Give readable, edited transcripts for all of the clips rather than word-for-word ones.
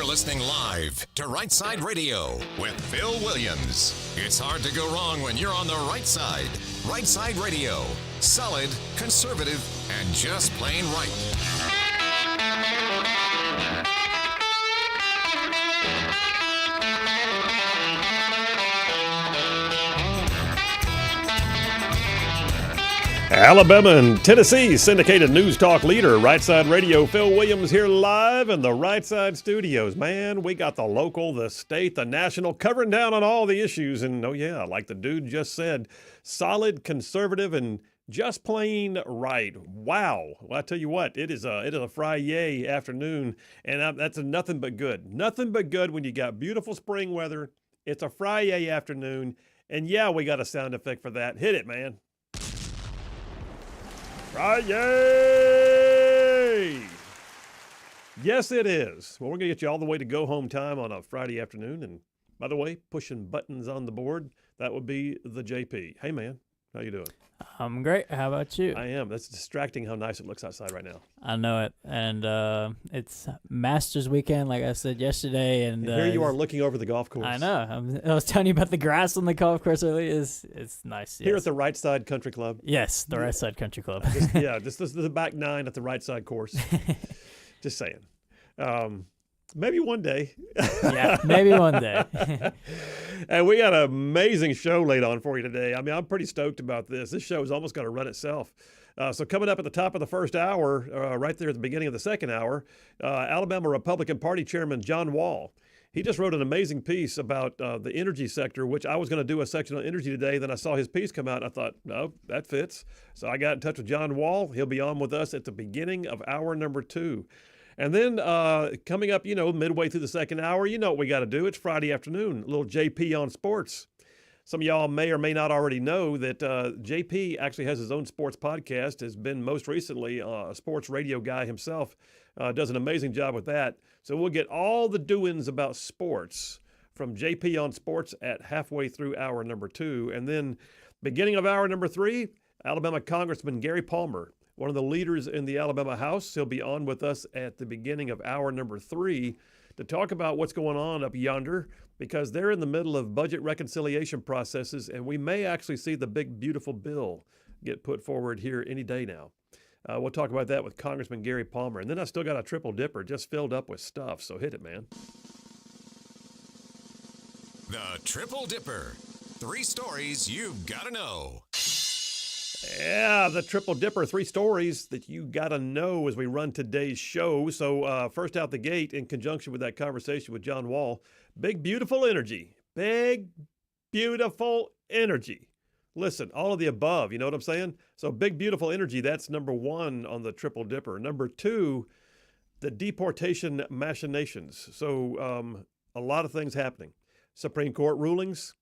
You're listening live to Rightside Radio with Phil Williams. It's hard to go wrong when you're on the right side. Rightside Radio. Solid, conservative, and just plain right. Alabama and Tennessee syndicated news talk leader, Rightside Radio. Phil Williams here live in the Rightside studios. Man, we got the local, the state, the national, covering down on all the issues. And, oh, yeah, like the dude just said, solid, conservative, and just plain right. Wow. Well, I tell you what, it is a Friday afternoon, and that's nothing but good. Nothing but good when you got beautiful spring weather. It's a Friday afternoon, and, yeah, we got a sound effect for that. Hit it, man. Friday! Yes, it is. Well, we're going to get you all the way to go home time on a Friday afternoon. And by the way, pushing buttons on the board, that would be the JP. Hey, man, how you doing? I'm great. How about you? I am. That's distracting how nice it looks outside right now. I know it. And it's Masters weekend, like I said yesterday. And here you are looking over the golf course. I know. I was telling you about the grass on the golf course earlier. It's nice. Here at the Rightside Country Club. Yes, the Rightside Country Club. This is the back nine at the Rightside course. Just saying. Maybe one day. Yeah, maybe one day. And we got an amazing show laid on for you today. I mean, I'm pretty stoked about this. This show has almost got to run itself. So coming up at the top of the first hour, right there at the beginning of the second hour, Alabama Republican Party Chairman John Wall. He just wrote an amazing piece about the energy sector, which I was going to do a section on energy today. Then I saw his piece come out, and I thought, no, that fits. So I got in touch with John Wall. He'll be on with us at the beginning of hour number 2. And then coming up, midway through the second hour, you know what we got to do. It's Friday afternoon, a little JP on sports. Some of y'all may or may not already know that JP actually has his own sports podcast, has been most recently a sports radio guy himself, does an amazing job with that. So we'll get all the doings about sports from JP on sports at halfway through hour number 2. And then beginning of hour number 3, Alabama Congressman Gary Palmer, one of the leaders in the Alabama House. He'll be on with us at the beginning of hour number 3 to talk about what's going on up yonder, because they're in the middle of budget reconciliation processes, and we may actually see the big, beautiful bill get put forward here any day now. We'll talk about that with Congressman Gary Palmer. And then I still got a triple dipper just filled up with stuff, so hit it, man. The Triple Dipper. 3 stories you've got to know. Yeah, the Triple Dipper, 3 stories that you got to know as we run today's show. So first out the gate, in conjunction with that conversation with John Wall, big, beautiful energy. Big, beautiful energy. Listen, all of the above, you know what I'm saying? So big, beautiful energy, that's number 1 on the Triple Dipper. Number 2, the deportation machinations. So a lot of things happening. Supreme Court rulings.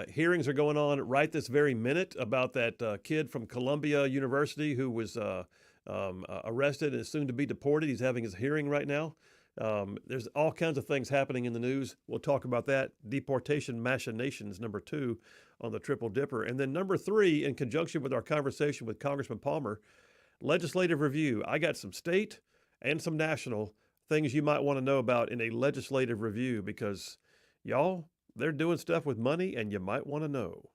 Hearings are going on right this very minute about that kid from Columbia University who was arrested and is soon to be deported. He's having his hearing right now. There's all kinds of things happening in the news. We'll talk about that. Deportation machinations, number 2 on the Triple Dipper. And then number 3, in conjunction with our conversation with Congressman Palmer, legislative review. I got some state and some national things you might want to know about in a legislative review, because y'all, they're doing stuff with money, and you might want to know.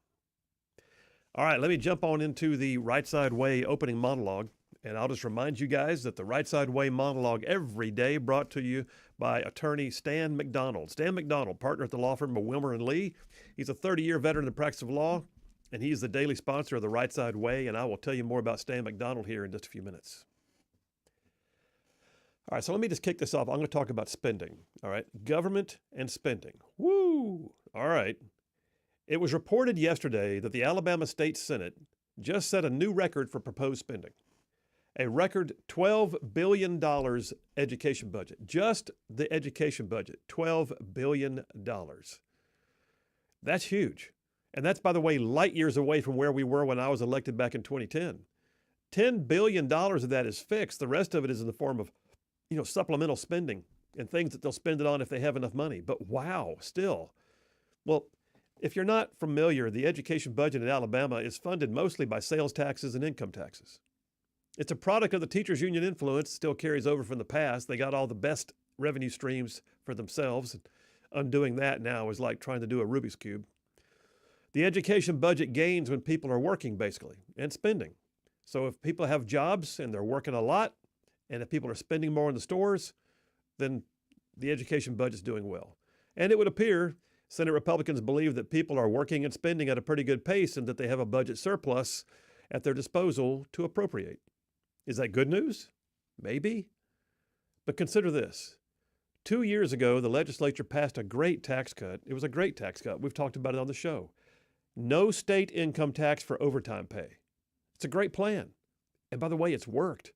All right, let me jump on into the Rightside Way opening monologue, and I'll just remind you guys that the Rightside Way monologue every day brought to you by attorney Stan McDonald. Stan McDonald, partner at the law firm of Wilmer & Lee. He's a 30-year veteran in the practice of law, and he's the daily sponsor of the Rightside Way, and I will tell you more about Stan McDonald here in just a few minutes. All right, so let me just kick this off. I'm going to talk about spending, all right? Government and spending. Woo! All right. It was reported yesterday that the Alabama State Senate just set a new record for proposed spending. A record $12 billion education budget. Just the education budget, $12 billion. That's huge. And that's, by the way, light years away from where we were when I was elected back in 2010. $10 billion of that is fixed. The rest of it is in the form of supplemental spending and things that they'll spend it on if they have enough money. But wow, still. Well, if you're not familiar, the education budget in Alabama is funded mostly by sales taxes and income taxes. It's a product of the teachers union influence, still carries over from the past. They got all the best revenue streams for themselves. And undoing that now is like trying to do a Rubik's Cube. The education budget gains when people are working, basically, and spending. So if people have jobs and they're working a lot, and if people are spending more in the stores, then the education budget's doing well. And it would appear Senate Republicans believe that people are working and spending at a pretty good pace and that they have a budget surplus at their disposal to appropriate. Is that good news? Maybe. But consider this. 2 years ago, the legislature passed a great tax cut. It was a great tax cut. We've talked about it on the show. No state income tax for overtime pay. It's a great plan. And by the way, it's worked.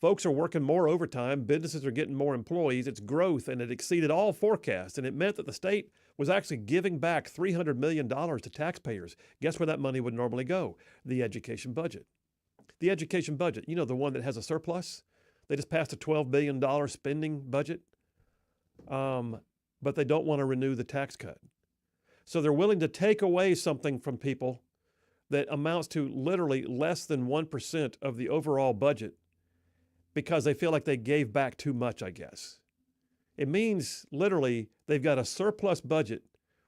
Folks are working more overtime. Businesses are getting more employees. It's growth, and it exceeded all forecasts. And it meant that the state was actually giving back $300 million to taxpayers. Guess where that money would normally go? The education budget. The education budget, you know, the one that has a surplus? They just passed a $12 billion spending budget, but they don't want to renew the tax cut. So they're willing to take away something from people that amounts to literally less than 1% of the overall budget because they feel like they gave back too much, I guess. It means literally they've got a surplus budget,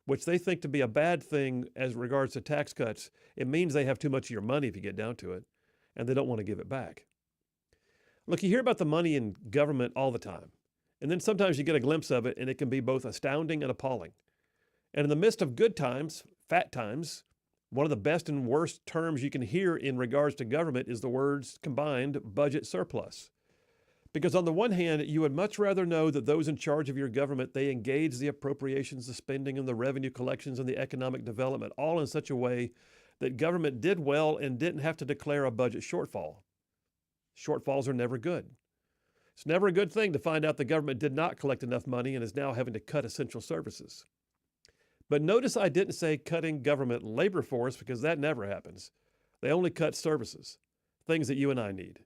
which they think to be a bad thing as regards to tax cuts. It means they have too much of your money if you get down to it, and they don't want to give it back. Look, you hear about the money in government all the time, and then sometimes you get a glimpse of it, and it can be both astounding and appalling. And in the midst of good times, fat times, one of the best and worst terms you can hear in regards to government is the words combined budget surplus. Because on the one hand, you would much rather know that those in charge of your government, they engage the appropriations, the spending, and the revenue collections and the economic development all in such a way that government did well and didn't have to declare a budget shortfall. Shortfalls are never good. It's never a good thing to find out the government did not collect enough money and is now having to cut essential services. But notice I didn't say cutting government labor force because that never happens. They only cut services, things that you and I need.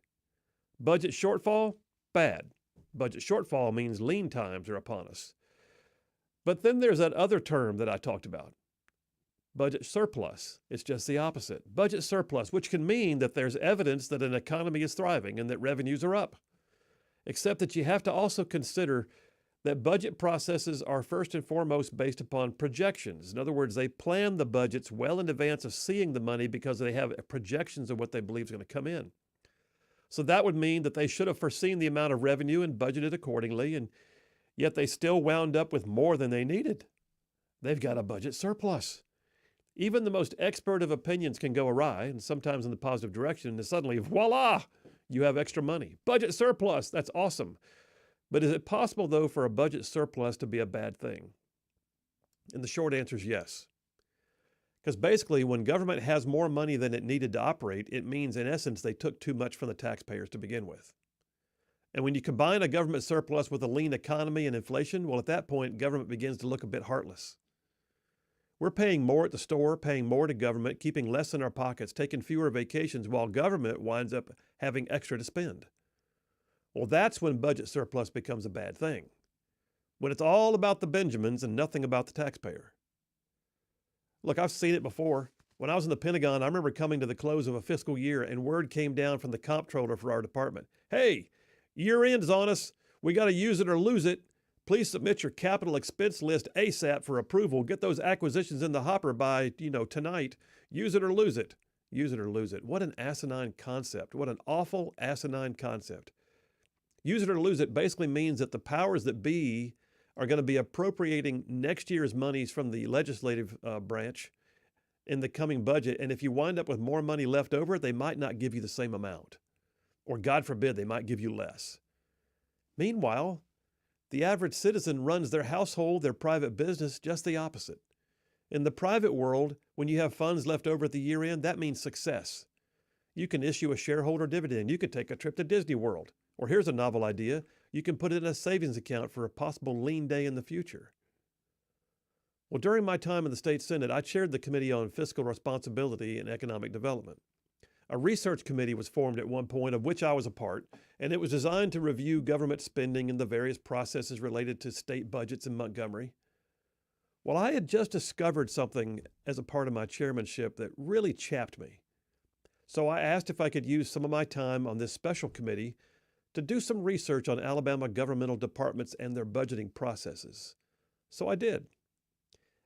Budget shortfall? Bad. Budget shortfall means lean times are upon us. But then there's that other term that I talked about. Budget surplus. It's just the opposite. Budget surplus, which can mean that there's evidence that an economy is thriving and that revenues are up. Except that you have to also consider that budget processes are first and foremost based upon projections. In other words, they plan the budgets well in advance of seeing the money because they have projections of what they believe is going to come in. So that would mean that they should have foreseen the amount of revenue and budgeted accordingly, and yet they still wound up with more than they needed. They've got a budget surplus. Even the most expert of opinions can go awry, and sometimes in the positive direction, and suddenly, voila, you have extra money. Budget surplus, that's awesome. But is it possible, though, for a budget surplus to be a bad thing? And the short answer is yes. Because basically, when government has more money than it needed to operate, it means, in essence, they took too much from the taxpayers to begin with. And when you combine a government surplus with a lean economy and inflation, well, at that point, government begins to look a bit heartless. We're paying more at the store, paying more to government, keeping less in our pockets, taking fewer vacations, while government winds up having extra to spend. Well, that's when budget surplus becomes a bad thing. When it's all about the Benjamins and nothing about the taxpayer. Look, I've seen it before. When I was in the Pentagon, I remember coming to the close of a fiscal year and word came down from the comptroller for our department. Hey, year end's on us. We got to use it or lose it. Please submit your capital expense list ASAP for approval. Get those acquisitions in the hopper by, tonight. Use it or lose it. Use it or lose it. What an asinine concept. What an awful, asinine concept. Use it or lose it basically means that the powers that be are going to be appropriating next year's monies from the legislative branch in the coming budget. And if you wind up with more money left over, they might not give you the same amount. Or God forbid, they might give you less. Meanwhile, the average citizen runs their household, their private business, just the opposite. In the private world, when you have funds left over at the year end, that means success. You can issue a shareholder dividend. You can take a trip to Disney World. Or here's a novel idea. You can put it in a savings account for a possible lean day in the future. Well, during my time in the state Senate, I chaired the Committee on Fiscal Responsibility and Economic Development. A research committee was formed at one point, of which I was a part, and it was designed to review government spending and the various processes related to state budgets in Montgomery. Well, I had just discovered something as a part of my chairmanship that really chapped me. So I asked if I could use some of my time on this special committee to do some research on Alabama governmental departments and their budgeting processes. So I did.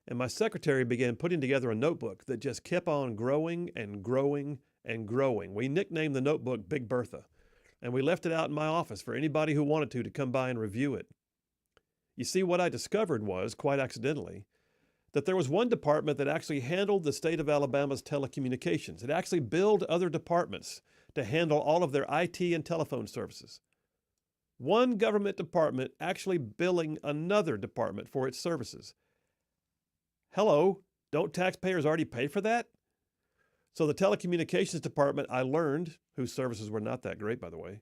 And my secretary began putting together a notebook that just kept on growing and growing and growing. We nicknamed the notebook Big Bertha, and we left it out in my office for anybody who wanted to come by and review it. You see, what I discovered was, quite accidentally, that there was one department that actually handled the state of Alabama's telecommunications. It actually billed other departments to handle all of their IT and telephone services. One government department actually billing another department for its services. Hello, don't taxpayers already pay for that? So the telecommunications department, I learned, whose services were not that great, by the way,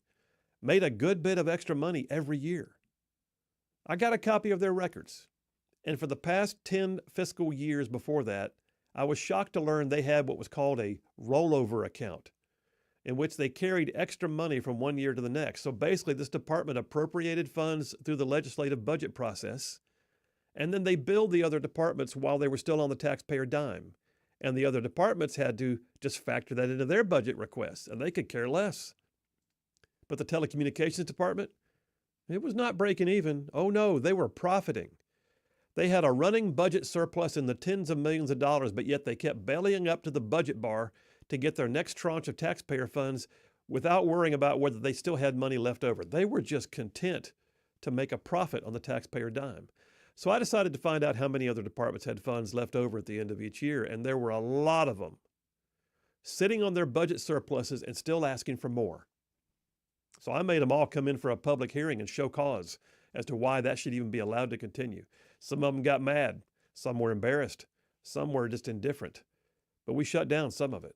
made a good bit of extra money every year. I got a copy of their records. And for the past 10 fiscal years before that, I was shocked to learn they had what was called a rollover account, in which they carried extra money from one year to the next. So basically, this department appropriated funds through the legislative budget process, and then they billed the other departments while they were still on the taxpayer dime. And the other departments had to just factor that into their budget requests, and they could care less. But the telecommunications department, it was not breaking even. Oh no, they were profiting. They had a running budget surplus in the tens of millions of dollars, but yet they kept bellying up to the budget bar to get their next tranche of taxpayer funds without worrying about whether they still had money left over. They were just content to make a profit on the taxpayer dime. So I decided to find out how many other departments had funds left over at the end of each year, and there were a lot of them sitting on their budget surpluses and still asking for more. So I made them all come in for a public hearing and show cause as to why that should even be allowed to continue. Some of them got mad, some were embarrassed, some were just indifferent, but we shut down some of it.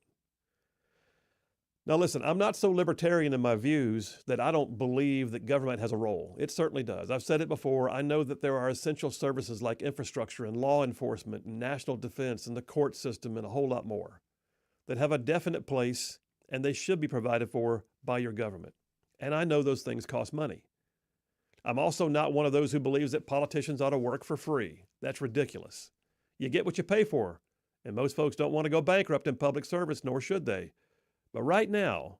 Now listen, I'm not so libertarian in my views that I don't believe that government has a role. It certainly does. I've said it before. I know that there are essential services like infrastructure and law enforcement and national defense and the court system and a whole lot more that have a definite place, and they should be provided for by your government. And I know those things cost money. I'm also not one of those who believes that politicians ought to work for free. That's ridiculous. You get what you pay for, and most folks don't want to go bankrupt in public service, nor should they. But right now,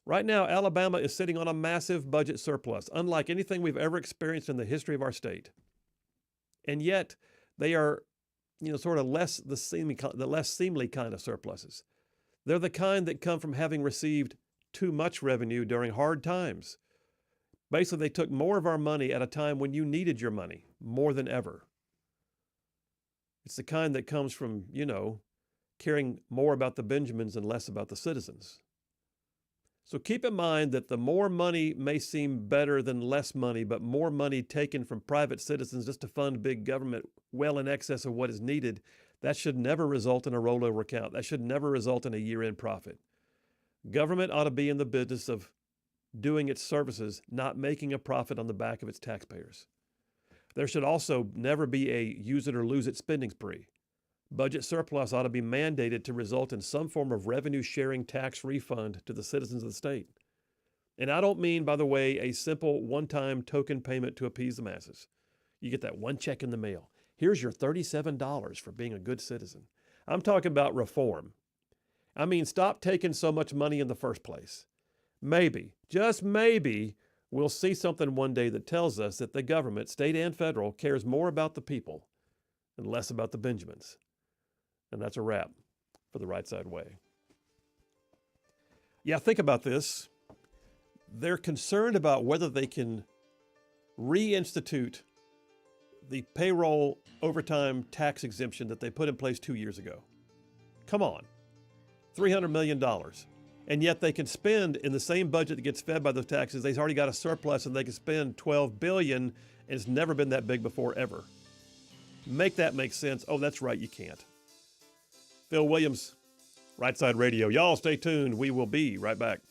Alabama is sitting on a massive budget surplus, unlike anything we've ever experienced in the history of our state. And yet, they are, sort of the less seemly kind of surpluses. They're the kind that come from having received too much revenue during hard times. Basically, they took more of our money at a time when you needed your money more than ever. It's the kind that comes from, caring more about the Benjamins and less about the citizens. So keep in mind that the more money may seem better than less money, but more money taken from private citizens just to fund big government well in excess of what is needed, that should never result in a rollover account. That should never result in a year-end profit. Government ought to be in the business of doing its services, not making a profit on the back of its taxpayers. There should also never be a use it or lose it spending spree. Budget surplus ought to be mandated to result in some form of revenue-sharing tax refund to the citizens of the state. And I don't mean, by the way, a simple one-time token payment to appease the masses. You get that one check in the mail. Here's your $37 for being a good citizen. I'm talking about reform. I mean, stop taking so much money in the first place. Maybe, just maybe, we'll see something one day that tells us that the government, state and federal, cares more about the people and less about the Benjamins. And that's a wrap for the Rightside Way. Yeah, think about this. They're concerned about whether they can reinstitute the payroll overtime tax exemption that they put in place 2 years ago. Come on, $300 million. And yet they can spend in the same budget that gets fed by those taxes. They've already got a surplus and they can spend $12 billion, and it's never been that big before, ever. Make that make sense. Oh, that's right, you can't. Phil Williams, Rightside Radio. Y'all stay tuned. We will be right back.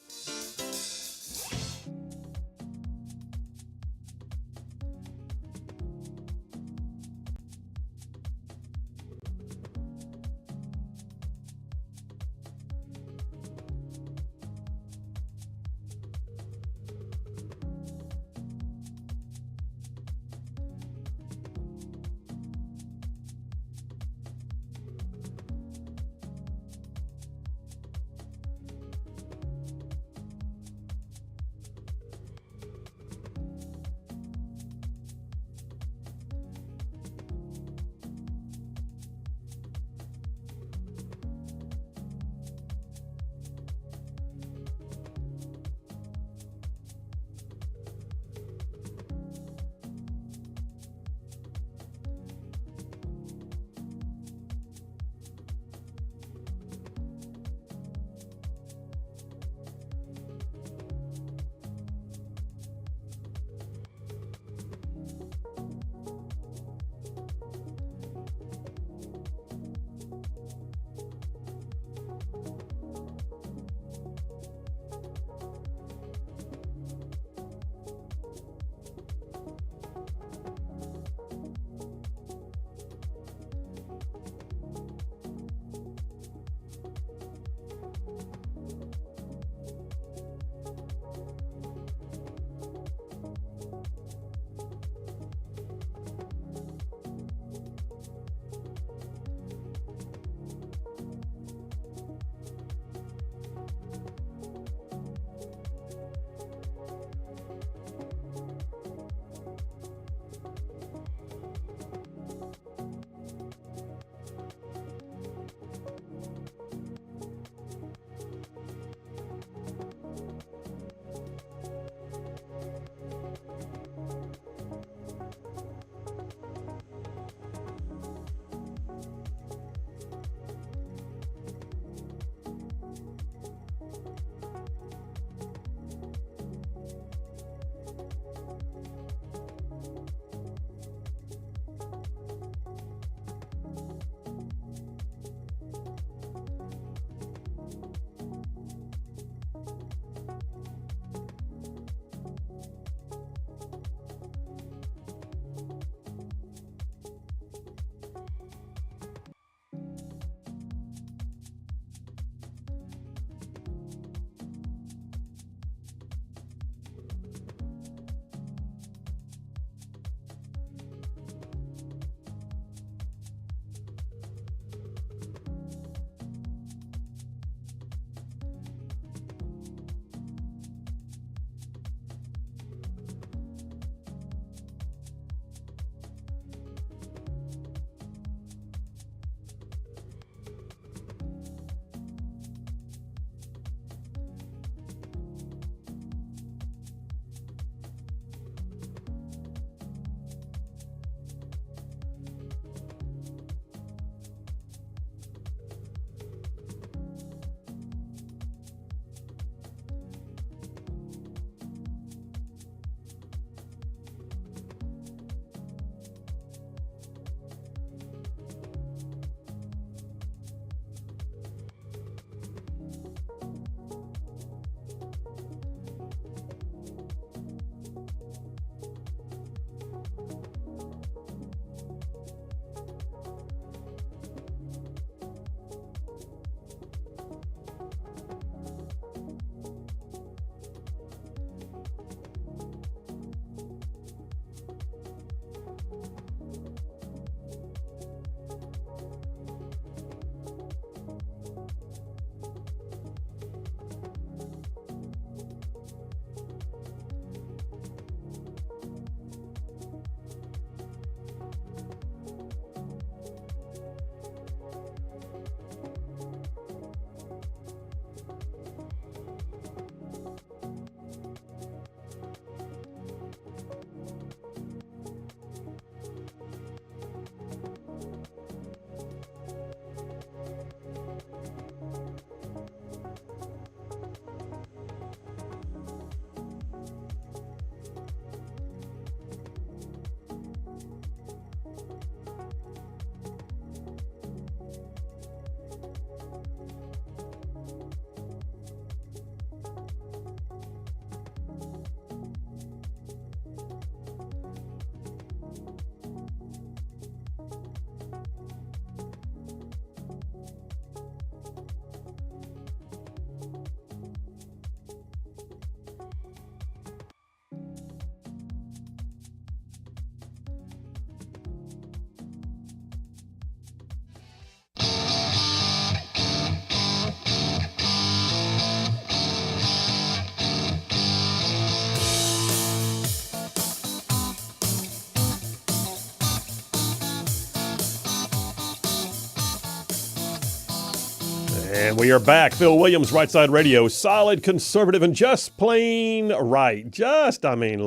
And we are back. Phil Williams, Rightside Radio. Solid, conservative, and just plain right. Just saving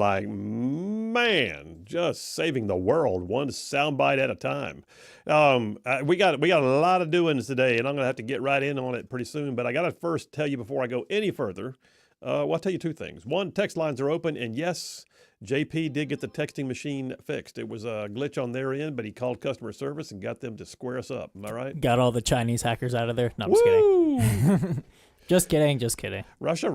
the world one soundbite at a time. We got a lot of doings today, and I'm going to have to get right in on it pretty soon. But I got to first tell you before I go any further, I'll tell you two things. One, text lines are open, and yes, JP did get the texting machine fixed. It was a glitch on their end, but he called customer service and got them to square us up. Am I right? Got all the Chinese hackers out of there. No, I'm just kidding. Just kidding. Russia.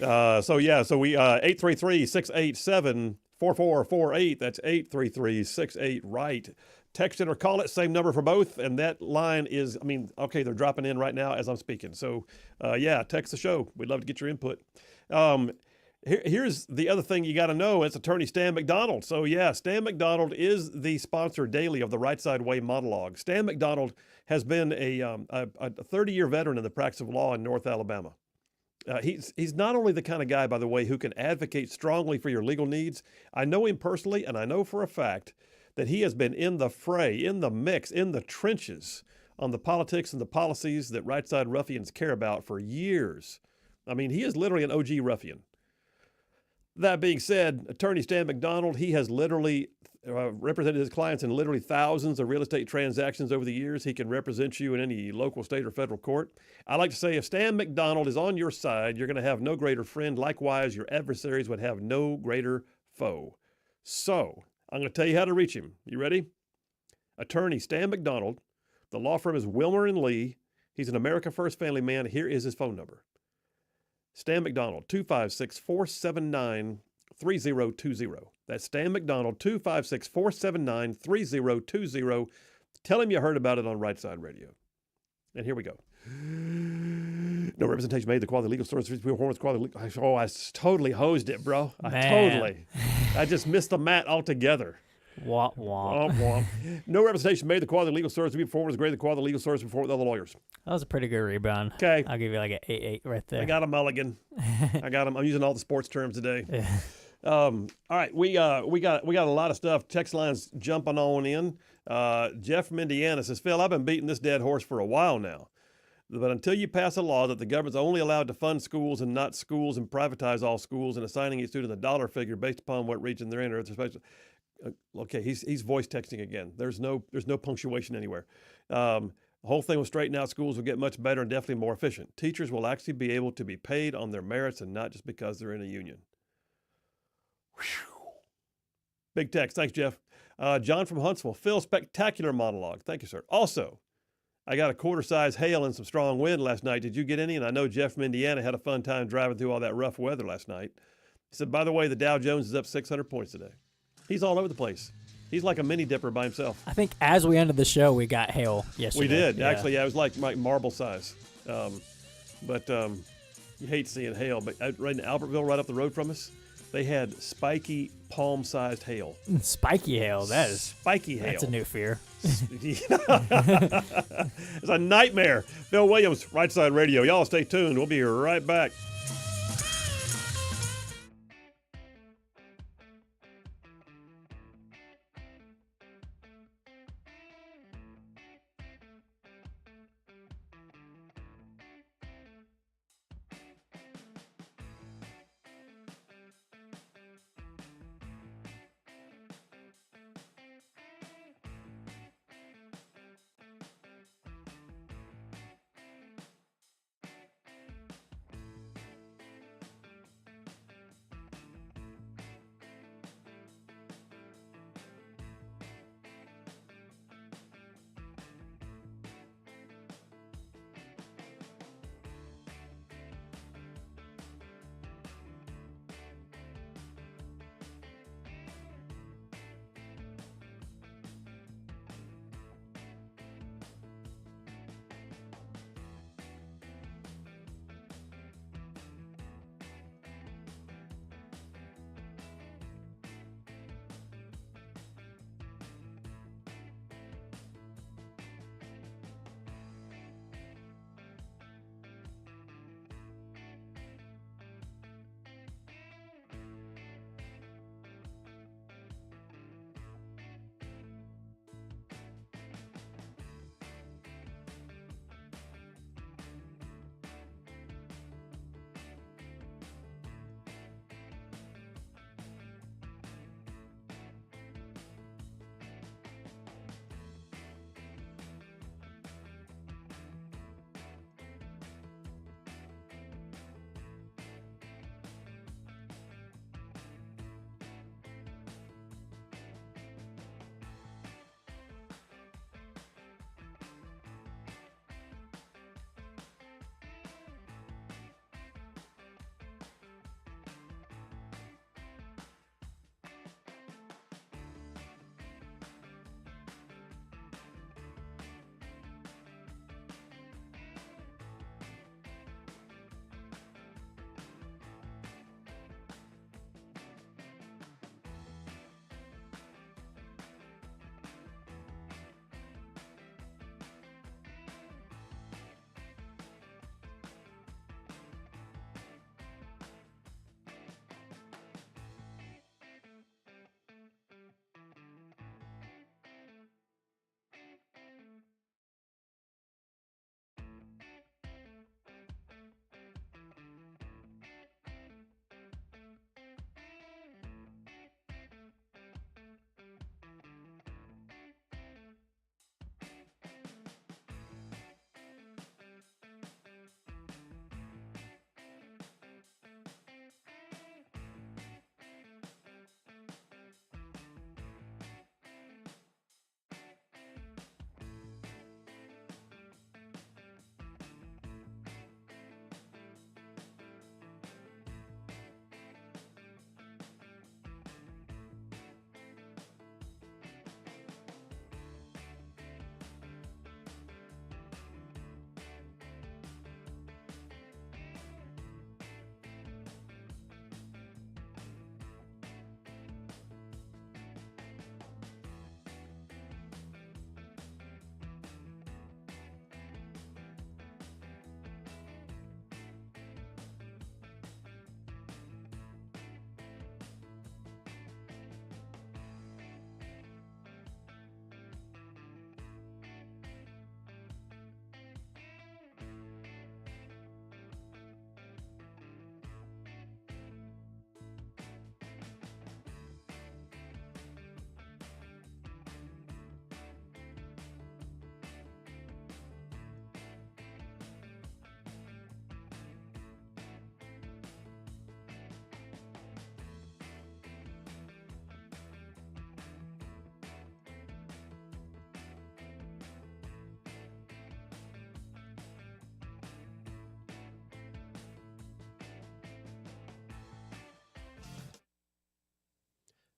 So we 833-687-4448. That's 833-68-RIGHT. Text it or call it, same number for both. And that line is, they're dropping in right now as I'm speaking. So, text the show. We'd love to get your input. Here's the other thing you got to know. It's attorney Stan McDonald. So, Stan McDonald is the sponsor daily of the Rightside Way monologue. Stan McDonald has been a 30-year veteran in the practice of law in North Alabama. He's not only the kind of guy, by the way, who can advocate strongly for your legal needs. I know him personally, and I know for a fact that he has been in the fray, in the mix, in the trenches on the politics and the policies that Rightside ruffians care about for years. He is literally an OG ruffian. That being said, attorney Stan McDonald, he has literally represented his clients in literally thousands of real estate transactions over the years. He can represent you in any local, state, or federal court. I like to say if Stan McDonald is on your side, you're going to have no greater friend. Likewise, your adversaries would have no greater foe. So, I'm going to tell you how to reach him. You ready? Attorney Stan McDonald. The law firm is Wilmer & Lee. He's an America First family man. Here is his phone number. Stan McDonald, 256-479-3020. That's Stan McDonald, 256-479-3020. Tell him you heard about it on Rightside Radio. And here we go. No representation made. The quality legal source. Oh, I totally hosed it, bro. I just missed the mat altogether. Womp womp. Womp womp. No representation made. The quality legal source to be performed is greater than the quality legal source before with other lawyers. That was a pretty good rebound. Okay. I'll give you like an 8-8 right there. I got a mulligan. I got him. I'm using all the sports terms today. Yeah. All right, we got a lot of stuff. Text lines jumping on in. Jeff from Indiana says, Phil, I've been beating this dead horse for a while now. But until you pass a law that the government's only allowed to fund schools and not schools and privatize all schools and assigning each student a dollar figure based upon what region they're in, or okay, he's voice texting again. There's no punctuation anywhere. The whole thing will straighten out. Schools will get much better and definitely more efficient. Teachers will actually be able to be paid on their merits and not just because they're in a union. Whew. Big text. Thanks, Jeff. John from Huntsville. Phil, spectacular monologue. Thank you, sir. Also, I got a quarter-size hail and some strong wind last night. Did you get any? And I know Jeff from Indiana had a fun time driving through all that rough weather last night. He said, by the way, the Dow Jones is up 600 points today. He's all over the place. He's like a mini dipper by himself. I think as we ended the show, we got hail yesterday. We did. Yeah. Actually, it was like marble size. But you hate seeing hail. But right in Albertville, right up the road from us, they had spiky palm-sized hail. Spiky hail. That is spiky hail. That's a new fear. It's a nightmare. Phil Williams, Rightside Radio. Y'all stay tuned. We'll be right back.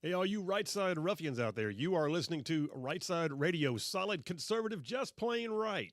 Hey, all you Rightside ruffians out there, you are listening to Rightside Radio, solid conservative, just plain right.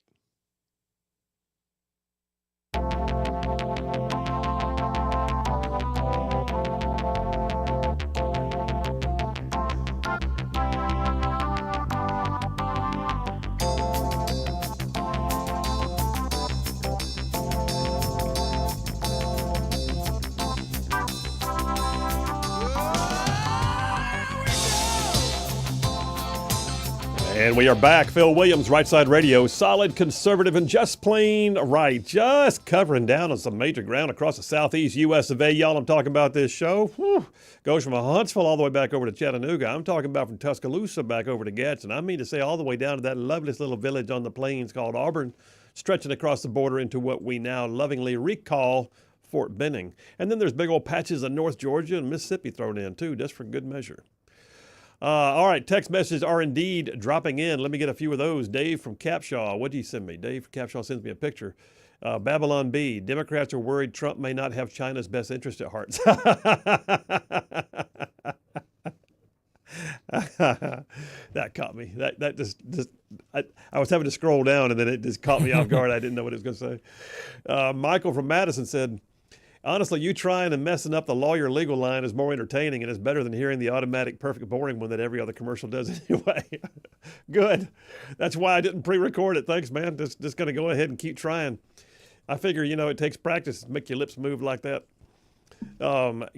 And we are back. Phil Williams, Right Side Radio, solid conservative and just plain right. Just covering down on some major ground across the southeast U.S. of A. Y'all, I'm talking about this show. Whew, goes from Huntsville all the way back over to Chattanooga. I'm talking about from Tuscaloosa back over to Gadsden. I mean to say all the way down to that loveliest little village on the plains called Auburn, stretching across the border into what we now lovingly recall Fort Benning. And then there's big old patches of North Georgia and Mississippi thrown in too, just for good measure. All right, text messages are indeed dropping in. Let me get a few of those. Dave from Capshaw, what did he send me? Dave from Capshaw sends me a picture. Babylon B, Democrats are worried Trump may not have China's best interest at heart. That caught me. That just I was having to scroll down and then it just caught me off guard. I didn't know what it was going to say. Michael from Madison said, honestly, you trying and messing up the lawyer legal line is more entertaining and is better than hearing the automatic perfect boring one that every other commercial does anyway. Good. That's why I didn't pre-record it. Thanks, man. Just going to go ahead and keep trying. I figure, it takes practice to make your lips move like that.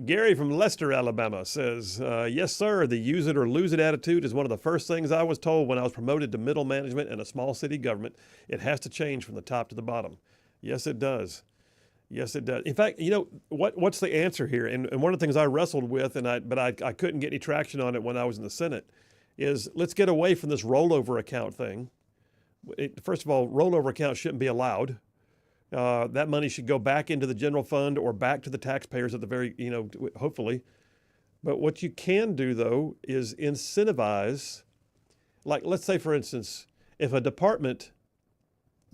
Gary from Leicester, Alabama says, yes, sir, the use it or lose it attitude is one of the first things I was told when I was promoted to middle management in a small city government. It has to change from the top to the bottom. Yes, it does. Yes, it does. In fact, what's the answer here? And one of the things I wrestled with, but I couldn't get any traction on it when I was in the Senate, is let's get away from this rollover account thing. First of all, rollover accounts shouldn't be allowed. That money should go back into the general fund or back to the taxpayers at the very, hopefully. But what you can do, though, is incentivize, like let's say, for instance, if a department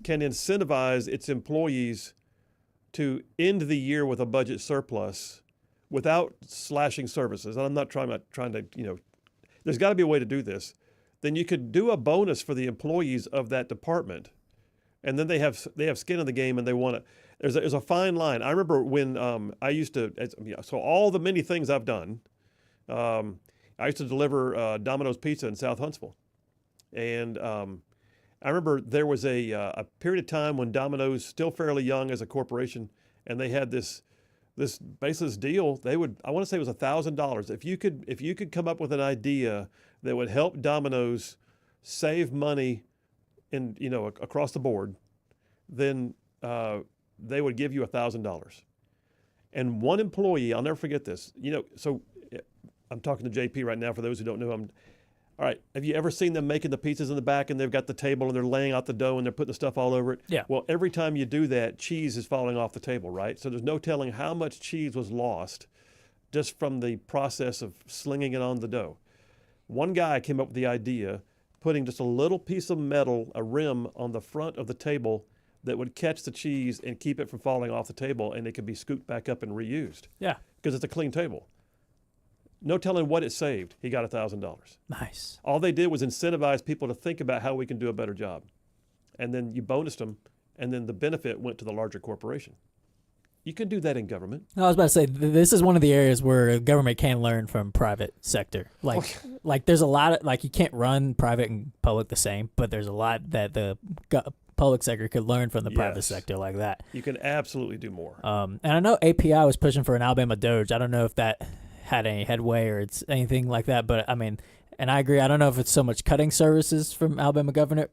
can incentivize its employees to end the year with a budget surplus without slashing services, and I'm not trying to, there's got to be a way to do this, then you could do a bonus for the employees of that department. And then they have skin in the game and they want to, there's a fine line. I remember when I used to, so all the many things I've done, I used to deliver Domino's Pizza in South Huntsville. And I remember there was a period of time when Domino's, still fairly young as a corporation, and they had this baseless deal. I want to say it was $1,000. If you could come up with an idea that would help Domino's save money across the board, then they would give you $1,000. And one employee, I'll never forget this. So I'm talking to JP right now. For those who don't know, all right, have you ever seen them making the pizzas in the back and they've got the table and they're laying out the dough and they're putting the stuff all over it? Yeah. Well, every time you do that, cheese is falling off the table, right? So there's no telling how much cheese was lost just from the process of slinging it on the dough. One guy came up with the idea, putting just a little piece of metal, a rim, on the front of the table that would catch the cheese and keep it from falling off the table, and it could be scooped back up and reused. Yeah. Because it's a clean table. No telling what it saved. He got $1,000. Nice. All they did was incentivize people to think about how we can do a better job. And then you bonused them, and then the benefit went to the larger corporation. You can do that in government. I was about to say, this is one of the areas where government can learn from private sector. Like there's a lot of, you can't run private and public the same, but there's a lot that the public sector could learn from the private sector like that. You can absolutely do more. And I know API was pushing for an Alabama Doge. I don't know if that had any headway or it's anything like that, but I mean, and I agree. I don't know if it's so much cutting services from Alabama government,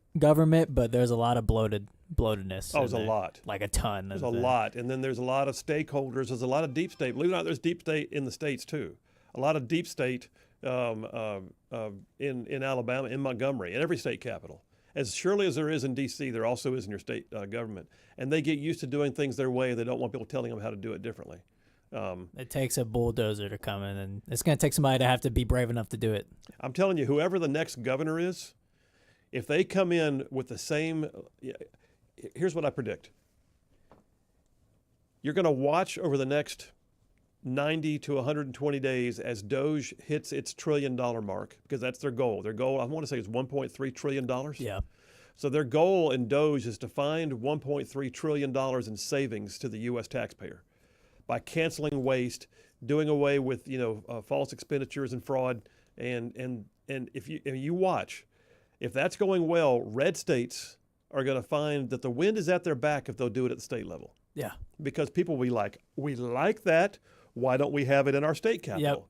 but there's a lot of bloatedness. Oh, there's a lot. Like a ton. There's a lot. And then there's a lot of stakeholders. There's a lot of deep state. Believe it or not, there's deep state in the states too. A lot of deep state in Alabama, in Montgomery, in every state capital. As surely as there is in D.C., there also is in your state government. And they get used to doing things their way. They don't want people telling them how to do it differently. It takes a bulldozer to come in, and it's going to take somebody to have to be brave enough to do it. I'm telling you, whoever the next governor is, if they come in with the same, here's what I predict. You're going to watch over the next 90 to 120 days as Doge hits its $1 trillion mark, because that's their goal. Their goal, I want to say, is $1.3 trillion. Yeah. So their goal in Doge is to find $1.3 trillion in savings to the U.S. taxpayer by canceling waste, doing away with false expenditures and fraud, and if you watch, if that's going well, red states are going to find that the wind is at their back if they'll do it at the state level. Yeah. Because people will be like, we like that. Why don't we have it in our state capital? Yep.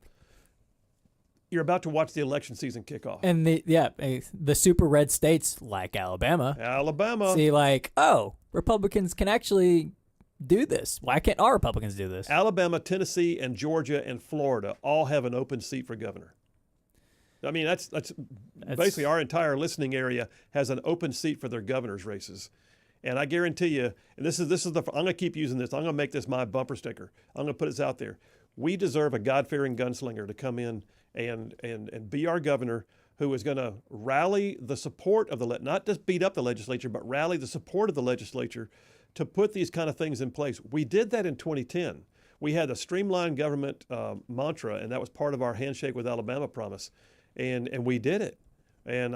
You're about to watch the election season kick off. And the super red states like Alabama. See, like, oh, Republicans can actually do this. Why can't our Republicans do this? Alabama, Tennessee, and Georgia and Florida all have an open seat for governor. I mean, that's basically our entire listening area has an open seat for their governor's races. And I guarantee you, and I'm going to keep using this. I'm going to make this my bumper sticker. I'm going to put this out there. We deserve a God-fearing gunslinger to come in and be our governor, who is going to rally the support of not just beat up the legislature, but rally the support of the legislature to put these kind of things in place. We did that in 2010. We had a streamlined government mantra, and that was part of our handshake with Alabama promise, and we did it. And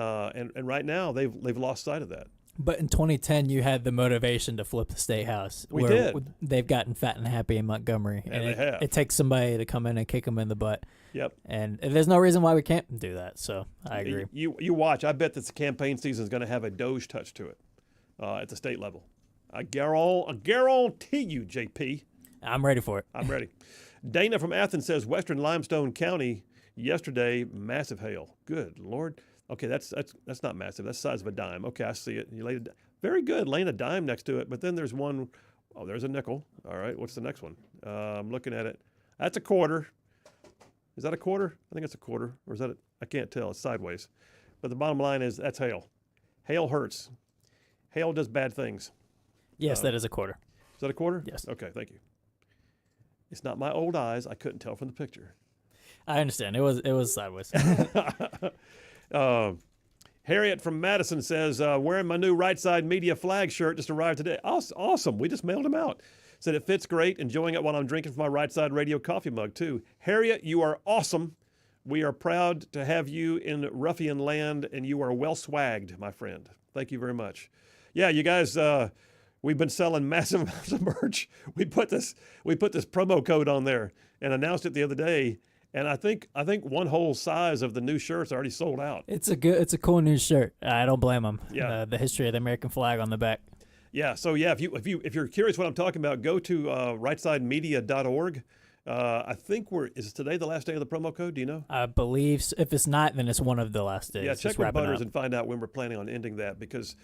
right now they've lost sight of that. But in 2010, you had the motivation to flip the state house. We did. They've gotten fat and happy in Montgomery. And they have. It takes somebody to come in and kick them in the butt. Yep. And there's no reason why we can't do that. So I agree. You watch. I bet that the campaign season is going to have a Doge touch to it at the state level. I guarantee you, JP. I'm ready for it. I'm ready. Dana from Athens says Western Limestone County yesterday, massive hail. Good Lord. Okay, that's not massive. That's the size of a dime. Okay, I see it. You laid very good, laying a dime next to it. But then there's one. Oh, there's a nickel. All right, what's the next one? I'm looking at it. That's a quarter. Is that a quarter? I think it's a quarter. Or is that I can't tell. It's sideways. But the bottom line is that's hail. Hail hurts. Hail does bad things. Yes, that is a quarter. Is that a quarter? Yes. Okay, thank you. It's not my old eyes. I couldn't tell from the picture. I understand. It was sideways. Harriet from Madison says, wearing my new Rightside Media flag shirt, just arrived today. Awesome. We just mailed them out. Said it fits great. Enjoying it while I'm drinking from my Rightside Radio coffee mug, too. Harriet, you are awesome. We are proud to have you in Ruffian land, and you are well swagged, my friend. Thank you very much. Yeah, you guys, we've been selling massive amounts of merch. We put this promo code on there and announced it the other day. And I think one whole size of the new shirts already sold out. It's a cool new shirt. I don't blame them. Yeah. The history of the American flag on the back. Yeah. So yeah, if you're curious what I'm talking about, go to rightsidemedia.org. I think is today the last day of the promo code? Do you know? I believe if it's not, then it's one of the last days. Yeah. Check with Butters and find out when we're planning on ending that, because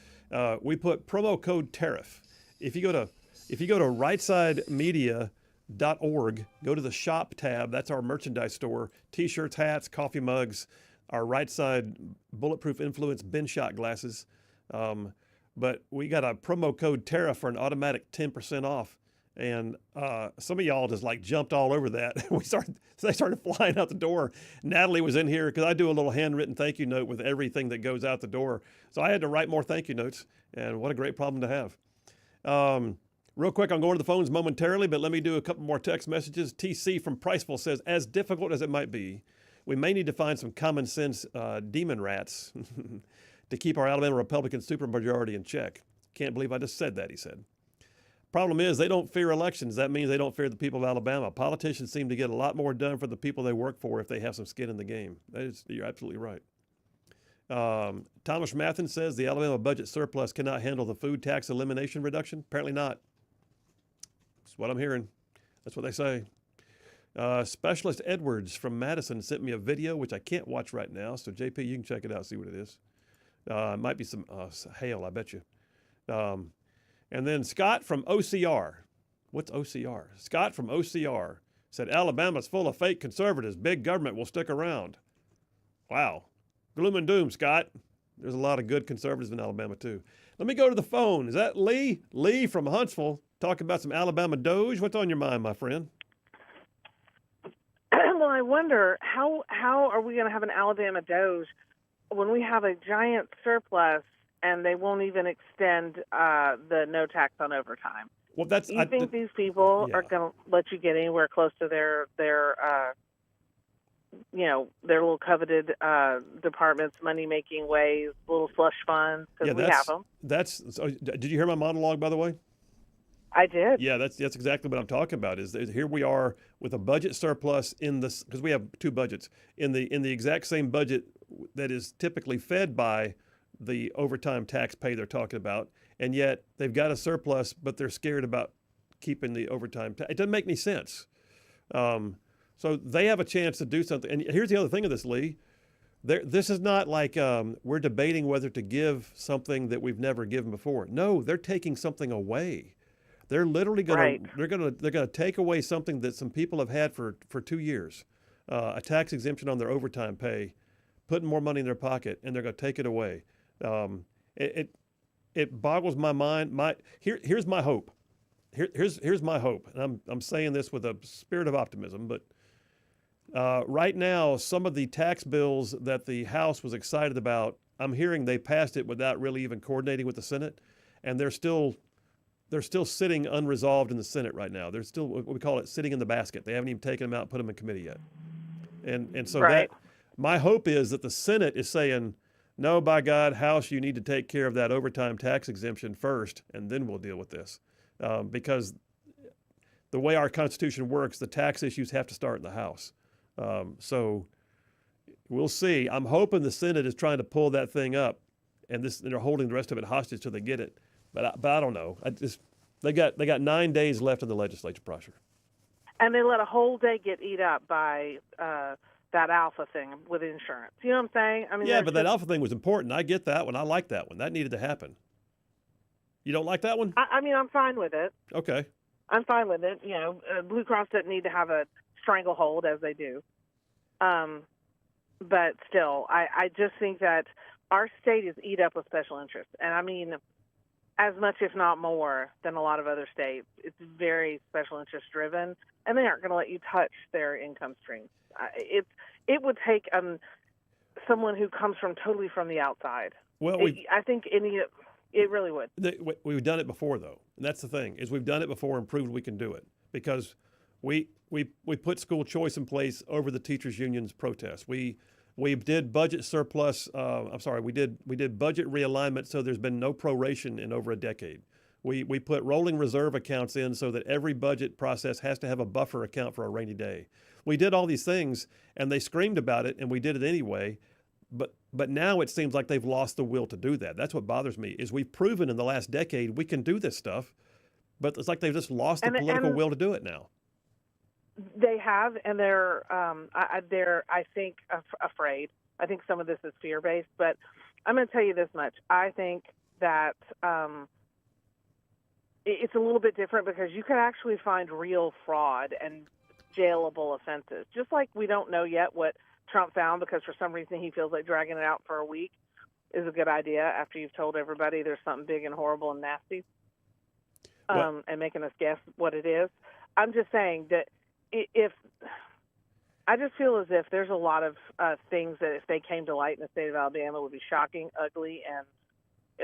we put promo code tariff. If you go to rightsidemedia.org, go to the shop tab. That's our merchandise store. T-shirts, hats, coffee mugs, our Right Side Bulletproof Influence bin shot glasses. But we got a promo code tariff for an automatic 10% off. And some of y'all just like jumped all over that. They started flying out the door. Natalie was in here because I do a little handwritten thank you note with everything that goes out the door. So I had to write more thank you notes, and what a great problem to have. Real quick, I'm going to the phones momentarily, but let me do a couple more text messages. TC from Priceville says, as difficult as it might be, we may need to find some common sense demon rats to keep our Alabama Republican supermajority in check. Can't believe I just said that, he said. Problem is, they don't fear elections. That means they don't fear the people of Alabama. Politicians seem to get a lot more done for the people they work for if they have some skin in the game. You're absolutely right. Thomas Mathen says the Alabama budget surplus cannot handle the food tax elimination reduction. Apparently not. That's what I'm hearing. That's what they say. Specialist Edwards from Madison sent me a video, which I can't watch right now. So, JP, you can check it out, see what it is. It might be some hail, I bet you. And then Scott from OCR. What's OCR? Scott from OCR said, Alabama's full of fake conservatives. Big government will stick around. Wow. Gloom and doom, Scott. There's a lot of good conservatives in Alabama, too. Let me go to the phone. Is that Lee? Lee from Huntsville, talking about some Alabama Doge. What's on your mind, my friend? Well, I wonder, how are we going to have an Alabama Doge when we have a giant surplus and they won't even extend the no tax on overtime? Well, that's You think these people yeah. are going to let you get anywhere close to their their little coveted departments, money making ways, little slush funds, Yeah, because we have them. that's. So, did you hear my monologue, by the way? I did. Yeah, that's exactly what I'm talking about. Is here we are with a budget surplus in this, because we have two budgets in the exact same budget that is typically fed by the overtime tax pay they're talking about, and yet they've got a surplus, but they're scared about keeping the overtime. It doesn't make any sense. So they have a chance to do something. And here's the other thing of this, Lee. This is not like we're debating whether to give something that we've never given before. No, they're taking something away. They're literally going to they're going to take away something that some people have had for 2 years, a tax exemption on their overtime pay, putting more money in their pocket, and they're going to take it away. It boggles my mind. Here's my hope. Here's my hope, and I'm saying this with a spirit of optimism. But right now, some of the tax bills that the House was excited about, I'm hearing they passed it without really even coordinating with the Senate, and they're still sitting unresolved in the Senate right now. They're still, what we call it, sitting in the basket. They haven't even taken them out and put them in committee yet. And so my hope is that the Senate is saying, no, by God, House, you need to take care of that overtime tax exemption first, and then we'll deal with this. Because the way our Constitution works, the tax issues have to start in the House. So we'll see. I'm hoping the Senate is trying to pull that thing up, and they're holding the rest of it hostage till they get it. But I don't know. They got 9 days left in the legislature, Prosher. And they let a whole day get eat up by that alpha thing with insurance. You know what I'm saying? I mean, yeah, but that alpha thing was important. I get that one. I like that one. That needed to happen. You don't like that one? I mean, I'm fine with it. Okay. I'm fine with it. Blue Cross doesn't need to have a stranglehold as they do. But still, I just think that our state is eat up with special interests. And I mean, as much, if not more, than a lot of other states. It's very special interest driven, and they aren't going to let you touch their income streams. It would take someone who comes totally from the outside. Well, I think it really would. We've done it before, though, and that's the thing is we've done it before and proved we can do it because we put school choice in place over the teachers union's protest. We did budget surplus. We did budget realignment, so there's been no proration in over a decade. We put rolling reserve accounts in so that every budget process has to have a buffer account for a rainy day. We did all these things, and they screamed about it, and we did it anyway. But now it seems like they've lost the will to do that. That's what bothers me, is we've proven in the last decade we can do this stuff, but it's like they've just lost the political will to do it now. They have, and they're I think afraid. I think some of this is fear-based, but I'm going to tell you this much. I think that it's a little bit different because you can actually find real fraud and jailable offenses. Just like we don't know yet what Trump found because for some reason he feels like dragging it out for a week is a good idea after you've told everybody there's something big and horrible and nasty and making us guess what it is. I'm just saying that I just feel as if there's a lot of things that if they came to light in the state of Alabama would be shocking, ugly, and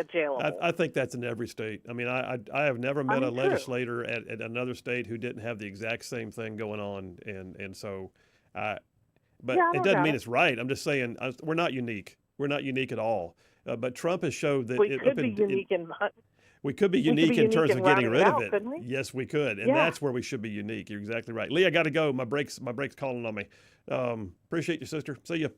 jailable. I think that's in every state. I mean, I have never met a legislator at another state who didn't have the exact same thing going on, and so, but it doesn't mean it's right. I'm just saying we're not unique. We're not unique at all. But Trump has showed that we could be unique in. We could be unique in terms of getting rid of it. Couldn't we? Yes, we could, and that's where we should be unique. You're exactly right, Lee. I got to go. My break's calling on me. Appreciate you, sister. See you.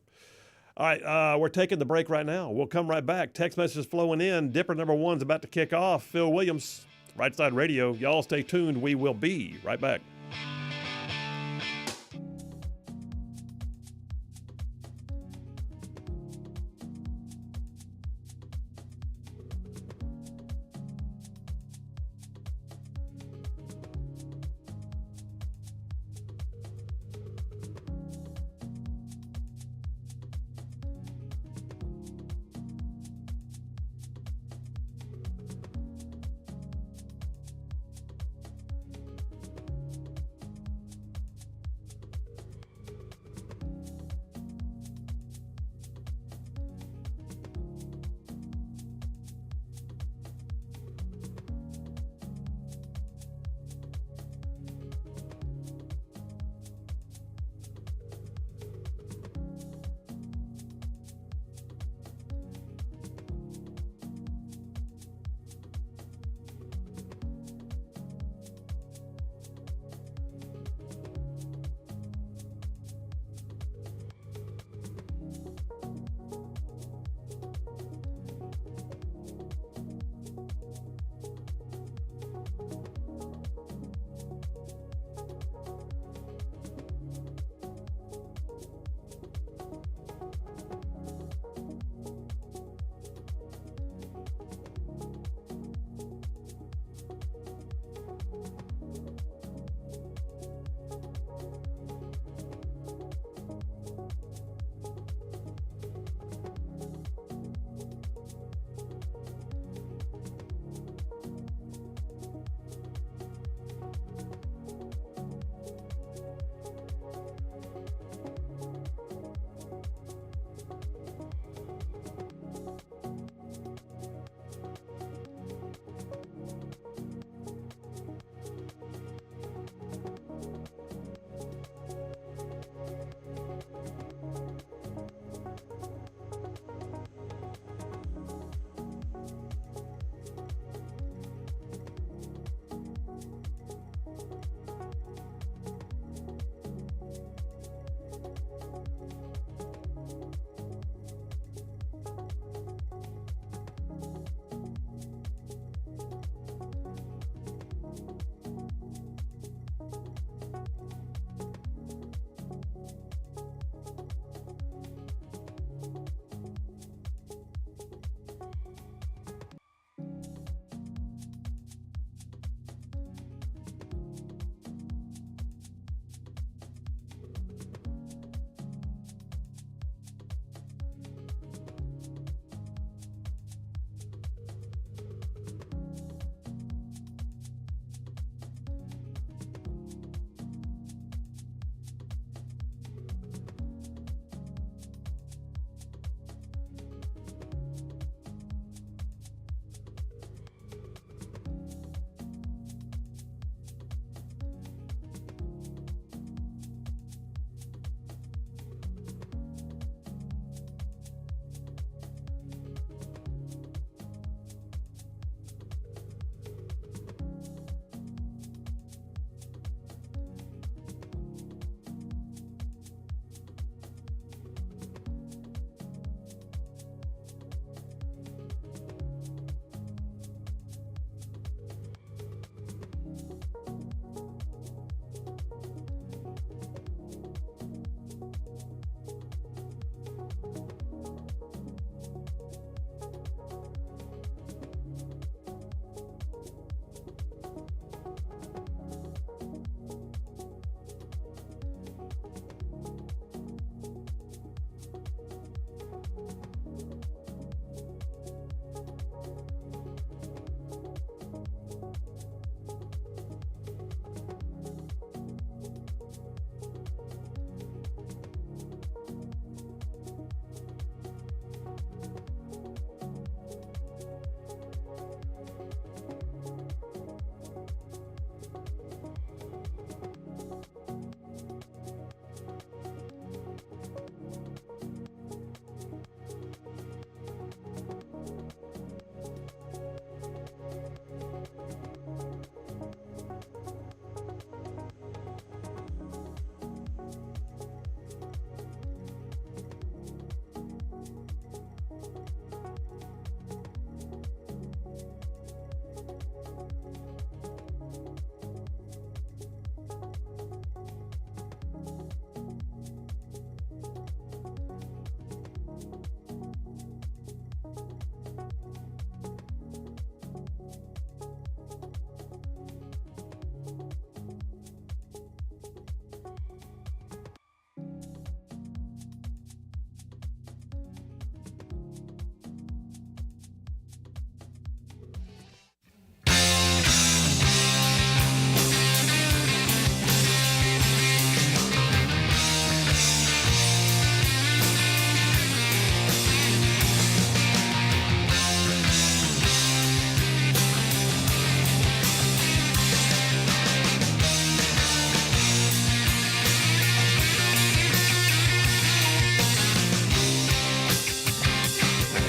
All right, we're taking the break right now. We'll come right back. Text messages flowing in. Dipper number 1's about to kick off. Phil Williams, Rightside Radio. Y'all stay tuned. We will be right back.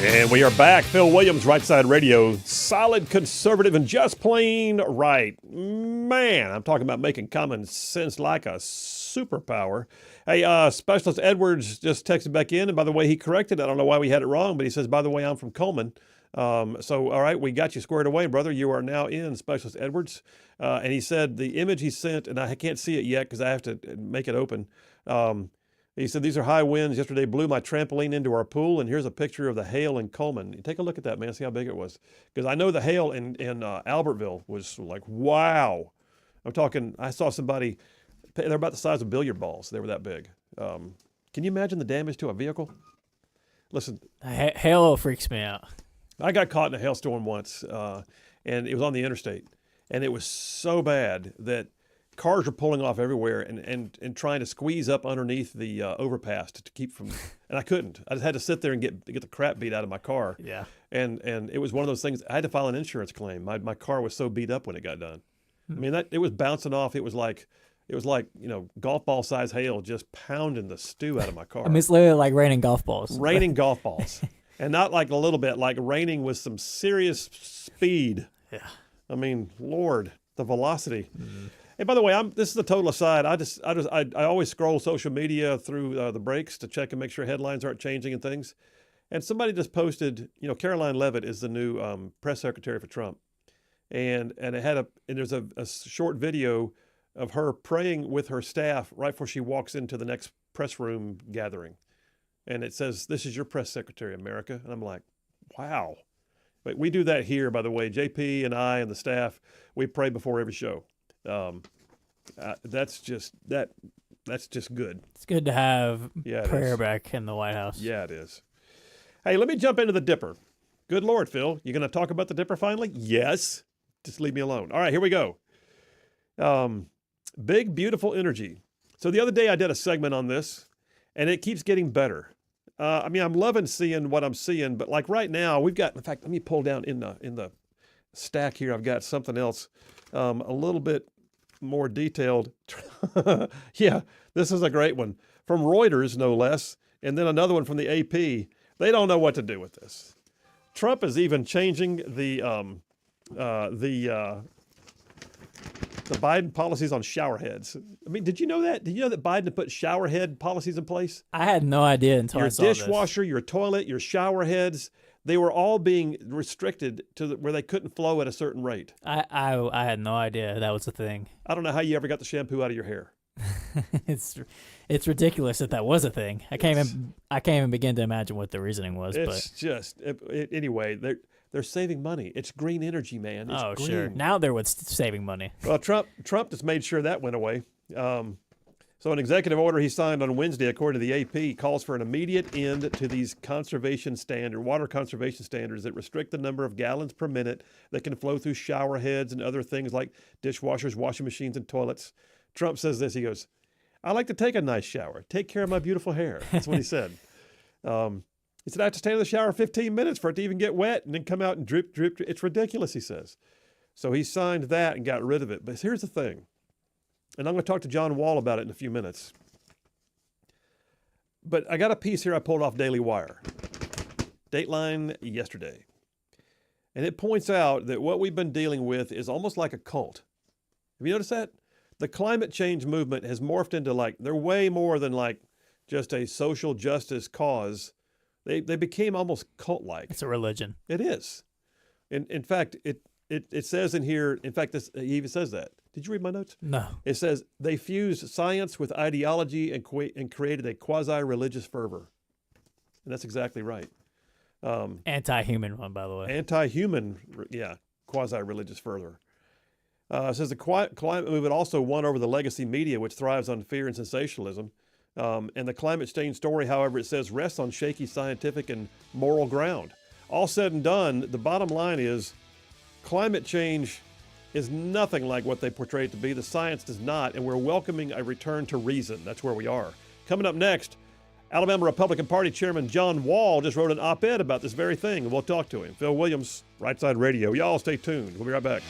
And we are back. Phil Williams, Rightside Radio. Solid, conservative, and just plain right. Man, I'm talking about making common sense like a superpower. Hey, Specialist Edwards just texted back in. And by the way, he corrected. I don't know why we had it wrong, but he says, by the way, I'm from Coleman. So, all right, we got you squared away, brother. You are now in, Specialist Edwards. And he said the image he sent, and I can't see it yet because I have to make it open. He said, these are high winds. Yesterday blew my trampoline into our pool, and here's a picture of the hail in Coleman. You take a look at that, man. See how big it was. Because I know the hail in Albertville was like, wow. I'm talking, I saw somebody, they're about the size of billiard balls. They were that big. Can you imagine the damage to a vehicle? Listen. Hail freaks me out. I got caught in a hailstorm once, and it was on the interstate. And it was so bad that cars were pulling off everywhere and trying to squeeze up underneath the overpass to keep from, and I couldn't. I just had to sit there and get the crap beat out of my car. Yeah. And it was one of those things. I had to file an insurance claim. My car was so beat up when it got done. I mean, it was bouncing off. It was like golf ball size hail just pounding the stew out of my car. I mean, it's literally like raining golf balls. Raining golf balls, and not like a little bit, like raining with some serious speed. Yeah. I mean, Lord, the velocity. Mm-hmm. And by the way, this is a total aside. I always scroll social media through the breaks to check and make sure headlines aren't changing and things. And somebody just posted, Caroline Leavitt is the new press secretary for Trump, and there's a short video of her praying with her staff right before she walks into the next press room gathering, and it says, "This is your press secretary, America." And I'm like, wow. But we do that here, by the way. JP and I and the staff, we pray before every show. That's just good. It's good to have Yeah, prayer back in the White House. Yeah, it is. Hey, let me jump into the Dipper. Good Lord, Phil. You going to talk about the Dipper finally? Yes. Just leave me alone. All right, here we go. Big, beautiful energy. So the other day I did a segment on this, and it keeps getting better. I'm loving seeing what I'm seeing, but like right now, we've got, in fact, let me pull down in the stack here. I've got something else a little bit more detailed. Yeah, this is a great one. From Reuters, no less, and then another one from the AP. They don't know what to do with this. Trump is even changing the Biden policies on shower heads. I mean, did you know that? Did you know that Biden had put shower head policies in place? I had no idea until I saw Your this. dishwasher, your toilet, your shower heads, they were all being restricted to where they couldn't flow at a certain rate. I had no idea that was a thing. I don't know how you ever got the shampoo out of your hair. It's ridiculous that was a thing. I can't even begin to imagine what the reasoning was. Anyway, they're saving money. It's green energy, man. It's green. Sure. Now they're saving money. Well, Trump just made sure that went away. So an executive order he signed on Wednesday, according to the AP, calls for an immediate end to these water conservation standards that restrict the number of gallons per minute that can flow through shower heads and other things like dishwashers, washing machines, and toilets. Trump says this. He goes, "I like to take a nice shower. Take care of my beautiful hair." That's what he said. He said, "I have to stay in the shower 15 minutes for it to even get wet and then come out and drip, drip, drip. It's ridiculous," he says. So he signed that and got rid of it. But here's the thing. And I'm going to talk to John Wall about it in a few minutes. But I got a piece here I pulled off Daily Wire. Dateline yesterday. And it points out that what we've been dealing with is almost like a cult. Have you noticed that? The climate change movement has morphed into they're way more than just a social justice cause. They became almost cult-like. It's a religion. It is. In fact, it says in here, in fact, he even says that. Did you read my notes? No. It says they fused science with ideology and created a quasi-religious fervor. And that's exactly right. Anti-human one, by the way. Anti-human, yeah, quasi-religious fervor. It says the climate movement also won over the legacy media, which thrives on fear and sensationalism. And the climate change story, however, it says, rests on shaky scientific and moral ground. All said and done, the bottom line is climate change is nothing like what they portray it to be. The science does not, and we're welcoming a return to reason. That's where we are. Coming up next, Alabama Republican Party Chairman John Wall just wrote an op-ed about this very thing, and we'll talk to him. Phil Williams, Rightside Radio. Y'all stay tuned. We'll be right back.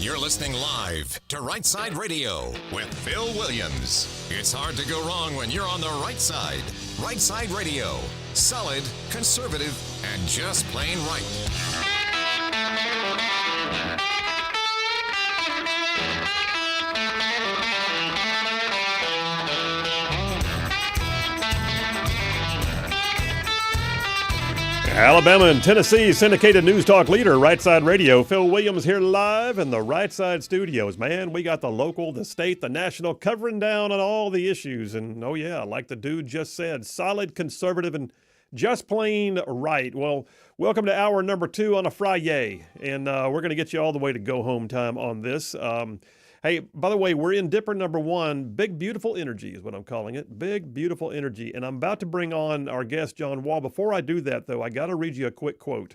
You're listening live to Rightside Radio with Phil Williams. It's hard to go wrong when you're on the right side. Rightside Radio. Solid, conservative, and just plain right. Alabama and Tennessee syndicated news talk leader, Rightside Radio. Phil Williams here live in the Rightside studios. Man, we got the local, the state, the national covering down on all the issues. And, oh, yeah, like the dude just said, solid, conservative, and just plain right. Well, welcome to hour number 2 on a Friday. And we're going to get you all the way to go home time on this. Hey, by the way, we're in Dipper number 1. Big, beautiful energy is what I'm calling it. Big, beautiful energy. And I'm about to bring on our guest, John Wall. Before I do that, though, I got to read you a quick quote.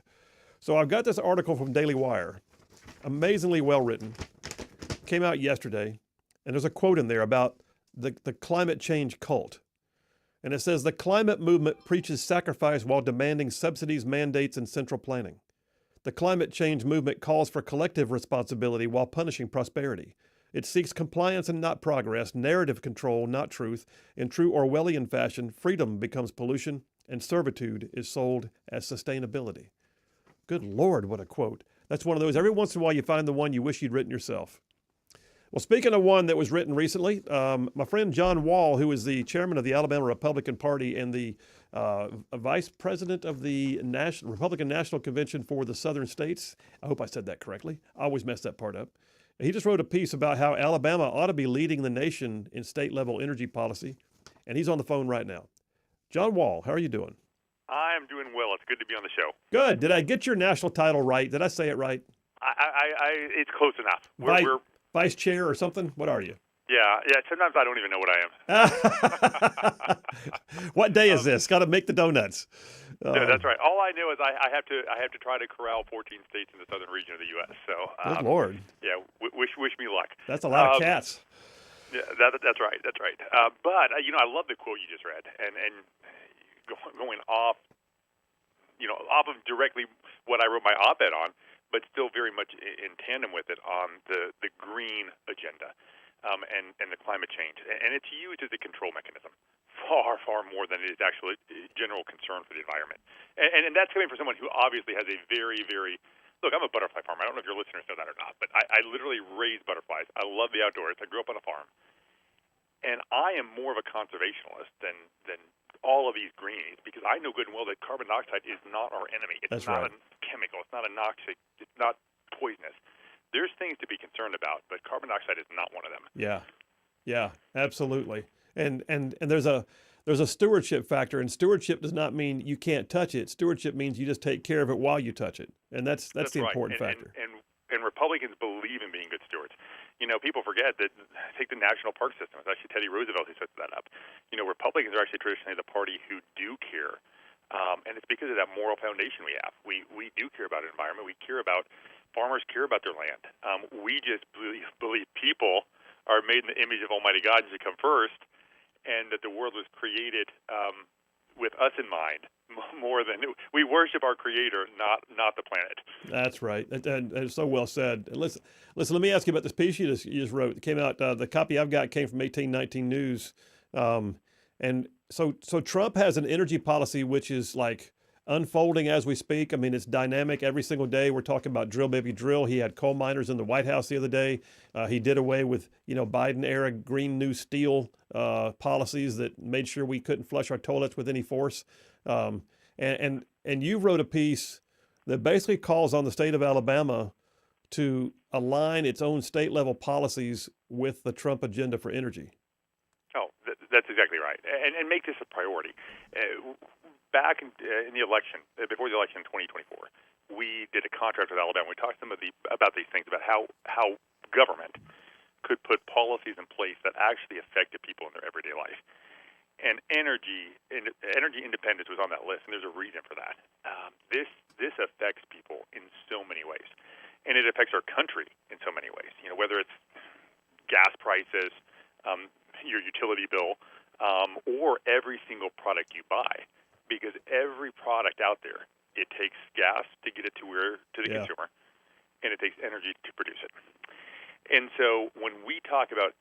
So I've got this article from Daily Wire. Amazingly well written. Came out yesterday. And there's a quote in there about the climate change cult. And it says, the climate movement preaches sacrifice while demanding subsidies, mandates, and central planning. The climate change movement calls for collective responsibility while punishing prosperity. It seeks compliance and not progress, narrative control, not truth. In true Orwellian fashion, freedom becomes pollution, and servitude is sold as sustainability. Good Lord, what a quote. That's one of those. Every once in a while, you find the one you wish you'd written yourself. Well, speaking of one that was written recently, my friend John Wall, who is the chairman of the Alabama Republican Party and the vice president of the Republican National Convention for the Southern States. I hope I said that correctly. I always mess that part up. He just wrote a piece about how Alabama ought to be leading the nation in state-level energy policy, and he's on the phone right now. John Wall, how are you doing? I'm doing well. It's good to be on the show. Good. Did I get your national title right? Did I say it right? It's close enough. We're vice chair or something? What are you? Yeah. Sometimes I don't even know what I am. What day is this? Got to make the donuts. No, that's right. All I know is I have to try to corral 14 states in the southern region of the U.S. So, good Lord. Yeah. Wish me luck. That's a lot of cats. Yeah, that's right. But I love the quote you just read, and going off, off of directly what I wrote my op-ed on, but still very much in tandem with it on the green agenda. And the climate change. And it's used as a control mechanism far, far more than it is actually general concern for the environment. And that's coming from someone who obviously has a very, very... Look, I'm a butterfly farmer. I don't know if your listeners know that or not, but I literally raise butterflies. I love the outdoors. I grew up on a farm. And I am more of a conservationist than all of these greenies because I know good and well that carbon dioxide is not our enemy. It's not a chemical. It's not a noxic. It's not poisonous. There's things to be concerned about, but carbon dioxide is not one of them. Yeah, absolutely. And there's a stewardship factor, and stewardship does not mean you can't touch it. Stewardship means you just take care of it while you touch it, and that's the right. important factor. And Republicans believe in being good stewards. People forget that. Take the national park system. It's actually Teddy Roosevelt who set that up. Republicans are actually traditionally the party who do care, and it's because of that moral foundation we have. We do care about the environment. We care about farmers care about their land. We just believe people are made in the image of Almighty God and should come first, and that the world was created with us in mind more than we worship our Creator, not the planet. That's right. And it's so well said. Listen. Let me ask you about this piece you just wrote. It came out. The copy I've got came from 1819 News, and so Trump has an energy policy which is like unfolding as we speak. I mean, it's dynamic every single day. We're talking about drill, baby, drill. He had coal miners in the White House the other day. He did away with, Biden-era Green New Steel policies that made sure we couldn't flush our toilets with any force. And you wrote a piece that basically calls on the state of Alabama to align its own state-level policies with the Trump agenda for energy. Oh, that's exactly right. And make this a priority. Back in the election, before the election in 2024, we did a contract with Alabama. We talked to them about these things, about how government could put policies in place that actually affected people in their everyday life. And energy independence was on that list, and there's a reason for that. This affects people in so many ways, and it affects our country in so many ways. Whether it's gas prices, your utility bill, or every single product you buy. Because every product out there, it takes gas to get it to the consumer. and it takes energy to produce it. And so when we talk about,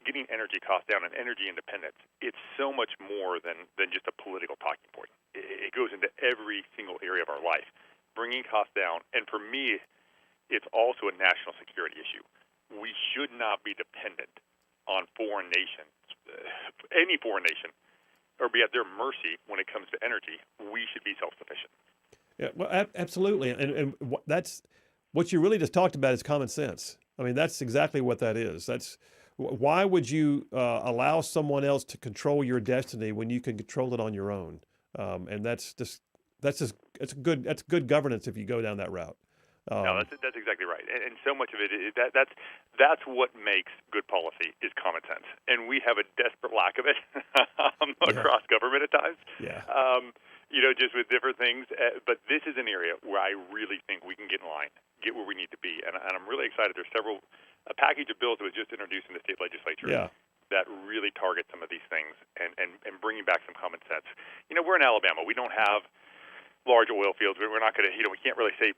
getting energy costs down and energy independence, it's so much more than just a political talking point. It goes into every single area of our life, bringing costs down. And for me, it's also a national security issue. We should not be dependent on foreign nations, any foreign nation, or be at their mercy when it comes to energy. We should be self-sufficient. Yeah, well, absolutely. And that's what you really just talked about is common sense. I mean, that's exactly what that is. Why would you allow someone else to control your destiny when you can control it on your own? And that's good governance if you go down that route. No, that's exactly right. And so much of it that's what makes good policy is common sense, and we have a desperate lack of it across government at times. Yeah. Just with different things. But this is an area where I really think we can get in line, get where we need to be, and I'm really excited. There's a package of bills that was just introduced in the state legislature that really target some of these things and bringing back some common sense. We're in Alabama. We don't have large oil fields. We're not going to, we can't really say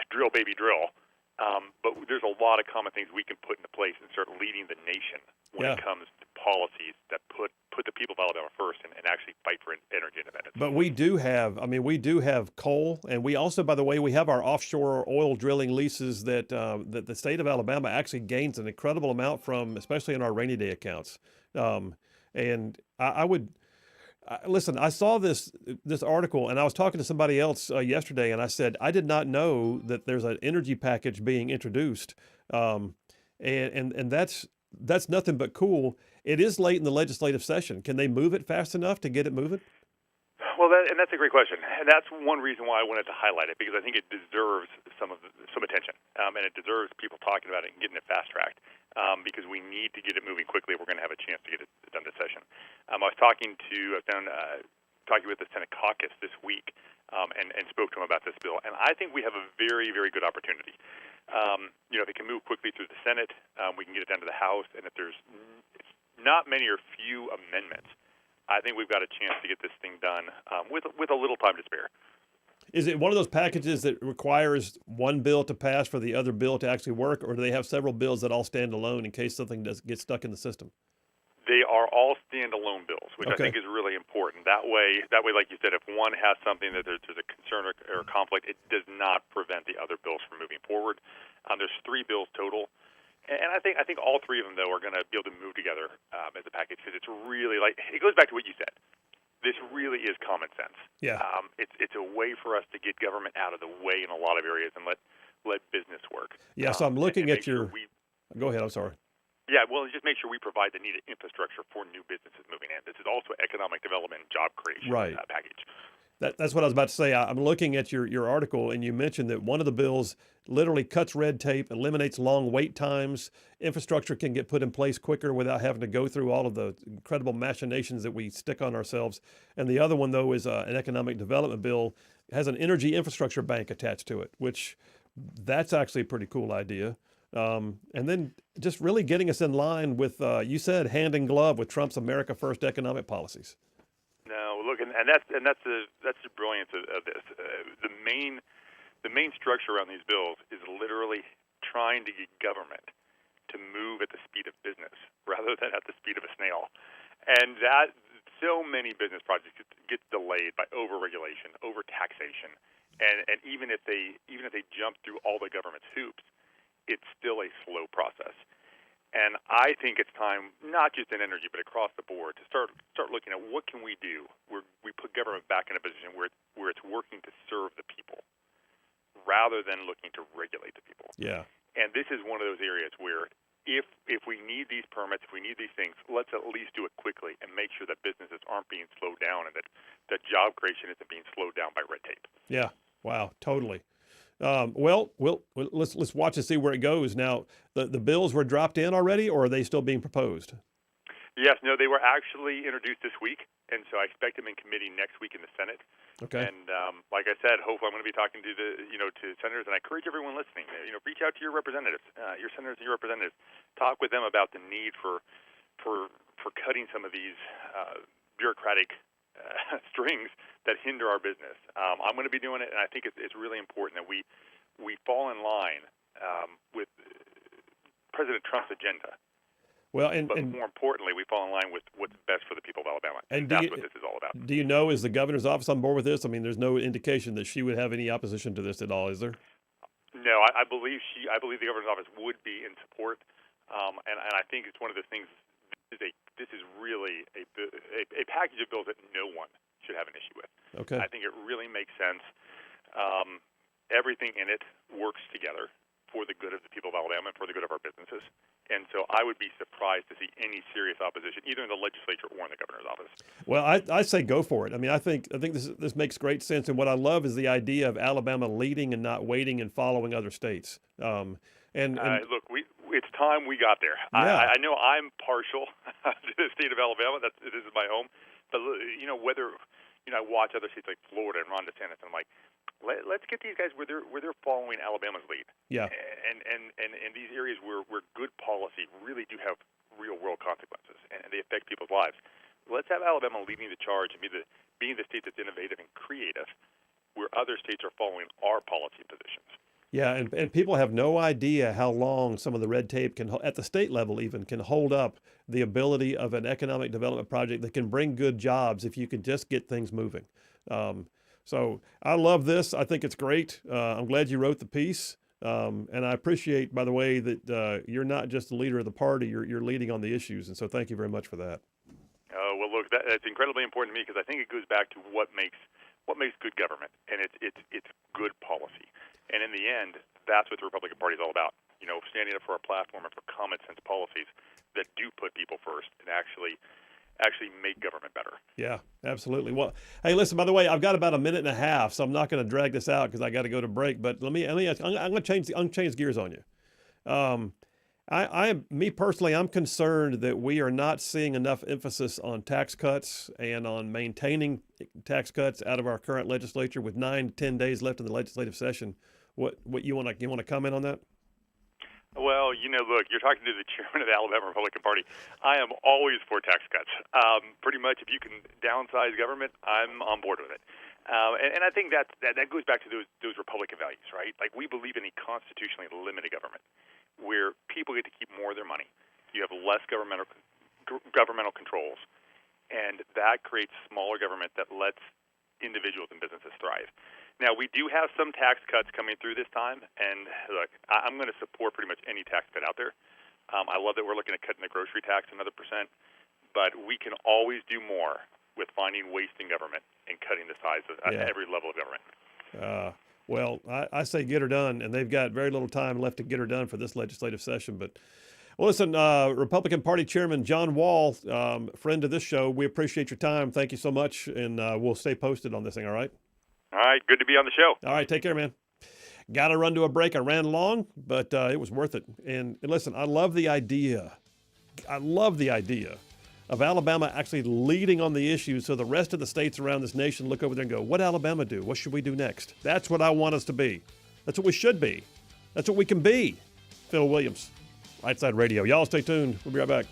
drill, baby, drill. But there's a lot of common things we can put into place and start leading the nation when it comes to policies that put the people of Alabama first and actually fight for energy independence. But we do have coal, and we also, by the way, we have our offshore oil drilling leases that the state of Alabama actually gains an incredible amount from, especially in our rainy day accounts. And I would listen. I saw this article, and I was talking to somebody else yesterday, and I said I did not know that there's an energy package being introduced, and that's nothing but cool. It is late in the legislative session. Can they move it fast enough to get it moving? Well, that's a great question, and that's one reason why I wanted to highlight it, because I think it deserves some attention, and it deserves people talking about it and getting it fast-tracked, because we need to get it moving quickly if we're going to have a chance to get it done this session. I was talking with the Senate caucus this week, and spoke to them about this bill, and I think we have a very, very good opportunity. If it can move quickly through the Senate, we can get it down to the House, and if there's not many or few amendments, I think we've got a chance to get this thing done with a little time to spare. Is it one of those packages that requires one bill to pass for the other bill to actually work, or do they have several bills that all stand alone in case something does get stuck in the system? They are all standalone bills, which I think is really important. That way, like you said, if one has something that there's a concern or a conflict, it does not prevent the other bills from moving forward. There's 3 bills total. And I think all 3 of them, though, are going to be able to move together as a package, because it's really it goes back to what you said. This really is common sense. Yeah. It's a way for us to get government out of the way in a lot of areas and let business work. Yeah. So I'm looking at your. Go ahead. I'm sorry. Yeah. Well, just make sure we provide the needed infrastructure for new businesses moving in. This is also economic development and job creation package. That's what I was about to say. I'm looking at your article, and you mentioned that one of the bills literally cuts red tape, eliminates long wait times. Infrastructure can get put in place quicker without having to go through all of the incredible machinations that we stick on ourselves. And the other one, though, is an economic development bill. It has an energy infrastructure bank attached to it, which that's actually a pretty cool idea. And then just really getting us in line with, you said, hand in glove with Trump's America First economic policies. No, look, and that's the brilliance of this. The main structure around these bills is literally trying to get government to move at the speed of business rather than at the speed of a snail, and that so many business projects get delayed by overregulation, overtaxation, and even if they jump through all the government's hoops, it's still a slow process. And I think it's time, not just in energy, but across the board, to start looking at what can we do where we put government back in a position where it's working to serve the people rather than looking to regulate the people. Yeah. And this is one of those areas where if we need these permits, if we need these things, let's at least do it quickly and make sure that businesses aren't being slowed down and that job creation isn't being slowed down by red tape. Yeah. Wow. Totally. Well, let's watch and see where it goes. Now, the bills were dropped in already, or are they still being proposed? Yes, no, they were actually introduced this week, and so I expect them in committee next week in the Senate. Okay. And like I said, hopefully I'm going to be talking to to senators, and I encourage everyone listening, reach out to your representatives, your senators and your representatives, talk with them about the need for cutting some of these bureaucratic strings that hinder our business. I'm going to be doing it, and I think it's really important that we we fall in line with President Trump's agenda. Well, But more importantly, we fall in line with what's best for the people of Alabama. And that's what this is all about. Do you know, is the governor's office on board with this? I mean, there's no indication that she would have any opposition to this at all, is there? No, I believe the governor's office would be in support, and I think it's one of the things. This is really a package of bills that no one should have an issue with. Okay. I think it really makes sense. Everything in it works together for the good of the people of Alabama and for the good of our businesses. And so I would be surprised to see any serious opposition, either in the legislature or in the governor's office. Well, I say go for it. I mean, I think this makes great sense. And what I love is the idea of Alabama leading and not waiting and following other states. Look, it's time we got there. Yeah. I know I'm partial to the state of Alabama. This is my home. But, I watch other states like Florida and Ron DeSantis, and I'm like, let's get these guys where they're following Alabama's lead. Yeah. And these areas where good policy really do have real world consequences and they affect people's lives. Let's have Alabama leading the charge and being the state that's innovative and creative, where other states are following our policy positions. Yeah, and people have no idea how long some of the red tape can, at the state level even, can hold up the ability of an economic development project that can bring good jobs if you can just get things moving. So I love this. I think it's great. I'm glad you wrote the piece. And I appreciate, by the way, that you're not just the leader of the party, you're leading on the issues. And so thank you very much for that. Well, look, that's incredibly important to me because I think it goes back to what makes good government, and it's good policy. And in the end, that's what the Republican Party is all about. Standing up for our platform and for common sense policies that do put people first and actually make government better. Yeah, absolutely. Well, hey, listen, by the way, I've got about a minute and a half, so I'm not going to drag this out because I got to go to break. But let me ask, I'm going to change gears on you. Me personally, I'm concerned that we are not seeing enough emphasis on tax cuts and on maintaining tax cuts out of our current legislature with 9 to 10 days left in the legislative session. What you want to comment on that? Well, look, you're talking to the chairman of the Alabama Republican Party. I am always for tax cuts. Pretty much, if you can downsize government, I'm on board with it. And I think that goes back to those Republican values, right? Like, we believe in a constitutionally limited government where people get to keep more of their money. You have less governmental controls, and that creates smaller government that lets individuals and businesses thrive. Now, we do have some tax cuts coming through this time, and look, I'm going to support pretty much any tax cut out there. I love that we're looking at cutting the grocery tax another %, but we can always do more with finding waste in government and cutting the size of every level of government. Well, I say get her done, and they've got very little time left to get her done for this legislative session. But, well, listen, Republican Party Chairman John Wall, friend of this show, we appreciate your time. Thank you so much, and we'll stay posted on this thing, all right? All right, good to be on the show. All right, take care, man. Got to run to a break. I ran long, but it was worth it. And listen, I love the idea. Of Alabama actually leading on the issues so the rest of the states around this nation look over there and go, what Alabama do? What should we do next? That's what I want us to be. That's what we should be. That's what we can be. Phil Williams, Rightside Radio. Y'all stay tuned. We'll be right back.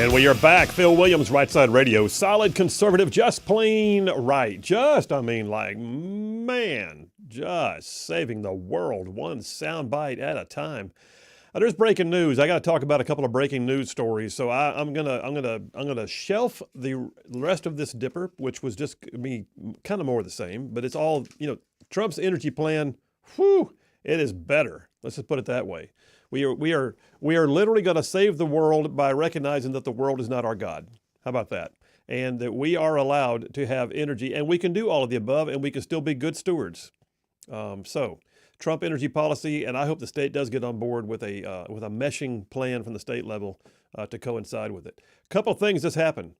And we are back. Phil Williams, Rightside Radio. Solid conservative, just plain right. Just saving the world one soundbite at a time. There's breaking news. I got to talk about a couple of breaking news stories. So I'm gonna shelf the rest of this dipper, which was just kind of more of the same. But it's all Trump's energy plan. Whew, it is better. Let's just put it that way. We are literally going to save the world by recognizing that the world is not our God. How about that? And that we are allowed to have energy, and we can do all of the above, and we can still be good stewards. So, Trump energy policy, and I hope the state does get on board with a meshing plan from the state level to coincide with it. A couple things just happened.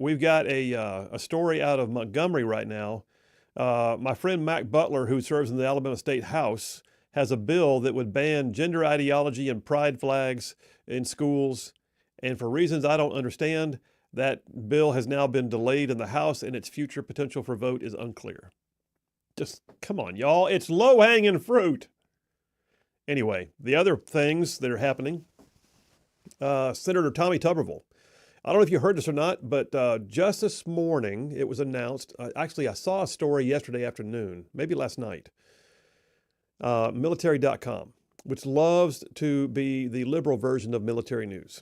We've got a story out of Montgomery right now. My friend Mac Butler, who serves in the Alabama State House, has a bill that would ban gender ideology and pride flags in schools. And for reasons I don't understand, that bill has now been delayed in the House, and its future potential for vote is unclear. Just come on, y'all. It's low-hanging fruit. Anyway, the other things that are happening, Senator Tommy Tuberville. I don't know if you heard this or not, but just this morning it was announced. Actually, I saw a story yesterday afternoon, maybe last night. Military.com, which loves to be the liberal version of military news.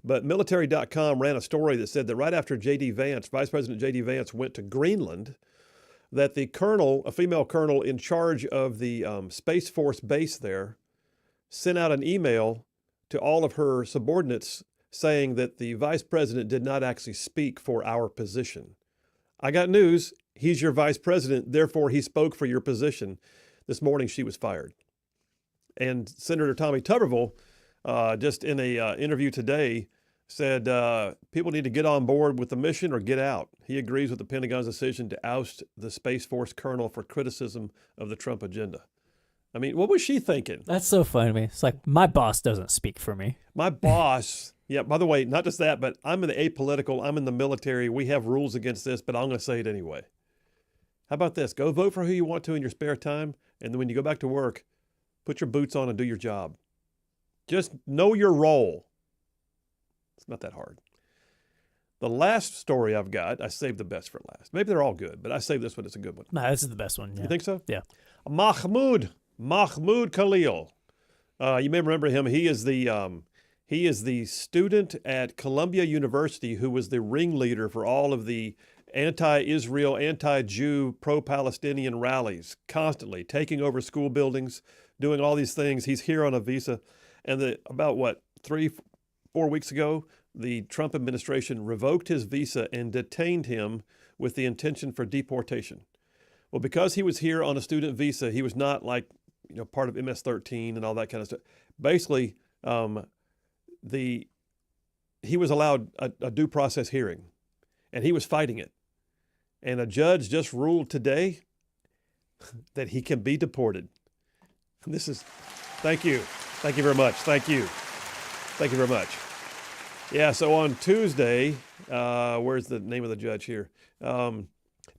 But Military.com ran a story that said that right after J.D. Vance, Vice President J.D. Vance, went to Greenland, that the colonel, a female colonel in charge of the Space Force base there, sent out an email to all of her subordinates saying that the vice president did not actually speak for our position. I got news. He's your vice president, therefore he spoke for your position. This morning, she was fired. And Senator Tommy Tuberville, just in a interview today, said people need to get on board with the mission or get out. He agrees with the Pentagon's decision to oust the Space Force colonel for criticism of the Trump agenda. I mean, what was she thinking? That's so funny to me. It's like, my boss doesn't speak for me. My boss, yeah, by the way, not just that, but I'm in the apolitical, I'm in the military. We have rules against this, but I'm going to say it anyway. How about this? Go vote for who you want to in your spare time. And then when you go back to work, put your boots on and do your job. Just know your role. It's not that hard. The last story I've got, I saved the best for last. Maybe they're all good, but I saved this one. It's a good one. Nah, this is the best one. Yeah. You think so? Yeah. Mahmoud Khalil. You may remember him. He is the student at Columbia University who was the ringleader for all of the anti-Israel, anti-Jew, pro-Palestinian rallies, constantly taking over school buildings, doing all these things. He's here on a visa. And about 3-4 weeks ago, the Trump administration revoked his visa and detained him with the intention for deportation. Well, because he was here on a student visa, he was not part of MS-13 and all that kind of stuff. Basically, he was allowed a due process hearing, and he was fighting it. And a judge just ruled today that he can be deported. Thank you. Thank you very much. Thank you. Thank you very much. Yeah, so on Tuesday, where's the name of the judge here?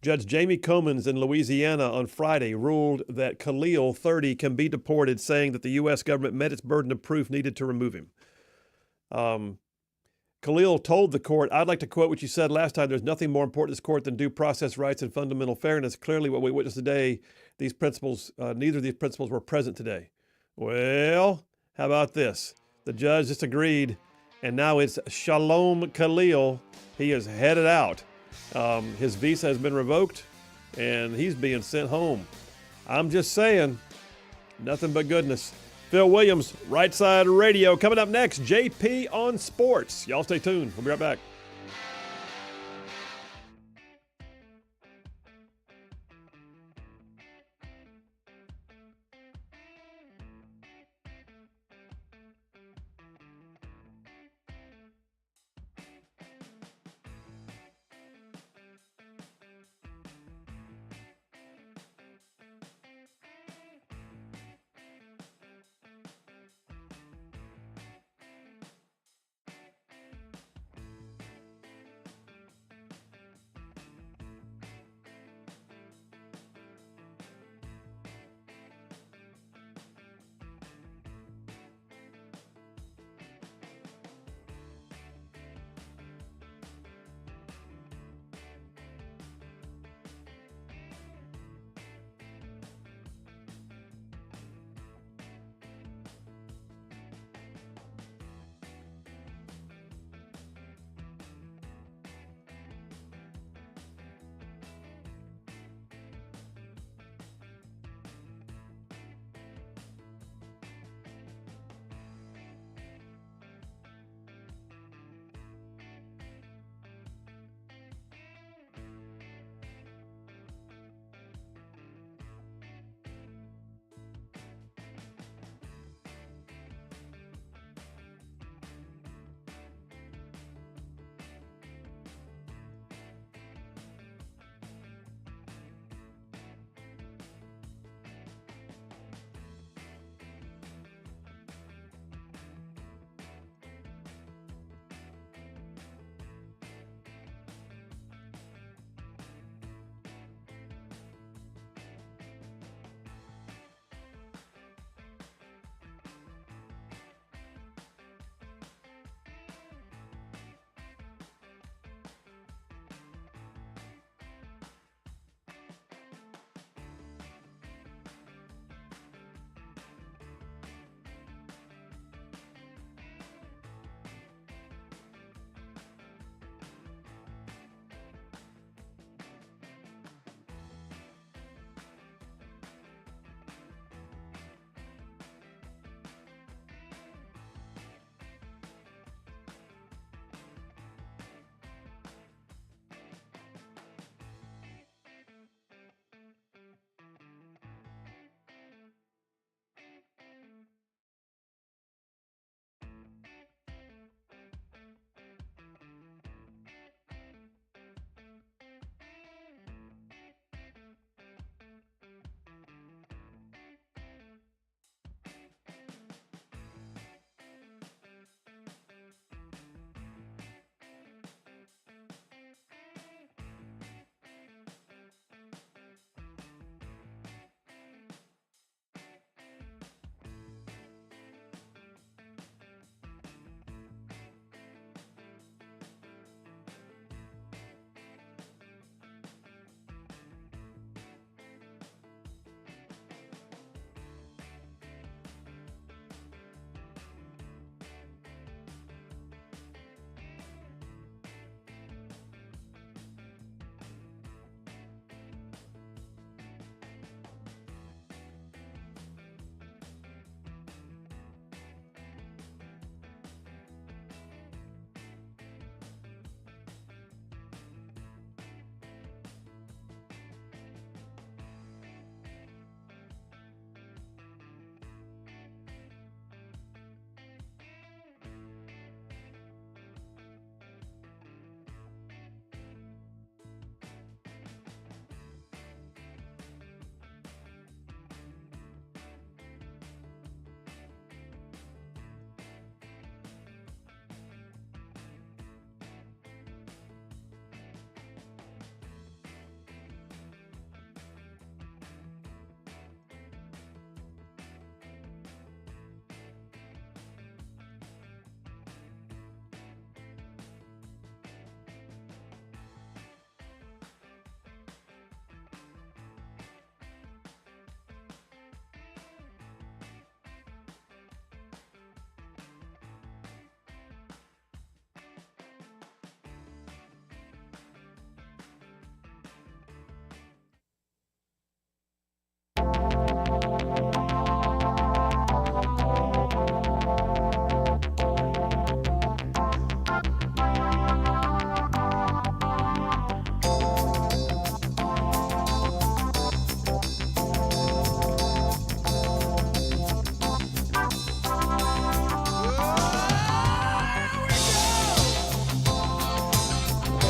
Judge Jamie Comins in Louisiana on Friday ruled that Khalil, 30, can be deported, saying that the U.S. government met its burden of proof needed to remove him. Khalil told the court, "I'd like to quote what you said last time. There's nothing more important to this court than due process rights and fundamental fairness. Clearly, what we witnessed today, these principles, neither of these principles were present today." Well, how about this? The judge just agreed, and now it's Shalom Khalil. He is headed out. His visa has been revoked, and he's being sent home. I'm just saying, nothing but goodness. Phil Williams, Right Side Radio. Coming up next, JP on Sports. Y'all stay tuned. We'll be right back.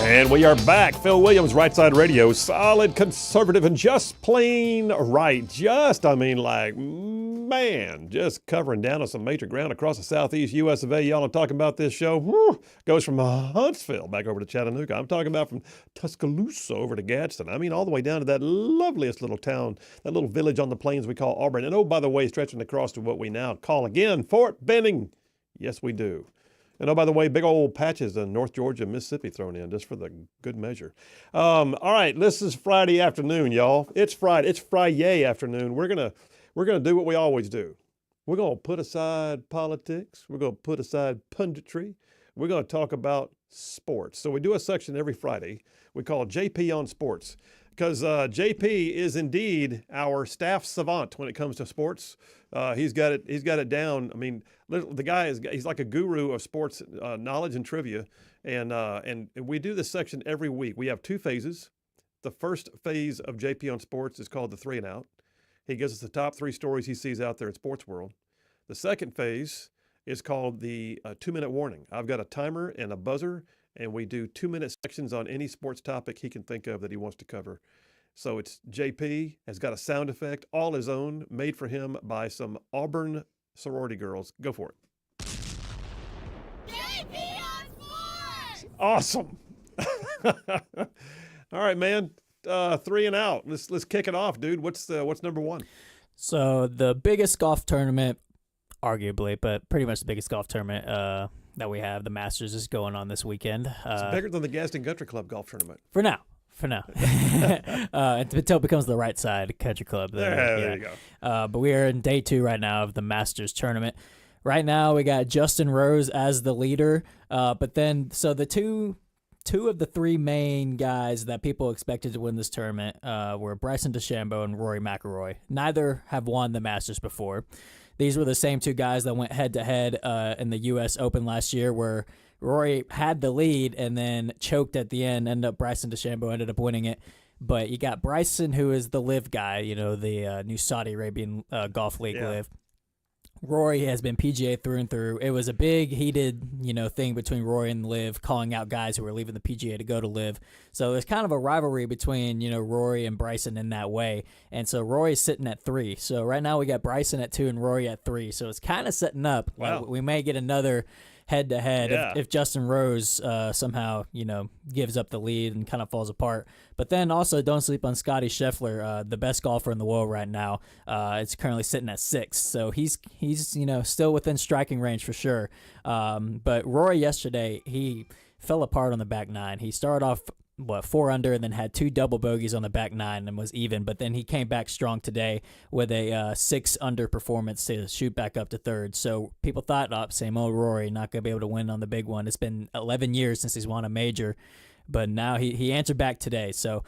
And we are back. Phil Williams, Rightside Radio, solid, conservative, and just plain right. Just covering down on some major ground across the southeast U.S. of A. Y'all are talking about this show. Goes from Huntsville back over to Chattanooga. I'm talking about from Tuscaloosa over to Gadsden. I mean, all the way down to that loveliest little town, that little village on the plains we call Auburn. And oh, by the way, stretching across to what we now call again Fort Benning. Yes, we do. And oh, by the way, big old patches in North Georgia and Mississippi thrown in just for the good measure. All right, this is Friday afternoon, y'all. It's Friday. It's Friday afternoon. We're gonna do what we always do. We're gonna put aside politics. We're gonna put aside punditry. We're gonna talk about sports. So we do a section every Friday we call JP on Sports, because JP is indeed our staff savant when it comes to sports. He's got it down. I mean, the guy he's like a guru of sports knowledge and trivia. And we do this section every week. We have two phases. The first phase of JP on Sports is called the 3 and Out. He gives us the top 3 stories he sees out there in sports world. The second phase is called the 2-minute warning. I've got a timer and a buzzer, and we do 2-minute sections on any sports topic he can think of that he wants to cover. So it's JP has got a sound effect, all his own, made for him by some Auburn sorority girls. Go for it. JP on Sports! Awesome. All right, man. 3 and Out. Let's kick it off, dude. What's number 1? So the biggest golf tournament, arguably, but pretty much the biggest golf tournament that we have, the Masters, is going on this weekend. It's bigger than the Gadsden Country Club golf tournament. For now. Until it becomes the Rightside Country Club. There you go. But we are in day 2 right now of the Masters tournament. Right now we got Justin Rose as the leader. But then, so the two of the 3 main guys that people expected to win this tournament were Bryson DeChambeau and Rory McIlroy. Neither have won the Masters before. These were the same 2 guys that went head-to-head in the U.S. Open last year, where Rory had the lead and then choked at the end. Bryson DeChambeau ended up winning it. But you got Bryson, who is the LIV guy, the new Saudi Arabian golf league LIV. Rory has been PGA through and through. It was a big heated, thing between Rory and LIV, calling out guys who were leaving the PGA to go to LIV. So there's kind of a rivalry between, Rory and Bryson in that way. And so Rory's sitting at 3. So right now we got Bryson at 2 and Rory at 3. So it's kind of setting up. Wow. We may get another head-to-head if Justin Rose somehow, gives up the lead and kind of falls apart. But then also don't sleep on Scotty Scheffler, the best golfer in the world right now. It's currently sitting at 6. So he's still within striking range for sure. But Rory yesterday, he fell apart on the back 9. He started off 4 under and then had 2 double bogeys on the back 9 and was even, but then he came back strong today with a 6 under performance to shoot back up to 3rd. So people thought, same old Rory, not going to be able to win on the big one. It's been 11 years since he's won a major, but now he answered back today. So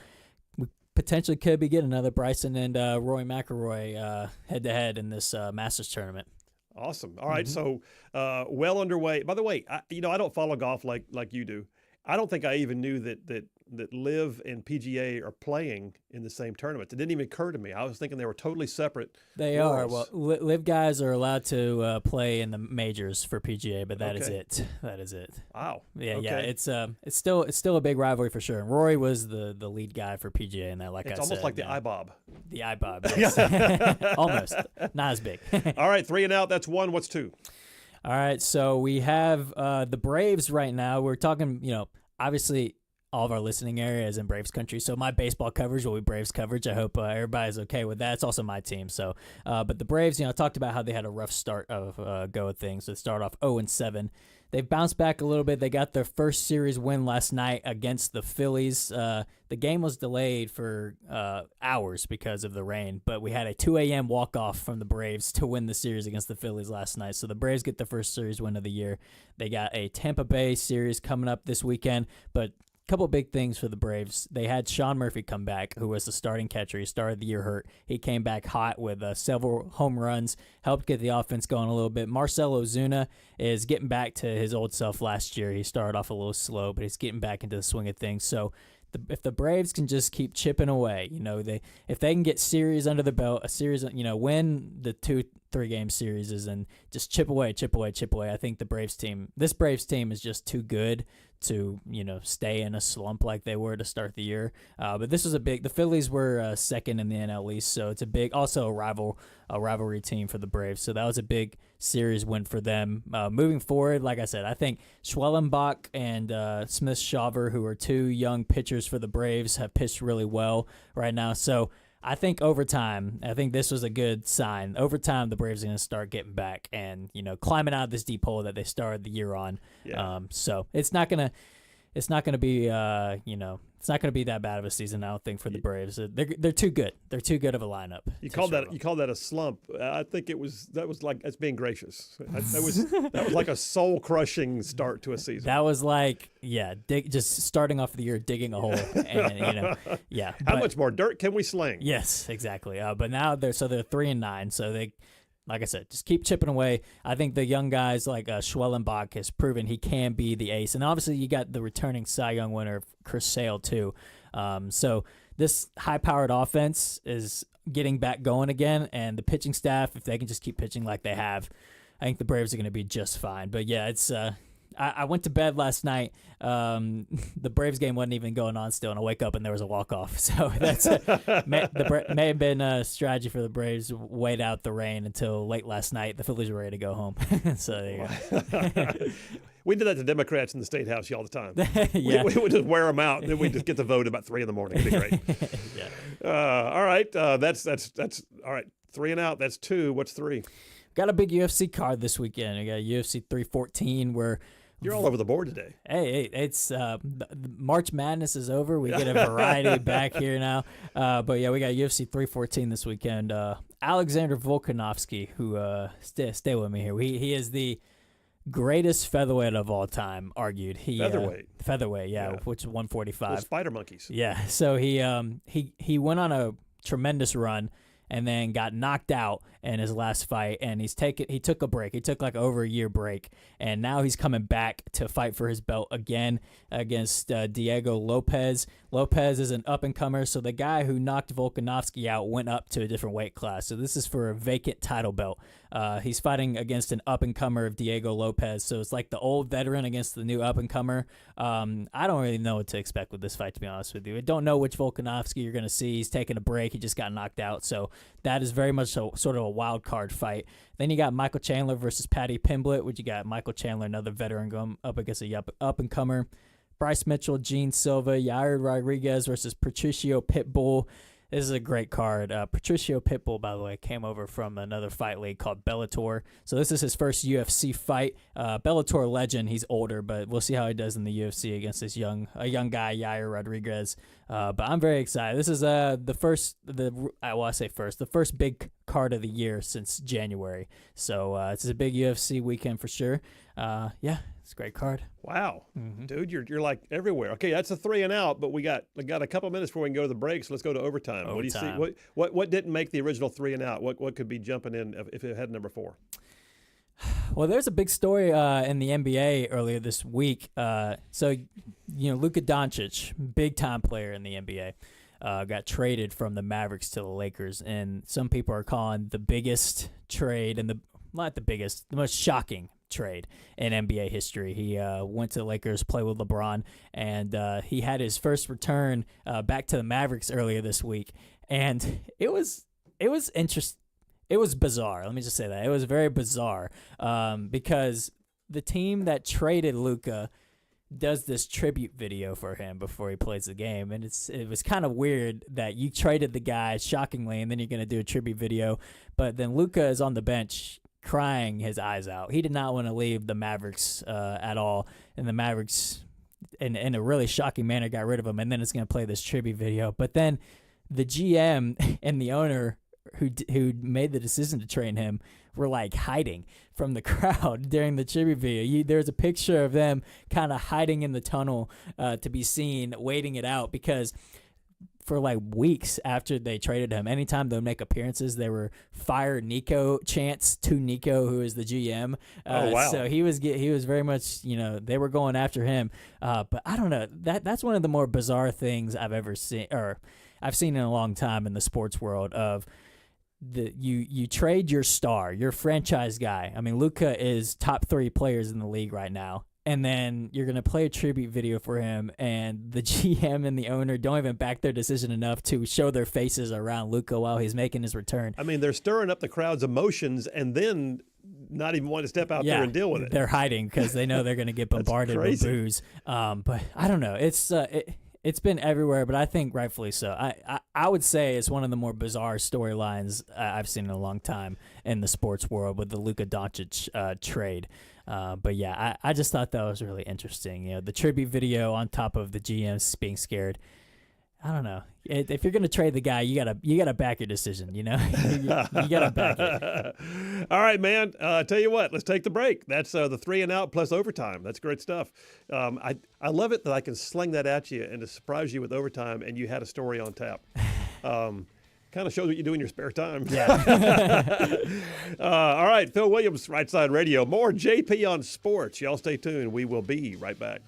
we potentially could be getting another Bryson and Rory McIlroy head-to-head in this Masters tournament. Awesome. All right, so well underway. By the way, I don't follow golf like you do. I don't think I even knew that LIV and PGA are playing in the same tournament. It didn't even occur to me. I was thinking they were totally separate. They rules. are. Well, LIV guys are allowed to play in the majors for PGA, but that is it. That is it. Wow. Yeah, okay. yeah. It's still a big rivalry for sure. And Rory was the lead guy for PGA in that. It's almost like the iBob. The iBob. Yes. Almost. Not as big. All right, 3 and Out. That's 1. What's 2? All right, so we have the Braves right now. We're talking, obviously all of our listening area is in Braves country, so my baseball coverage will be Braves coverage. I hope everybody's okay with that. It's also my team. So, but the Braves, I talked about how they had a rough start of go of things. So they start off 0-7. They've bounced back a little bit. They got their first series win last night against the Phillies. The game was delayed for hours because of the rain, but we had a 2 a.m. walk-off from the Braves to win the series against the Phillies last night. So the Braves get the first series win of the year. They got a Tampa Bay series coming up this weekend, but couple big things for the Braves. They had Sean Murphy come back, who was the starting catcher. He started the year hurt. He came back hot with several home runs, helped get the offense going a little bit. Marcell Ozuna is getting back to his old self last year. He started off a little slow, but he's getting back into the swing of things. So if the Braves can just keep chipping away, if they can get series under the belt, a series, win the 2-3 game series and just chip away. I think this Braves team is just too good to stay in a slump like they were to start the year. But this was the Phillies were second in the NL East, so it's also a rivalry team for the Braves. So that was a big series win for them. Moving forward, like I said, I think Schwellenbach and Smith-Shawver, who are two young pitchers for the Braves, have pitched really well right now. So I think over time, this was a good sign. Over time, the Braves are going to start getting back and climbing out of this deep hole that they started the year on. Yeah. So it's not gonna be it's not gonna be that bad of a season, I don't think, for the Braves. They're too good. They're too good of a lineup. You called that a slump. I think that's being gracious. That was like a soul crushing start to a season. That was like just starting off the year digging a hole, and How much more dirt can we sling? Yes, exactly. But now they're 3-9, so they. Like I said, just keep chipping away. I think the young guys like Schwellenbach has proven he can be the ace. And obviously you got the returning Cy Young winner, Chris Sale, too. So this high-powered offense is getting back going again. And the pitching staff, if they can just keep pitching like they have, I think the Braves are going to be just fine. But, yeah, it's I went to bed last night. The Braves game wasn't even going on still, and I wake up and there was a walk-off. So that's may have been a strategy for the Braves. Wait out the rain until late last night. The Phillies were ready to go home. So there you go. We did that to Democrats in the State House all the time. Yeah. We would just wear them out, and then we just get the vote about 3 a.m. It'd be great. Yeah. All right. That's all right. 3 and out. That's 2. What's 3? Got a big UFC card this weekend. We got UFC 314 where. You're all over the board today. Hey, it's the March Madness is over. We get a variety back here now. But yeah, we got UFC 314 this weekend. Alexander Volkanovski, who stay with me here. He is the greatest featherweight of all time, argued. Featherweight, yeah, which is 145. Those spider monkeys. Yeah, so he went on a tremendous run and then got knocked out in his last fight, and he took a break. He took like over a year break, and now he's coming back to fight for his belt again against Diego Lopez. Lopez is an up-and-comer, so the guy who knocked Volkanovski out went up to a different weight class. So this is for a vacant title belt. He's fighting against an up-and-comer of Diego Lopez, so it's like the old veteran against the new up-and-comer. I don't really know what to expect with this fight, to be honest with you. I don't know which Volkanovski you're going to see. He's taking a break. He just got knocked out, so that is very much sort of a wild card fight. Then you got Michael Chandler versus Paddy Pimblett, which you got Michael Chandler, another veteran, going up against a up-and-comer. Bryce Mitchell, Gene Silva, Yair Rodriguez versus Patricio Pitbull. This is a great card. Patricio Pitbull, by the way, came over from another fight league called Bellator. So this is his first UFC fight. Bellator legend. He's older, but we'll see how he does in the UFC against this young guy, Yair Rodriguez. But I'm very excited. This is the first big card of the year since January. So it's a big UFC weekend for sure. It's a great card. Wow, dude, you're like everywhere. Okay, that's a 3 and out, but we got a couple minutes before we can go to the break. So let's go to overtime. What do you see? What didn't make the original 3 and out? What could be jumping in if it had number 4? Well, there's a big story in the NBA earlier this week. So Luka Doncic, big time player in the NBA, got traded from the Mavericks to the Lakers, and some people are calling the biggest trade and the most shocking trade in NBA history. He went to the Lakers, played with LeBron, and he had his first return back to the Mavericks earlier this week, and it was interesting. It was bizarre. Let me just say that. It was very bizarre because the team that traded Luka does this tribute video for him before he plays the game, and it was kind of weird that you traded the guy shockingly, and then you're going to do a tribute video, but then Luka is on the bench crying his eyes out. He did not want to leave the Mavericks at all, and the Mavericks, in a really shocking manner, got rid of him, and then it's going to play this tribute video. But then the GM and the owner who made the decision to train him were like hiding from the crowd during the tribute video. There's a picture of them kind of hiding in the tunnel to be seen, waiting it out, because for like weeks after they traded him, anytime they would make appearances, they were fire Nico chants to Nico, who is the GM. Oh, wow. So he was very much, they were going after him. But I don't know, that's one of the more bizarre things I've ever seen, or I've seen in a long time in the sports world. Of you trade your star, your franchise guy. I mean, Luka is top 3 players in the league right now, and then you're going to play a tribute video for him, and the GM and the owner don't even back their decision enough to show their faces around Luka while he's making his return. I mean, they're stirring up the crowd's emotions and then not even want to step out there and deal with it. They're hiding because they know they're going to get bombarded with booze. But I don't know. It's been everywhere, but I think rightfully so. I would say it's one of the more bizarre storylines I've seen in a long time in the sports world with the Luka Doncic trade. But yeah, I just thought that was really interesting. You know, the tribute video on top of the GMs being scared. I don't know. If you're gonna trade the guy, you gotta back your decision. You know, you gotta back it. All right, man. Tell you what, let's take the break. That's the 3 and out plus overtime. That's great stuff. I love it that I can sling that at you and to surprise you with overtime, and you had a story on tap. Kind of shows what you do in your spare time. Yeah. All right, Phil Williams, Right Side Radio. More JP on sports. Y'all stay tuned. We will be right back.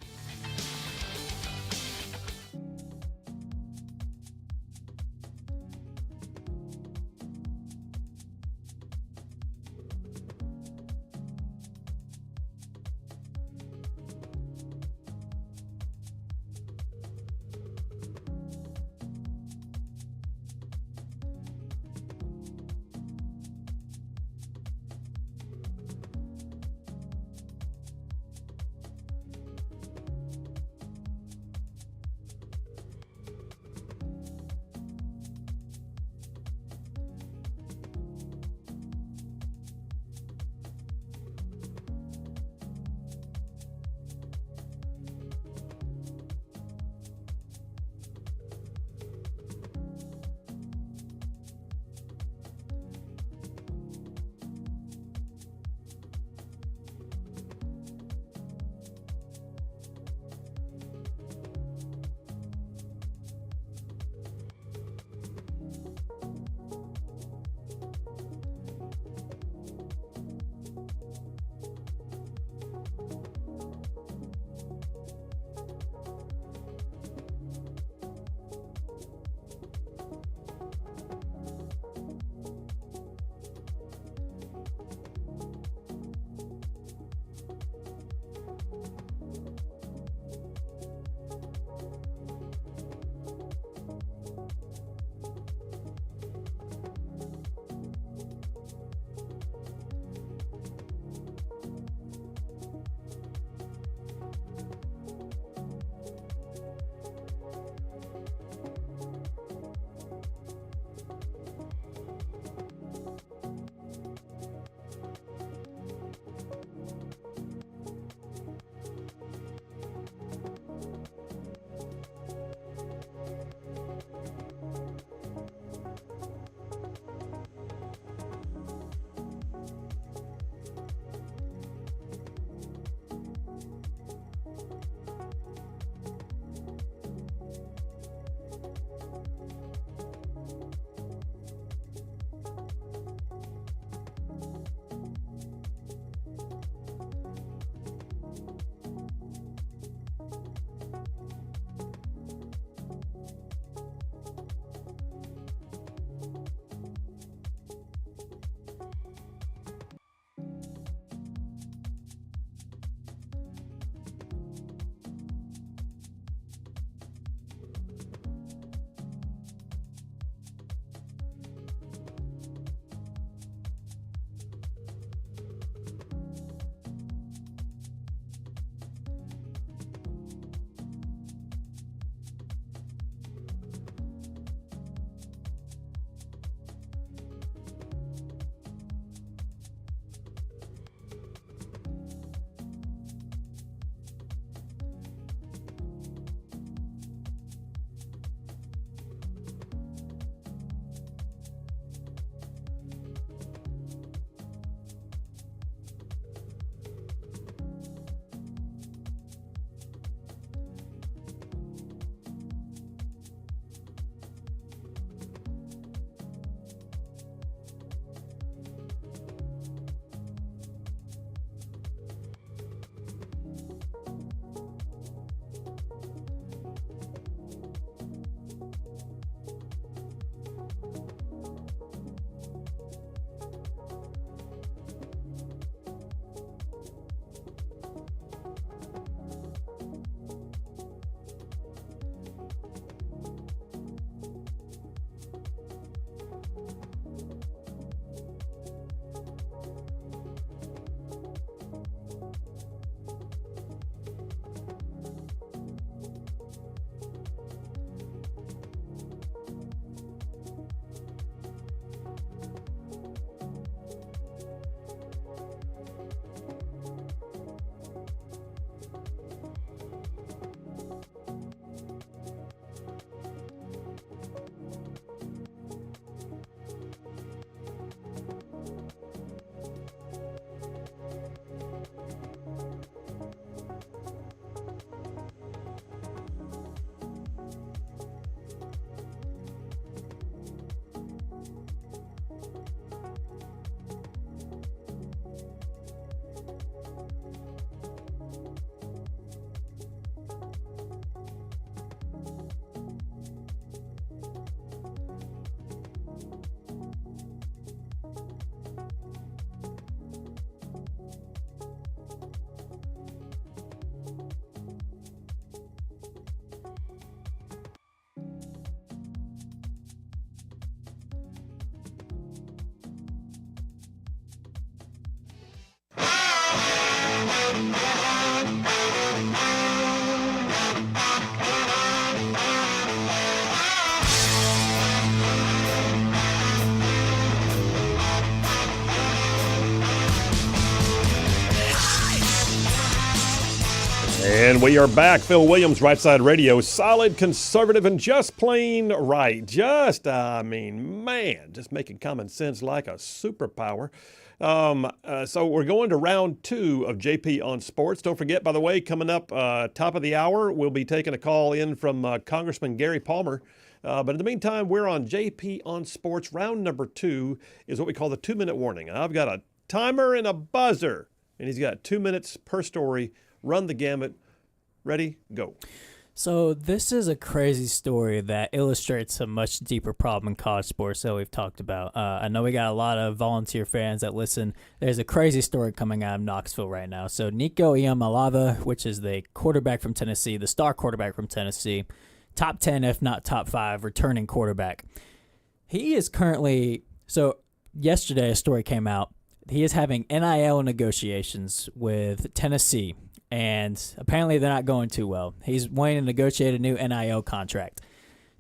And we are back. Phil Williams, Rightside Radio. Solid, conservative, and just plain right. Just making common sense like a superpower. So we're going to round 2 of JP on Sports. Don't forget, by the way, coming up top of the hour, we'll be taking a call in from Congressman Gary Palmer. But in the meantime, we're on JP on Sports. Round number 2 is what we call the 2-minute warning. I've got a timer and a buzzer, and he's got 2 minutes per story. Run the gamut. Ready? Go. So this is a crazy story that illustrates a much deeper problem in college sports that we've talked about. I know we got a lot of volunteer fans that listen. There's a crazy story coming out of Knoxville right now. So Nico Iamaleava, which is the quarterback from Tennessee, the star quarterback from Tennessee, top 10, if not top 5, returning quarterback. He is currently, so yesterday a story came out. He is having NIL negotiations with Tennessee. And apparently they're not going too well. He's wanting to negotiate a new NIL contract.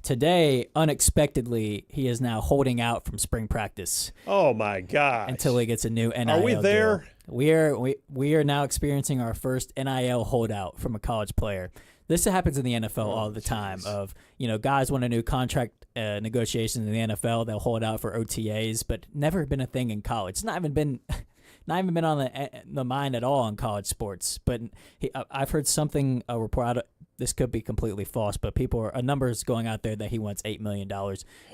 Today, unexpectedly, he is now holding out from spring practice. Oh, my gosh. Until he gets a new NIL Are we there? Deal. We are now experiencing our first NIL holdout from a college player. This happens in the NFL all the time. Of guys want a new contract negotiations in the NFL. They'll hold out for OTAs, but never been a thing in college. It's not even been on the mind at all in college sports. But I've heard something, a report, this could be completely false, but a numbers going out there that he wants $8 million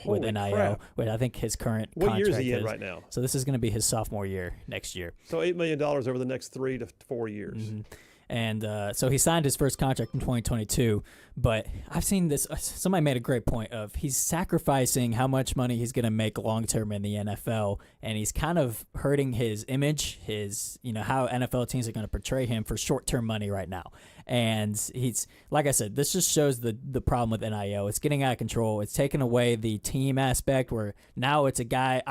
with NIL, crap. which I think his current What contract year is he in right now? So this is going to be his sophomore year next year. So $8 million over the next 3 to 4 years. Mm-hmm. And so he signed his first contract in 2022, but I've seen this. Somebody made a great point of he's sacrificing how much money he's going to make long-term in the NFL, and he's kind of hurting his image, how NFL teams are going to portray him for short-term money right now. And he's, like I said, this just shows the problem with NIL. It's getting out of control. It's taken away the team aspect where now it's a guy,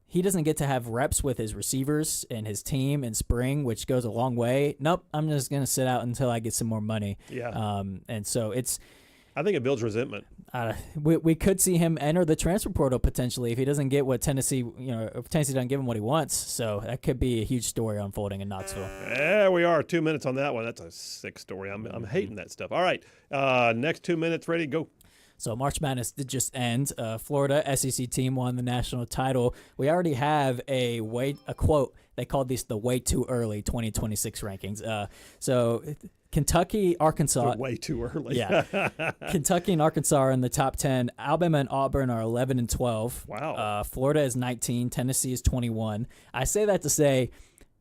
he doesn't get to have reps with his receivers and his team in spring, which goes a long way. Nope, I'm just going to sit out until I get some more money. Yeah. And so I think it builds resentment. We could see him enter the transfer portal potentially if he doesn't get what Tennessee, if Tennessee doesn't give him what he wants. So that could be a huge story unfolding in Knoxville. There we are, 2 minutes on that one. That's a sick story. I'm hating that stuff. All right, next 2 minutes, ready, go. So March Madness did just end. Florida SEC team won the national title. We already have a quote. They called this the way too early 2026 rankings. So Kentucky, Arkansas. Way too early. Yeah. Kentucky and Arkansas are in the top 10. Alabama and Auburn are 11 and 12. Wow. Florida is 19. Tennessee is 21. I say that to say,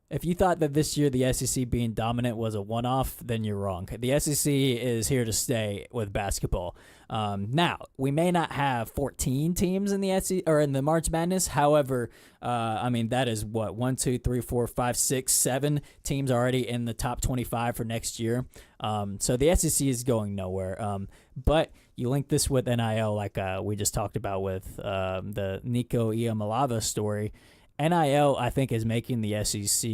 if you thought that this year the SEC being dominant was a one-off, then you're wrong. The SEC is here to stay with basketball. Now, we may not have 14 teams in the SEC or in the March Madness. However, that is what 1, 2, 3, 4, 5, 6, 7 teams already in the top 25 for next year. So the SEC is going nowhere. But you link this with NIL, like we just talked about with the Nico Iamaleava story. NIL, I think, is making the SEC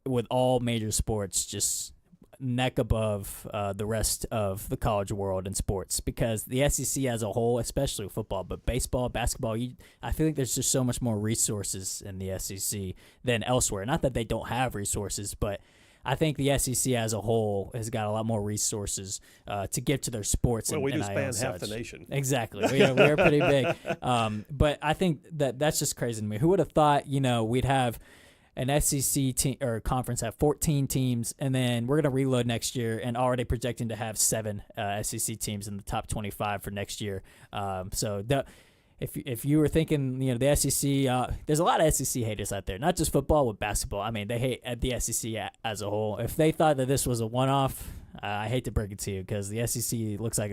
with all major sports just neck above the rest of the college world in sports, because the SEC as a whole, especially football, but baseball, basketball, I feel like there's just so much more resources in the SEC than elsewhere. Not that they don't have resources, but I think the SEC as a whole has got a lot more resources to give to their sports. Well, we do NIL span and half such. the nation. Exactly. We're pretty big. But I think that's just crazy to me. Who would have thought, we'd have an SEC team or conference have 14 teams, and then we're going to reload next year and already projecting to have 7 SEC teams in the top 25 for next year. If you were thinking, the SEC, there's a lot of SEC haters out there, not just football, with basketball. I mean, they hate the SEC as a whole. If they thought that this was a one-off, I hate to break it to you, because the SEC looks like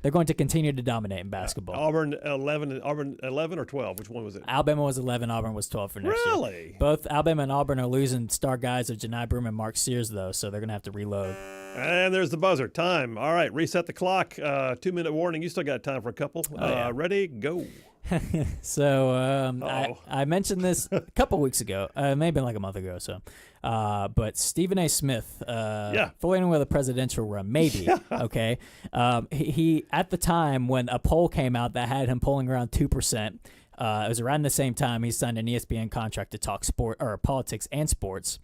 they're going to continue to dominate in basketball. Auburn 11 or 12? Which one was it? Alabama was 11, Auburn was 12 for next year. Really? Both Alabama and Auburn are losing star guys of Janai Broom and Mark Sears, though, so they're going to have to reload. And there's the buzzer. Time. All right, reset the clock. 2-minute warning. You still got time for a couple. Yeah. Ready? Go. So I mentioned this a couple weeks ago, maybe like a month ago or so. But Stephen A. Smith, flirting with a presidential run, maybe. Okay. He at the time when a poll came out that had him polling around 2%. It was around the same time he signed an ESPN contract to talk sport or politics and sports.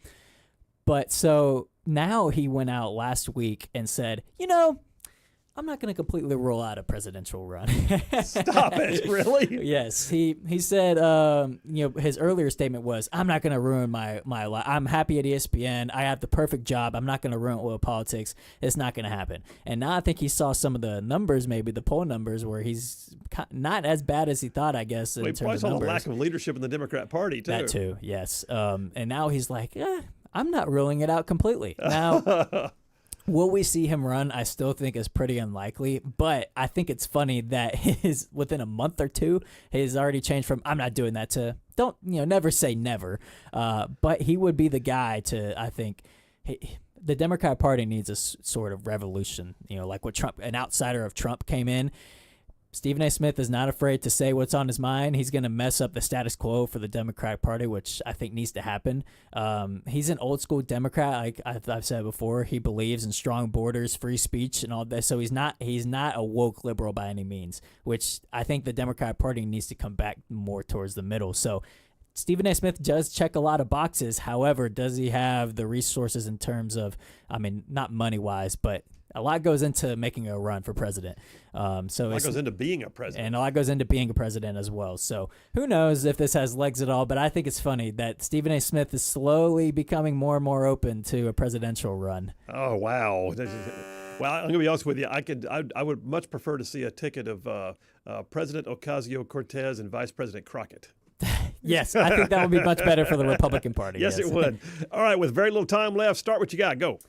But so now he went out last week and said, I'm not going to completely rule out a presidential run. Stop it, really? Yes, he said, his earlier statement was, I'm not going to ruin my life. I'm happy at ESPN. I have the perfect job. I'm not going to ruin oil politics. It's not going to happen. And now I think he saw some of the numbers, maybe the poll numbers, where he's not as bad as he thought, I guess, in terms of numbers. He probably saw the lack of leadership in the Democrat Party, too. That, too, yes. And now he's like, I'm not ruling it out completely. Now... Will we see him run? I still think is pretty unlikely, but I think it's funny that within a month or two, he's already changed from "I'm not doing that" to "Don't never say never." But he would be the guy to, I think, the Democrat Party needs a sort of revolution. Like what Trump, an outsider of Trump, came in. Stephen A. Smith is not afraid to say what's on his mind. He's going to mess up the status quo for the Democratic Party, which I think needs to happen. He's an old school Democrat, like I've said before. He believes in strong borders, free speech, and all that. So he's not a woke liberal by any means, which I think the Democratic Party needs to come back more towards the middle. So Stephen A. Smith does check a lot of boxes. However, does he have the resources in terms of, not money-wise, but a lot goes into making a run for president. A lot goes into being a president. And a lot goes into being a president as well. So who knows if this has legs at all, but I think it's funny that Stephen A. Smith is slowly becoming more and more open to a presidential run. Oh, wow. Well, I'm going to be honest with you. I would much prefer to see a ticket of President Ocasio-Cortez and Vice President Crockett. Yes, I think that would be much better for the Republican Party. Yes, it would. All right, with very little time left, start what you got. Go.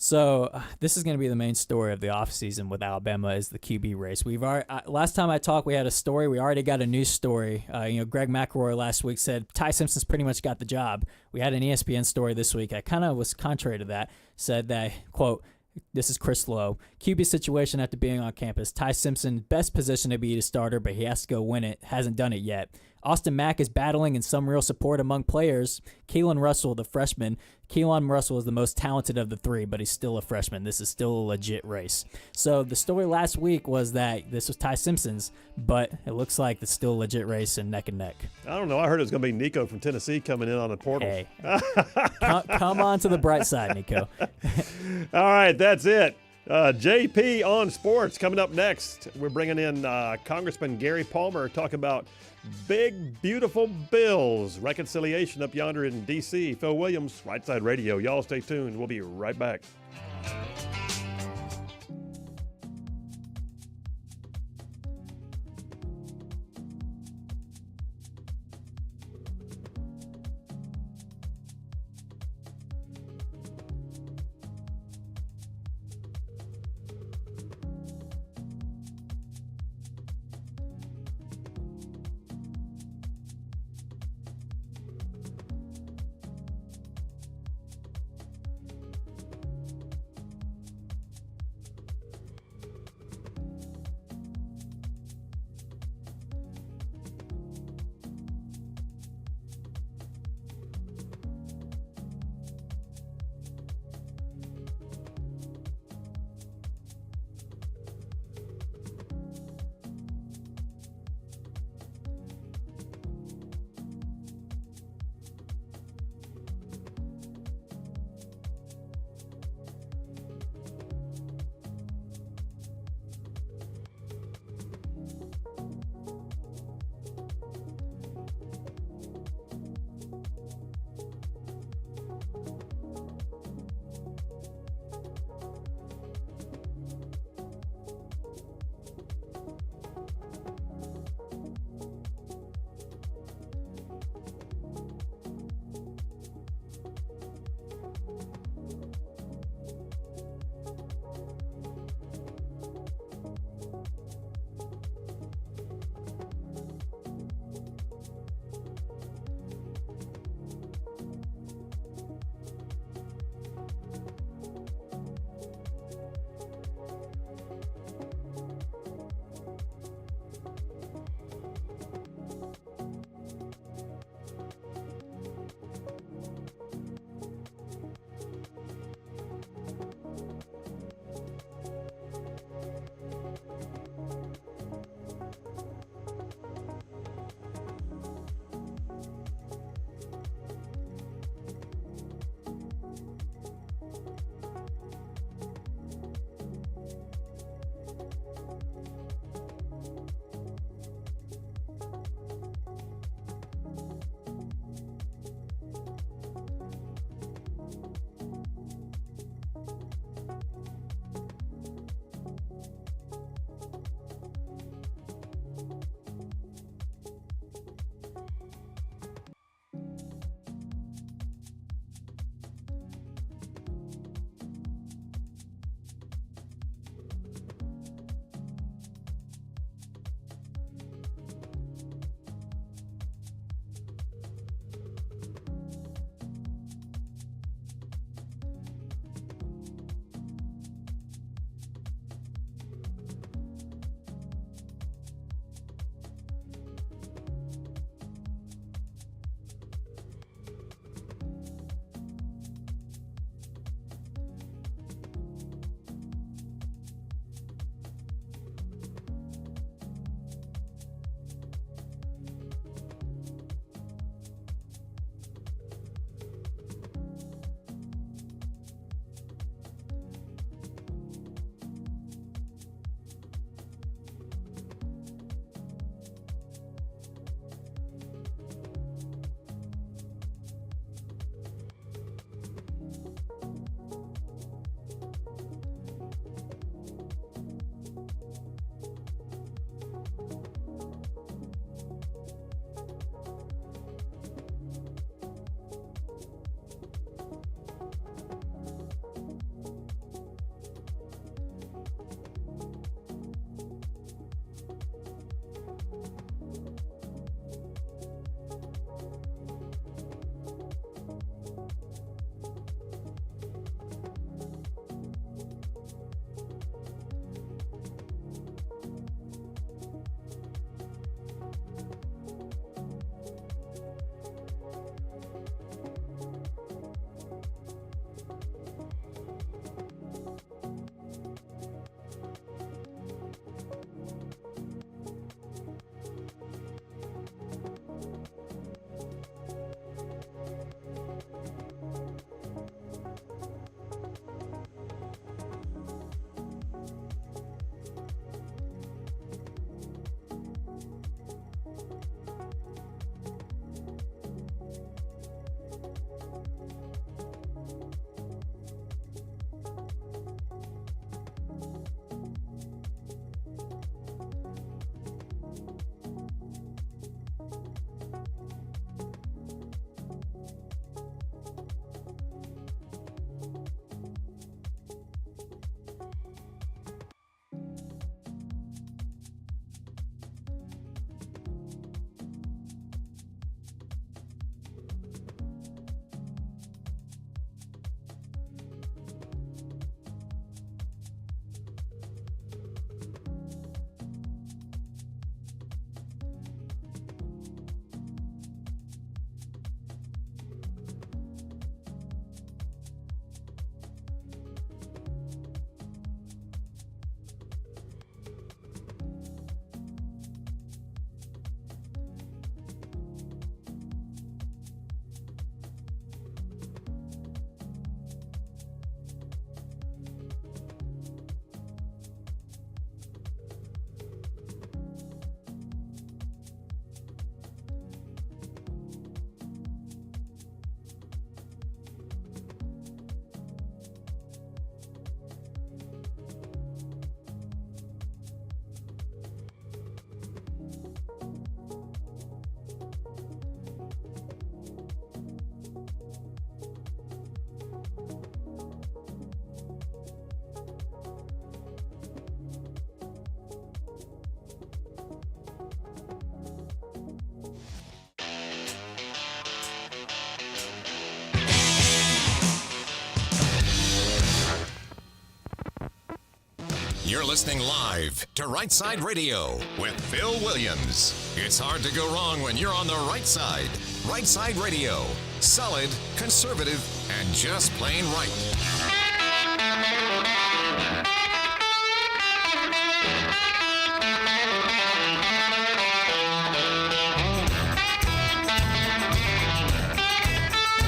So this is going to be the main story of the offseason with Alabama is the QB race. We've already, last time I talked, we had a story. We already got a news story. Greg McElroy last week said Ty Simpson's pretty much got the job. We had an ESPN story this week. I kind of was contrary to that. Said that, quote, this is Chris Lowe. QB situation after being on campus. Ty Simpson, best position to be the starter, but he has to go win it. Hasn't done it yet. Austin Mack is battling and some real support among players. Keelan Russell, the freshman. Keelan Russell is the most talented of the three, but he's still a freshman. This is still a legit race. So the story last week was that this was Ty Simpson's, but it looks like it's still a legit race and neck. I don't know. I heard it was going to be Nico from Tennessee coming in on the portal. Hey, come on to the bright side, Nico. All right, that's it. JP on sports coming up next. We're bringing in Congressman Gary Palmer to talk about big, beautiful bills, reconciliation up yonder in D.C. Phil Williams, Rightside Radio. Y'all stay tuned. We'll be right back. You're listening live to Rightside Radio with Phil Williams. It's hard to go wrong when you're on the right side. Rightside Radio. Solid, conservative, and just plain right.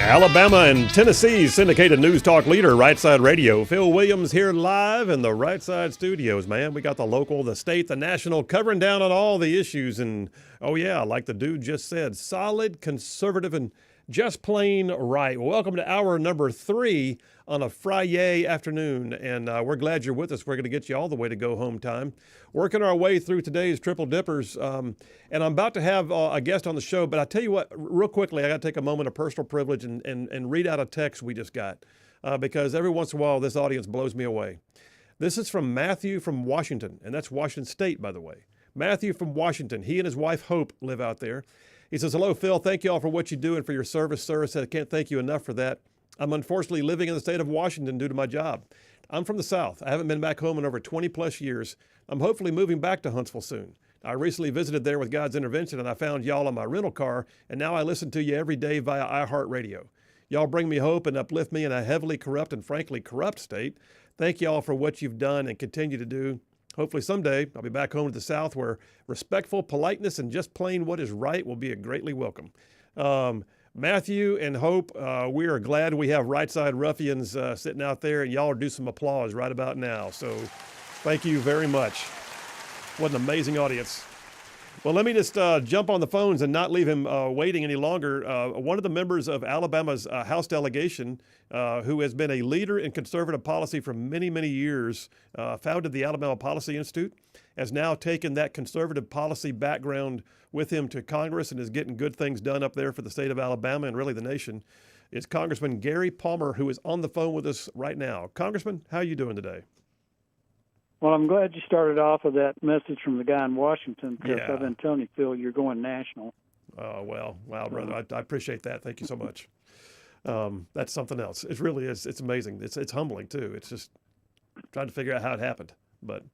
Alabama and Tennessee's syndicated news talk leader, Rightside Radio. Phil Williams here live in the Rightside studios, man. We got the local, the state, the national, covering down on all the issues. And, oh, yeah, like the dude just said, solid, conservative, and just plain right. Welcome to hour number 3 on a Friday afternoon. And we're glad you're with us. We're going to get you all the way to go home time. Working our way through today's Triple Dippers. And I'm about to have a guest on the show, but I tell you what, real quickly, I got to take a moment of personal privilege and read out a text we just got because every once in a while this audience blows me away. This is from Matthew from Washington, and that's Washington State, by the way. Matthew from Washington. He and his wife, Hope, live out there. He says, hello, Phil. Thank you all for what you do and for your service, sir. I said, I can't thank you enough for that. I'm unfortunately living in the state of Washington due to my job. I'm from the South. I haven't been back home in over 20 plus years. I'm hopefully moving back to Huntsville soon. I recently visited there with God's intervention, and I found y'all on my rental car, and now I listen to you every day via iHeartRadio. Y'all bring me hope and uplift me in a heavily corrupt and frankly corrupt state. Thank y'all for what you've done and continue to do. Hopefully someday I'll be back home to the South where respectful politeness and just plain what is right will be a greatly welcome. Matthew and Hope, we are glad we have Rightside Ruffians sitting out there, and y'all do some applause right about now. So thank you very much. What an amazing audience. Well, let me just jump on the phones and not leave him waiting any longer. One of the members of Alabama's House delegation, who has been a leader in conservative policy for many, many years, founded the Alabama Policy Institute, has now taken that conservative policy background with him to Congress and is getting good things done up there for the state of Alabama and really the nation. It's Congressman Gary Palmer, who is on the phone with us right now. Congressman, how are you doing today? Well, I'm glad you started off with that message from the guy in Washington because Yeah. I've been telling you, Phil, you're going national. Oh, well, wow, brother. I appreciate that. Thank you so much. That's something else. It really is. It's amazing. It's humbling, too. It's just trying to figure out how it happened. But,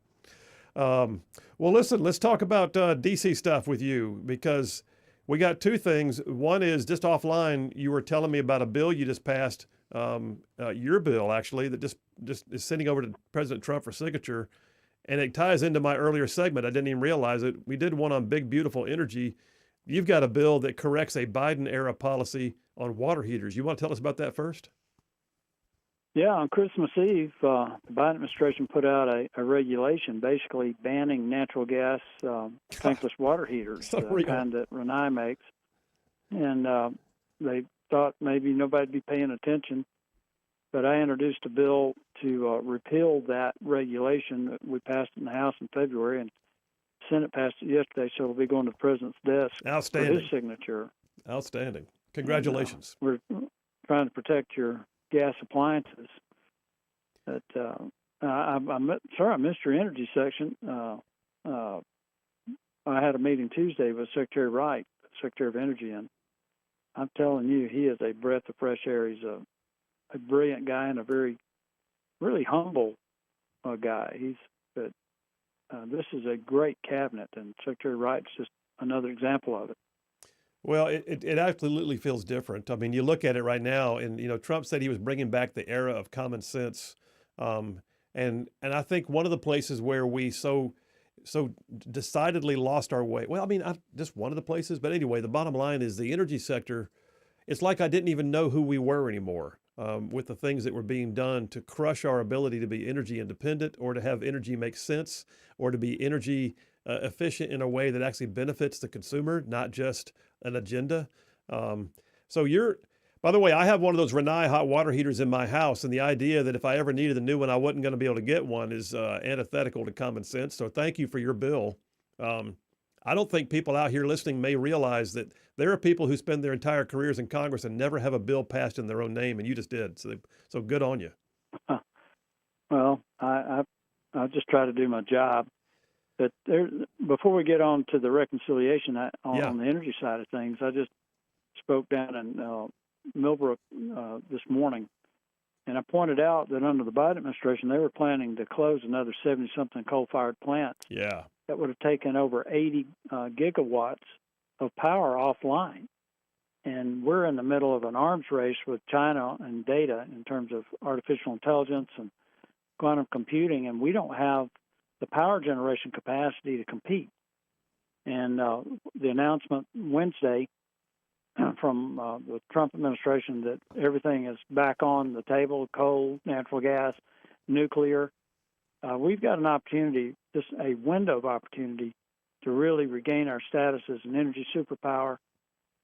well, listen, let's talk about D.C. stuff with you because we got two things. One is just offline, you were telling me about a bill you just passed, your bill, actually, that just is sending over to President Trump for signature. And it ties into my earlier segment. I didn't even realize it. We did one on big, beautiful energy. You've got a bill that corrects a Biden-era policy on water heaters. You want to tell us about that first? Yeah, on Christmas Eve, the Biden administration put out a regulation basically banning natural gas tankless water heaters, So the real. kind that Renai makes. And they thought maybe nobody'd be paying attention. But I introduced a bill to repeal that regulation. We passed it in the House in February, and the Senate passed it yesterday, so it'll be going to the president's desk for Outstanding. his signature. Outstanding. Congratulations. We're trying to protect your gas appliances. But sorry, I missed your energy section. I had a meeting Tuesday with Secretary Wright, Secretary of Energy, and I'm telling you, he is a breath of fresh air. He's a brilliant guy and a really humble guy. This is a great cabinet, and Secretary Wright's just another example of it. Well, it absolutely feels different. I mean, you look at it right now, and Trump said he was bringing back the era of common sense, and I think one of the places where we so decidedly lost our way. Well, I mean, just one of the places, but anyway, the bottom line is the energy sector. It's like I didn't even know who we were anymore with the things that were being done to crush our ability to be energy independent or to have energy make sense or to be energy efficient in a way that actually benefits the consumer, not just an agenda. By the way, I have one of those Renai hot water heaters in my house, and the idea that if I ever needed a new one, I wasn't going to be able to get one is antithetical to common sense. So thank you for your bill. I don't think people out here listening may realize that there are people who spend their entire careers in Congress and never have a bill passed in their own name, and you just did. So good on you. Well, I just try to do my job. But before we get on to the reconciliation on the energy side of things, I just spoke down in Millbrook this morning, And I pointed out that under the Biden administration, they were planning to close another 70-something coal-fired plants. Yeah. That would have taken over 80 gigawatts of power offline. And we're in the middle of an arms race with China and data in terms of artificial intelligence and quantum computing, and we don't have the power generation capacity to compete. And the announcement Wednesday from the Trump administration that everything is back on the table, coal, natural gas, nuclear. We've got an opportunity, just a window of opportunity, to really regain our status as an energy superpower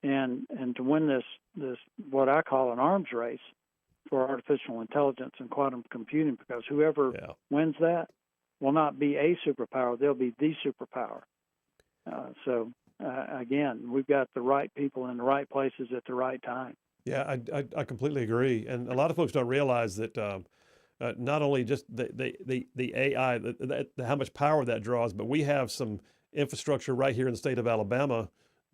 and to win this what I call an arms race for artificial intelligence and quantum computing, because whoever wins that will not be a superpower, they'll be the superpower. Again, we've got the right people in the right places at the right time. Yeah, I completely agree. And a lot of folks don't realize that not only just the AI, how much power that draws, but we have some infrastructure right here in the state of Alabama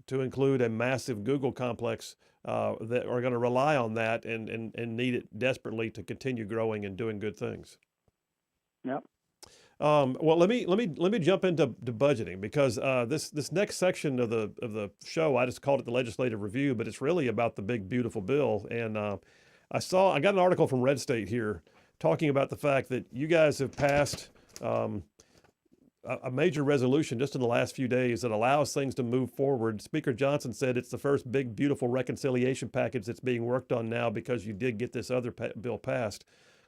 to include a massive Google complex that are going to rely on that and need it desperately to continue growing and doing good things. Yep. Well, let me jump into budgeting, because this next section of the show, I just called it the legislative review, but it's really about the big beautiful bill. And I got an article from Red State here talking about the fact that you guys have passed a major resolution just in the last few days that allows things to move forward. Speaker Johnson said it's the first big beautiful reconciliation package that's being worked on now because you did get this other bill passed.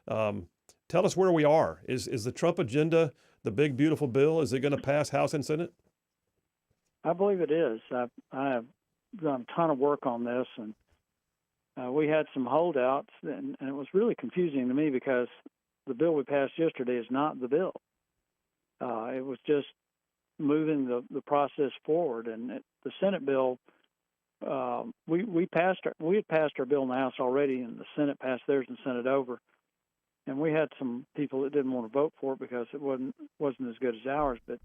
Tell us where we are. Is the Trump agenda the big beautiful bill? Is it going to pass House and Senate? I believe it is. I have done a ton of work on this, and we had some holdouts, and it was really confusing to me because the bill we passed yesterday is not the bill. It was just moving the process forward, and the Senate bill. We had passed our bill in the House already, and the Senate passed theirs and sent it over. And we had some people that didn't want to vote for it because it wasn't as good as ours. But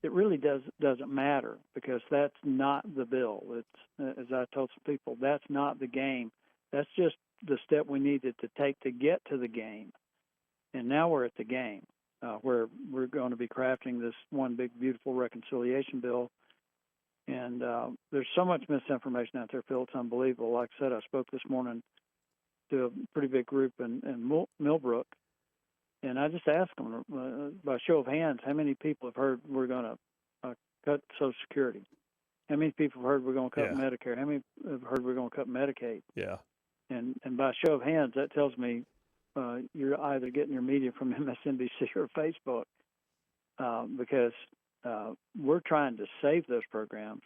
it really doesn't matter, because that's not the bill. It's, as I told some people, that's not the game. That's just the step we needed to take to get to the game. And now we're at the game, where we're going to be crafting this one big beautiful reconciliation bill. And there's so much misinformation out there, Phil. It's unbelievable. Like I said, I spoke this morning to a pretty big group in Millbrook, and I just asked them by show of hands, how many people have heard we're going to cut Social Security? How many people have heard we're going to cut Medicare? How many have heard we're going to cut Medicaid? Yeah. And by show of hands, that tells me you're either getting your media from MSNBC or Facebook, because we're trying to save those programs.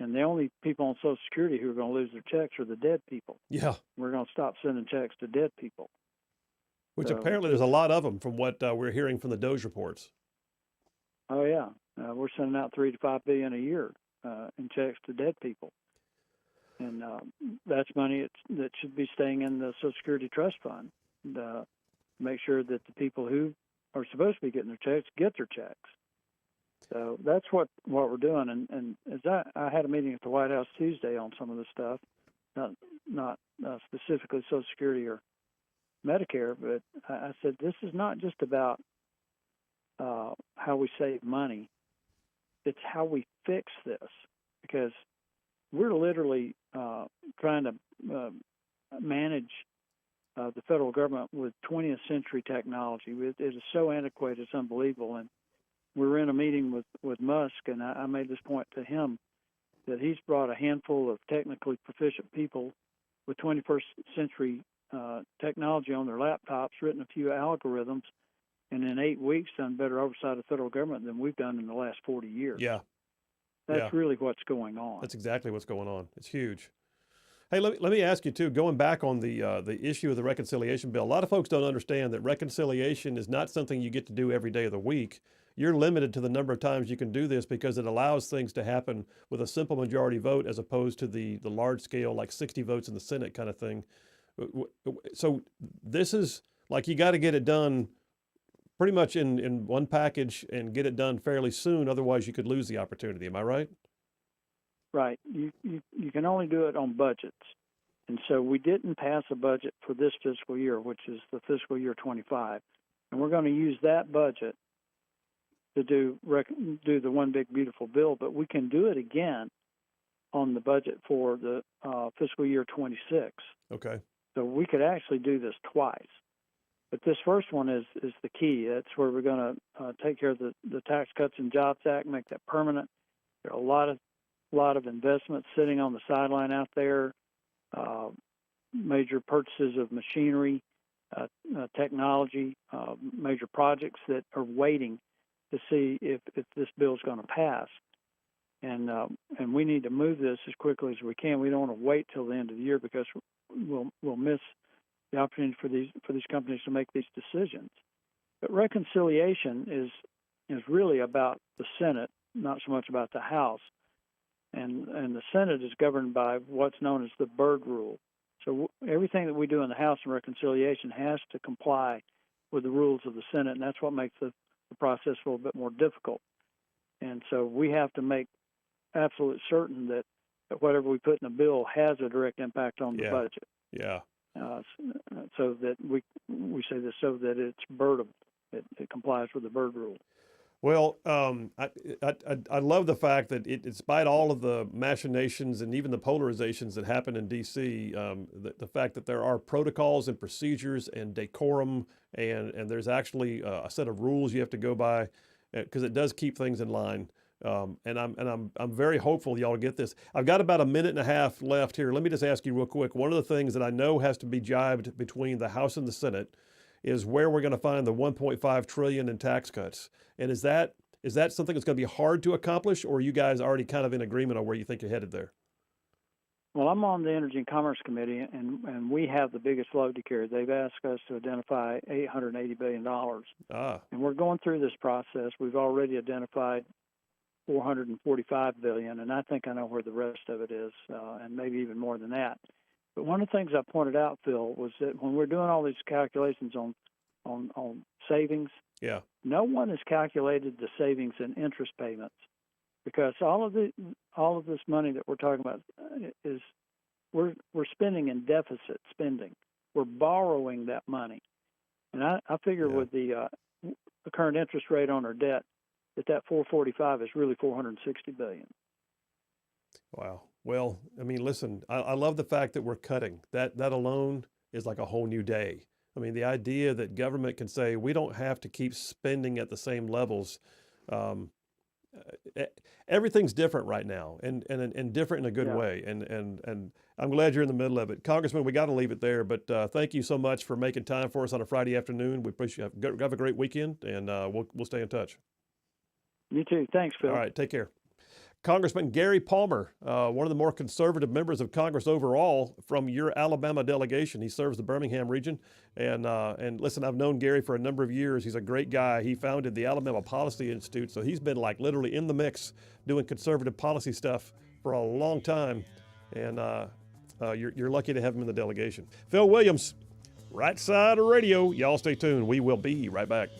And the only people on Social Security who are going to lose their checks are the dead people. Yeah. We're going to stop sending checks to dead people. Which apparently there's a lot of them from what we're hearing from the Doge reports. Oh, yeah. We're sending out $3 to $5 billion a year in checks to dead people. And that's money that should be staying in the Social Security Trust Fund. And, make sure that the people who are supposed to be getting their checks get their checks. So that's what we're doing. And as I had a meeting at the White House Tuesday on some of this stuff, not specifically Social Security or Medicare, but I said this is not just about how we save money. It's how we fix this, because we're literally trying to manage the federal government with 20th century technology. It is so antiquated, it's unbelievable. And we were in a meeting with Musk, and I made this point to him that he's brought a handful of technically proficient people with 21st century technology on their laptops, written a few algorithms, and in 8 weeks done better oversight of the federal government than we've done in the last 40 years. Yeah. That's really what's going on. That's exactly what's going on. It's huge. Hey, let me ask you, too, going back on the issue of the reconciliation bill, a lot of folks don't understand that reconciliation is not something you get to do every day of the week. You're limited to the number of times you can do this because it allows things to happen with a simple majority vote as opposed to the large scale, like 60 votes in the Senate kind of thing. So this is like you got to get it done pretty much in one package and get it done fairly soon. Otherwise, you could lose the opportunity. Am I right? Right. You can only do it on budgets. And so we didn't pass a budget for this fiscal year, which is the fiscal year 25. And we're going to use that budget to do the one big beautiful bill, but we can do it again on the budget for the fiscal year 26. Okay. So we could actually do this twice. But this first one is the key. That's where we're going to take care of the Tax Cuts and Jobs Act, make that permanent. There are a lot of investments sitting on the sideline out there, major purchases of machinery, technology, major projects that are waiting to see if this bill is going to pass. And we need to move this as quickly as we can. We don't want to wait till the end of the year because we'll miss the opportunity for these companies to make these decisions. But reconciliation is really about the Senate, not so much about the House. And the Senate is governed by what's known as the Byrd Rule. So everything that we do in the House in reconciliation has to comply with the rules of the Senate, and that's what makes the process a little bit more difficult. And so we have to make absolute certain that whatever we put in a bill has a direct impact on the budget. Yeah. So that we say this so that it's birdable. It complies with the Byrd Rule. Well, I love the fact that despite all of the machinations and even the polarizations that happen in D.C., the fact that there are protocols and procedures and decorum, and there's actually a set of rules you have to go by, because it does keep things in line. And I'm very hopeful y'all get this. I've got about a minute and a half left here. Let me just ask you real quick. One of the things that I know has to be jibed between the House and the Senate is where we're going to find the $1.5 trillion in tax cuts. And is that something that's going to be hard to accomplish, or are you guys already kind of in agreement on where you think you're headed there? Well, I'm on the Energy and Commerce Committee, and we have the biggest load to carry. They've asked us to identify $880 billion. And we're going through this process. We've already identified $445 billion, and I think I know where the rest of it is, and maybe even more than that. But one of the things I pointed out, Phil, was that when we're doing all these calculations on savings, no one has calculated the savings in interest payments, because all of this money that we're talking about is we're spending in deficit spending. We're borrowing that money, and I figure with the current interest rate on our debt, that 445 is really 460 billion. Wow. Well, I mean, listen, I love the fact that we're cutting. That alone is like a whole new day. I mean, the idea that government can say we don't have to keep spending at the same levels. Everything's different right now, and different in a good way. And I'm glad you're in the middle of it, Congressman. We got to leave it there, but thank you so much for making time for us on a Friday afternoon. We appreciate it. Have a great weekend, and we'll stay in touch. You too. Thanks, Phil. All right, take care. Congressman Gary Palmer, one of the more conservative members of Congress overall from your Alabama delegation. He serves the Birmingham region. And listen, I've known Gary for a number of years. He's a great guy. He founded the Alabama Policy Institute, so he's been like literally in the mix doing conservative policy stuff for a long time. And you're lucky to have him in the delegation. Phil Williams, Right Side of Radio. Y'all stay tuned. We will be right back.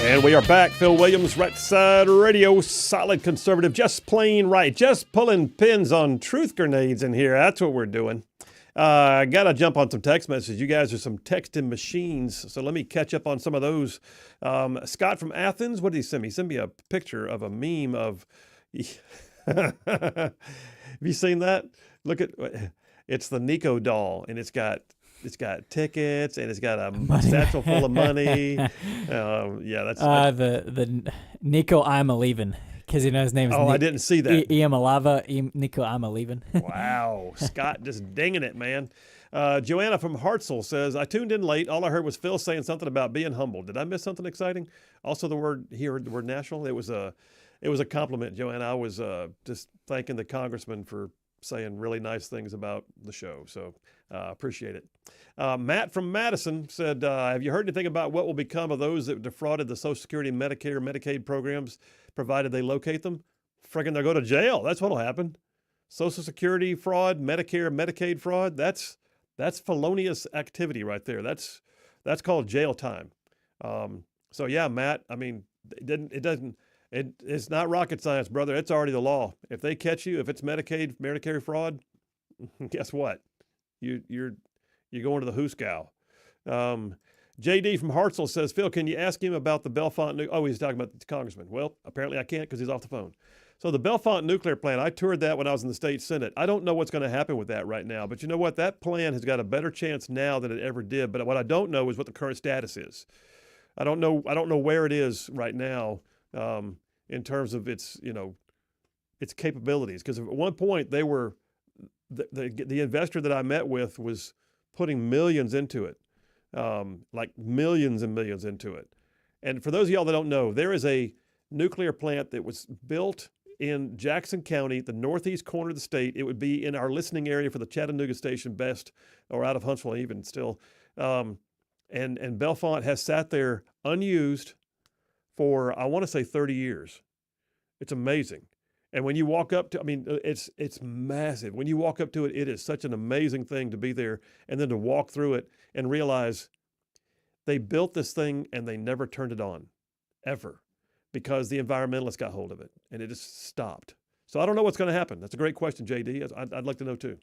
And we are back. Phil Williams, Rightside Radio, solid conservative, just plain right. Just pulling pins on truth grenades in here. That's what we're doing. I got to jump on some text messages. You guys are some texting machines, so let me catch up on some of those. Scott from Athens, what did he send me? He sent me a picture of a meme of... Have you seen that? Look at... It's the Nico doll, and it's got tickets, and it's got a satchel full of money. Yeah, that's the Nico I'm a leaving, because you know his name is. I didn't see that. Nico I'm a leaving. Wow, Scott just dinging it, man. Joanna from Hartselle says, I tuned in late. All I heard was Phil saying something about being humble. Did I miss something exciting? Also, the word national. It was a compliment, Joanna. I was just thanking the congressman for saying really nice things about the show. So appreciate it. Matt from Madison said, have you heard anything about what will become of those that defrauded the Social Security, Medicare, Medicaid programs, provided they locate them? Friggin' they'll go to jail. That's what'll happen. Social Security fraud, Medicare, Medicaid fraud, that's felonious activity right there. That's called jail time. So yeah, Matt, I mean, it's not rocket science, brother. It's already the law. If they catch you, if it's Medicare fraud, guess what? You're going to the hoosegow. JD from Hartselle says, Phil, can you ask him about the Bellefonte? He's talking about the congressman. Well, apparently I can't because he's off the phone. So the Bellefonte nuclear plant, I toured that when I was in the state Senate. I don't know what's going to happen with that right now, but you know what? That plan has got a better chance now than it ever did. But what I don't know is what the current status is. I don't know where it is right now. In terms of its capabilities, because at one point they were the investor that I met with was putting millions into it, like millions and millions into it. And for those of y'all that don't know, there is a nuclear plant that was built in Jackson County, the northeast corner of the state. It would be in our listening area for the Chattanooga station best, or out of Huntsville even still. And Bellefonte has sat there unused for, I want to say 30 years. It's amazing. And when you walk up to, it's massive. When you walk up to it, it is such an amazing thing to be there, and then to walk through it and realize they built this thing and they never turned it on, ever, because the environmentalists got hold of it and it just stopped. So I don't know what's going to happen. That's a great question, JD. I'd like to know too.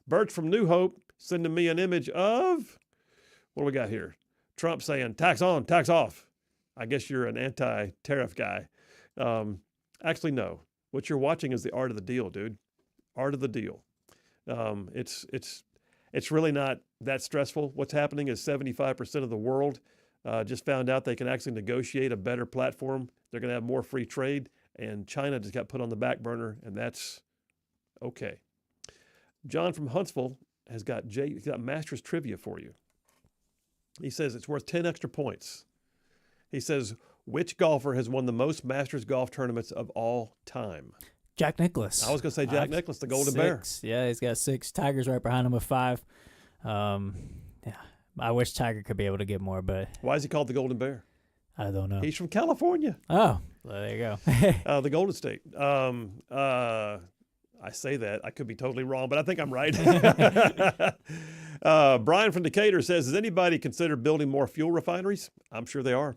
Birch from New Hope sending me an image of, what do we got here? Trump saying, tax on, tax off. I guess you're an anti-tariff guy. Actually, no. What you're watching is the art of the deal, dude. Art of the deal. It's really not that stressful. What's happening is 75% of the world just found out they can actually negotiate a better platform. They're going to have more free trade, and China just got put on the back burner, and that's okay. John from Huntsville he's got Masters trivia for you. He says it's worth 10 extra points. He says, which golfer has won the most Masters golf tournaments of all time? Jack Nicklaus. I was going to say Jack Nicklaus, the Golden Bear. Yeah, he's got 6. Tiger's right behind him with 5. Yeah, I wish Tiger could be able to get more, but... Why is he called the Golden Bear? I don't know. He's from California. Oh, well, there you go. The Golden State. I say that. I could be totally wrong, but I think I'm right. Brian from Decatur says, does anybody consider building more fuel refineries? I'm sure they are.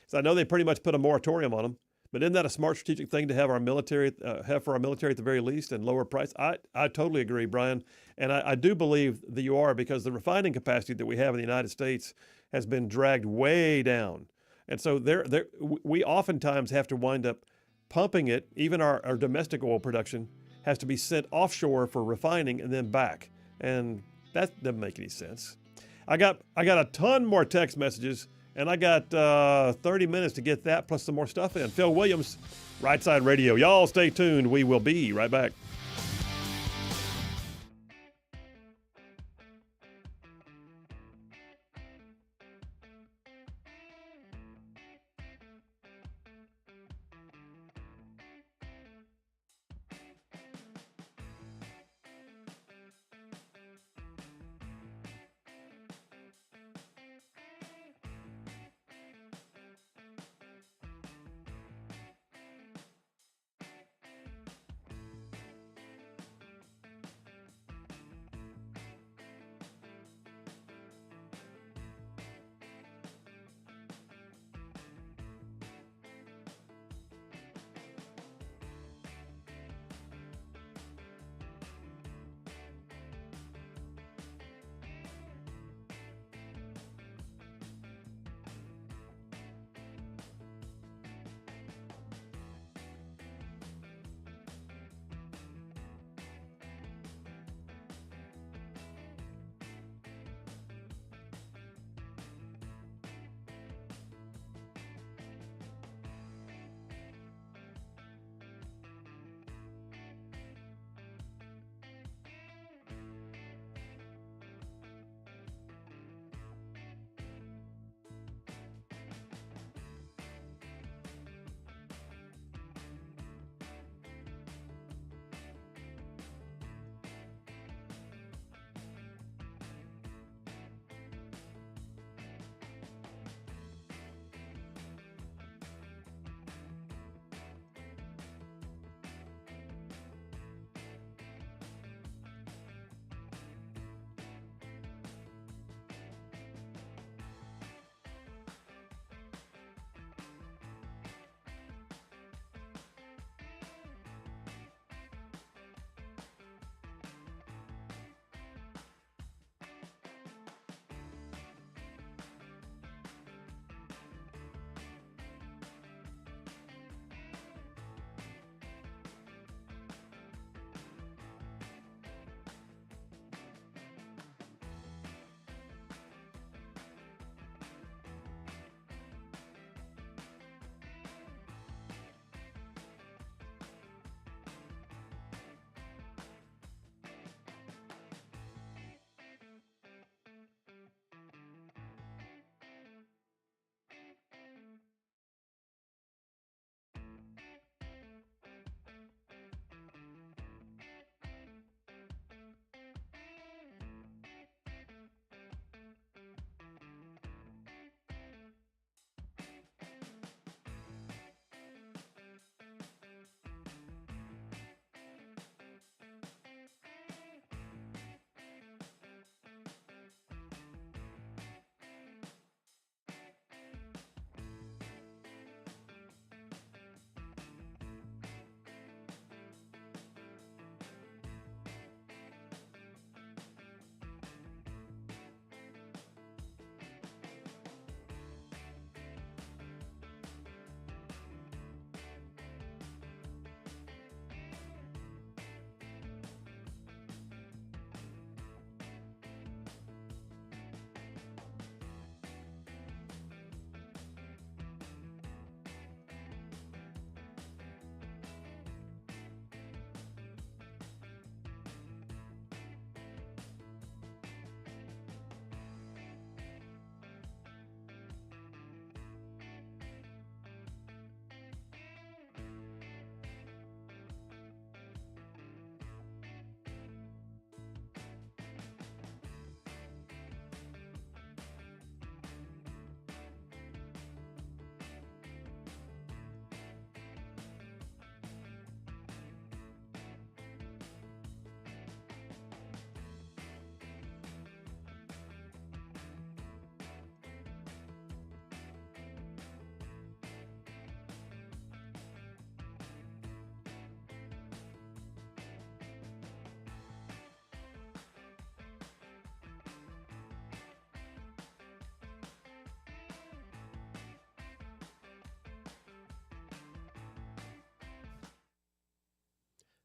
So I know they pretty much put a moratorium on them, but isn't that a smart strategic thing to have our military have for our military at the very least, and lower price? I totally agree, Brian, and I do believe that you are, because the refining capacity that we have in the United States has been dragged way down, and so we oftentimes have to wind up pumping it. Even our domestic oil production has to be sent offshore for refining and then back, and that doesn't make any sense. I got a ton more text messages. And I got 30 minutes to get that plus some more stuff in. Phil Williams, Rightside Radio. Y'all stay tuned. We will be right back.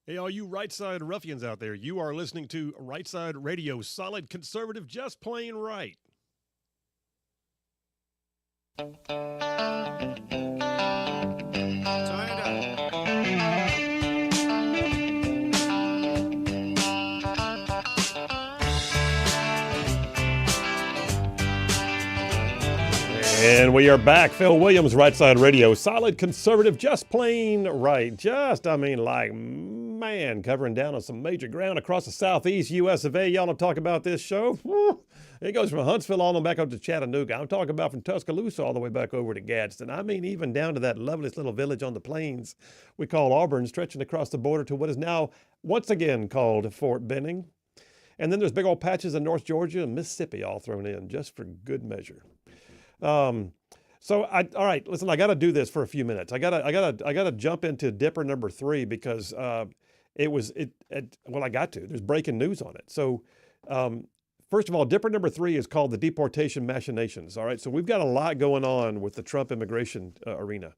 Hey, all you Rightside ruffians out there, you are listening to Rightside Radio, solid conservative, just plain right. Turn it up. And we are back. Phil Williams, Rightside Radio, solid conservative, just plain right. Man, covering down on some major ground across the southeast U.S. of A. Y'all want to talk about this show? Whew. It goes from Huntsville all the way back up to Chattanooga. I'm talking about from Tuscaloosa all the way back over to Gadsden. I mean, even down to that loveliest little village on the plains we call Auburn, stretching across the border to what is now once again called Fort Benning. And then there's big old patches in North Georgia and Mississippi all thrown in just for good measure. All right, listen, I got to do this for a few minutes. I got to jump into Dipper number 3 because there's breaking news on it. So, first of all, Dipper number 3 is called the Deportation Machinations. All right, so we've got a lot going on with the Trump immigration arena.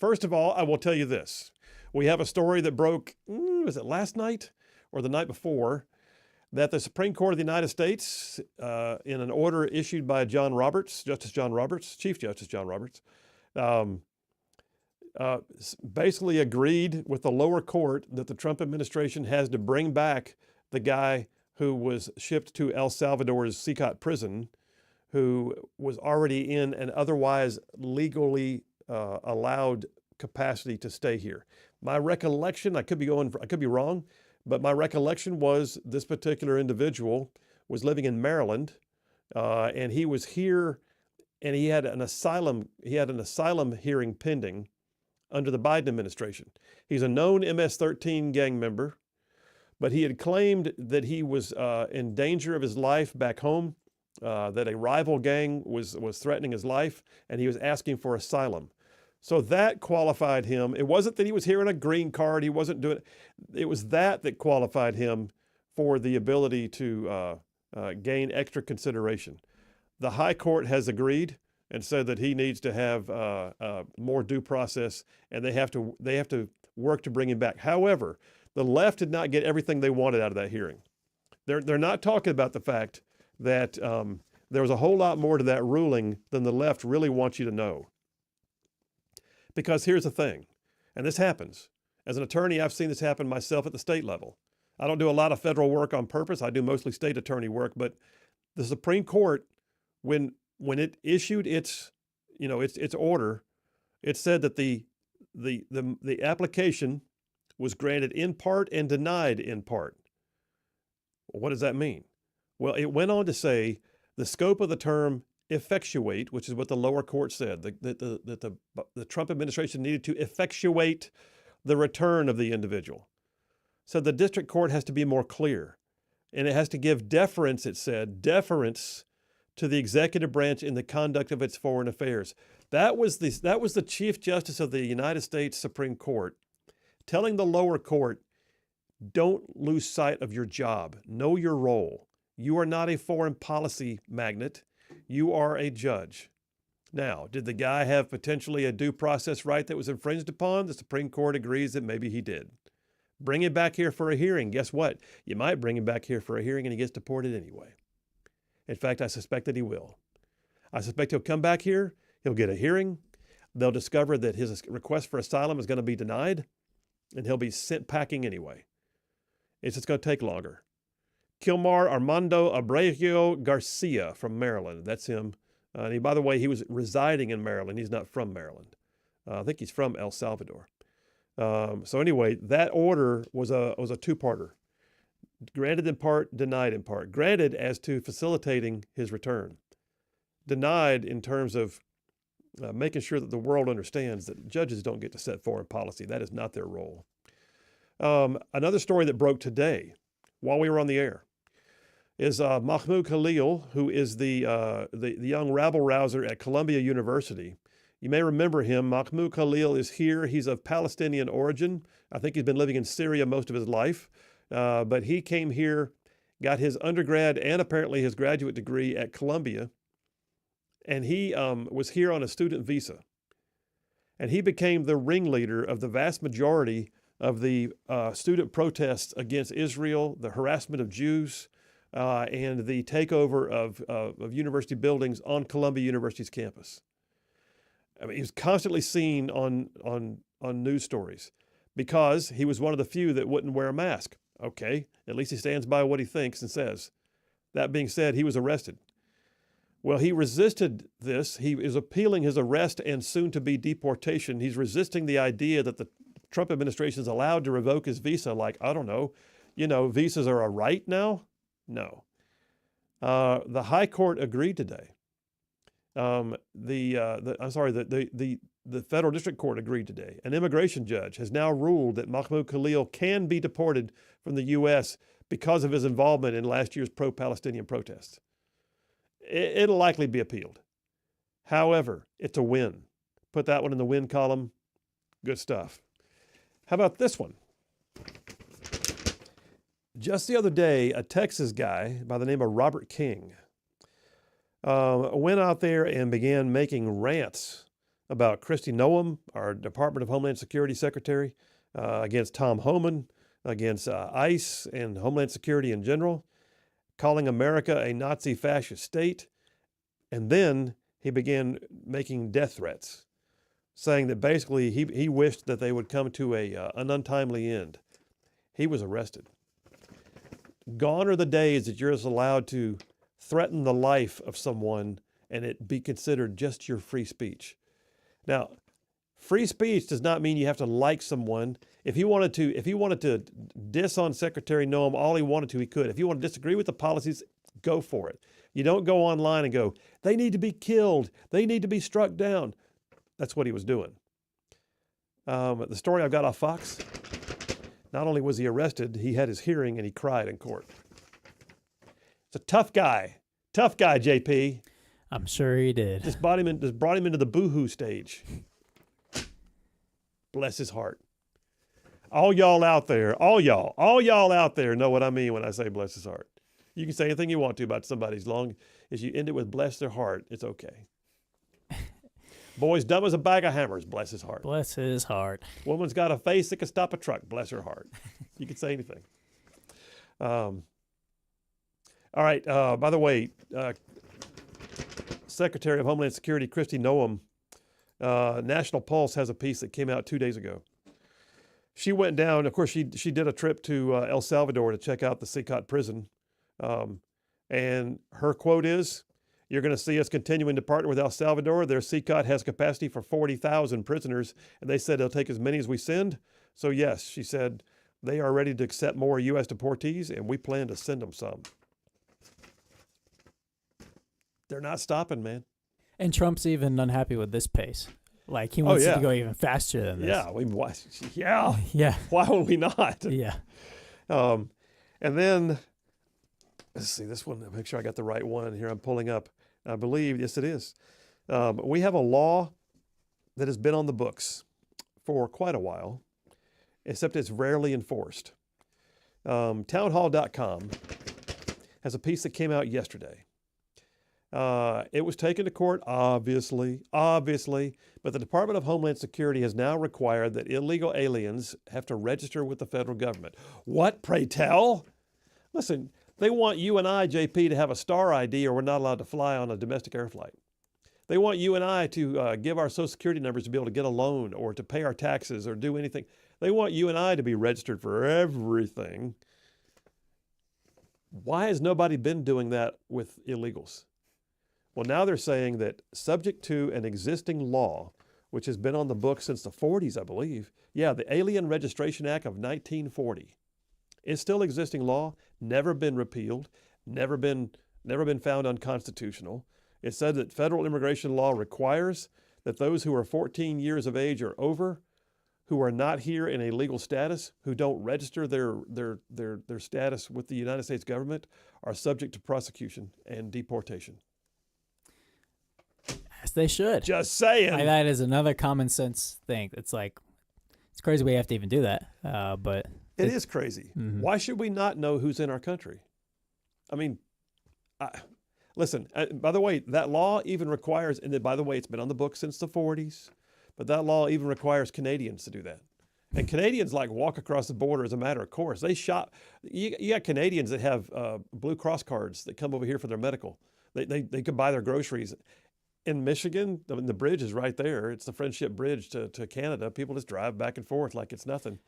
First of all, I will tell you this. We have a story that broke, was it last night or the night before, that the Supreme Court of the United States, in an order issued by Chief Justice John Roberts, basically agreed with the lower court that the Trump administration has to bring back the guy who was shipped to El Salvador's Secot prison, who was already in an otherwise legally allowed capacity to stay here. My recollection, I could be wrong, but my recollection was this particular individual was living in Maryland, and he was here, and he had an asylum hearing pending under the Biden administration. He's a known MS-13 gang member, but he had claimed that he was in danger of his life back home, that a rival gang was threatening his life, and he was asking for asylum. So that qualified him. It wasn't that he was here on a green card. He wasn't doing it. It was that qualified him for the ability to gain extra consideration. The high court has agreed and said that he needs to have more due process, and they have to work to bring him back. However, the left did not get everything they wanted out of that hearing. They're not talking about the fact that there was a whole lot more to that ruling than the left really wants you to know. Because here's the thing, and this happens. As an attorney, I've seen this happen myself at the state level. I don't do a lot of federal work on purpose. I do mostly state attorney work, but the Supreme Court, when it issued its order, it said that the application was granted in part and denied in part. Well, what does that mean? Well, it went on to say the scope of the term effectuate, which is what the lower court said, that the Trump administration needed to effectuate the return of the individual. So the district court has to be more clear, and it has to give deference, it said, deference to the executive branch in the conduct of its foreign affairs. That was the Chief Justice of the United States Supreme Court telling the lower court, don't lose sight of your job. Know your role. You are not a foreign policy magnate. You are a judge. Now, did the guy have potentially a due process right that was infringed upon? The Supreme Court agrees that maybe he did. Bring him back here for a hearing. Guess what? You might bring him back here for a hearing and he gets deported anyway. In fact, I suspect that he will. I suspect he'll come back here. He'll get a hearing. They'll discover that his request for asylum is going to be denied, and he'll be sent packing anyway. It's just going to take longer. Kilmar Armando Abreu Garcia from Maryland. That's him. By the way, he was residing in Maryland. He's not from Maryland. I think he's from El Salvador. So anyway, that order was a two-parter. Granted in part, denied in part. Granted as to facilitating his return. Denied in terms of making sure that the world understands that judges don't get to set foreign policy. That is not their role. Another story that broke today while we were on the air is Mahmoud Khalil, who is the young rabble-rouser at Columbia University. You may remember him. Mahmoud Khalil is here. He's of Palestinian origin. I think he's been living in Syria most of his life. But he came here, got his undergrad and apparently his graduate degree at Columbia. And he was here on a student visa. And he became the ringleader of the vast majority of the student protests against Israel, the harassment of Jews, and the takeover of university buildings on Columbia University's campus. I mean, he was constantly seen on news stories because he was one of the few that wouldn't wear a mask. Okay, at least he stands by what he thinks and says. That being said, he was arrested. Well, he resisted this. He is appealing his arrest and soon-to-be deportation. He's resisting the idea that the Trump administration is allowed to revoke his visa. Like, I don't know, visas are a right now? No. The High Court agreed today. The Federal District Court agreed today. An immigration judge has now ruled that Mahmoud Khalil can be deported from the U.S. because of his involvement in last year's pro-Palestinian protests. It'll likely be appealed. However, it's a win. Put that one in the win column. Good stuff. How about this one? Just the other day, a Texas guy by the name of Robert King went out there and began making rants about Kristi Noem, our Department of Homeland Security Secretary, against Tom Homan, against ICE and Homeland Security in general, calling America a Nazi fascist state. And then he began making death threats, saying that basically he wished that they would come to an untimely end. He was arrested. Gone are the days that you're just allowed to threaten the life of someone and it be considered just your free speech. Now, free speech does not mean you have to like someone. If he wanted to diss on Secretary Noem all he wanted to, he could. If you want to disagree with the policies, go for it. You don't go online and go, they need to be killed. They need to be struck down. That's what he was doing. The story I've got off Fox, not only was he arrested, he had his hearing and he cried in court. It's a tough guy, JP. I'm sure he did. Just brought him into the boohoo stage. Bless his heart. All y'all out there know what I mean when I say bless his heart. You can say anything you want to about somebody as long as you end it with bless their heart, it's okay. Boy's dumb as a bag of hammers, bless his heart. Bless his heart. Woman's got a face that can stop a truck, bless her heart. You can say anything. All right, by the way, Secretary of Homeland Security Kristi Noem, National Pulse has a piece that came out 2 days ago. She went down, of course, she did a trip to El Salvador to check out the CICOT prison. And her quote is, "You're going to see us continuing to partner with El Salvador. Their CICOT has capacity for 40,000 prisoners, and they said they'll take as many as we send. So yes," she said, "they are ready to accept more U.S. deportees, and we plan to send them some." They're not stopping, man. And Trump's even unhappy with this pace. Like, he wants it to go even faster than this. Yeah, Yeah. Why would we not? Yeah. And then, let's see, this one, make sure I got the right one here. I'm pulling up. I believe, yes, it is. We have a law that has been on the books for quite a while, except it's rarely enforced. Townhall.com has a piece that came out yesterday. It was taken to court, obviously, but the Department of Homeland Security has now required that illegal aliens have to register with the federal government. What, pray tell? Listen, they want you and I, JP, to have a star ID or we're not allowed to fly on a domestic air flight. They want you and I to give our Social Security numbers to be able to get a loan or to pay our taxes or do anything. They want you and I to be registered for everything. Why has nobody been doing that with illegals? Well, now they're saying that subject to an existing law, which has been on the books since the 40s, I believe. Yeah, the Alien Registration Act of 1940. It's still existing law, never been repealed, never been found unconstitutional. It said that federal immigration law requires that those who are 14 years of age or over, who are not here in a legal status, who don't register their status with the United States government, are subject to prosecution and deportation. Yes, they should. Just saying. Like, that is another common sense thing. It's like, it's crazy we have to even do that. But it is crazy. Mm-hmm. Why should we not know who's in our country? I mean, listen, by the way, that law even requires, and by the way, it's been on the books since the 40s, but that law even requires Canadians to do that. And Canadians like walk across the border as a matter of course. They shop. You got Canadians that have Blue Cross cards that come over here for their medical. They can buy their groceries. In Michigan, the bridge is right there. It's the Friendship Bridge to Canada. People just drive back and forth like it's nothing.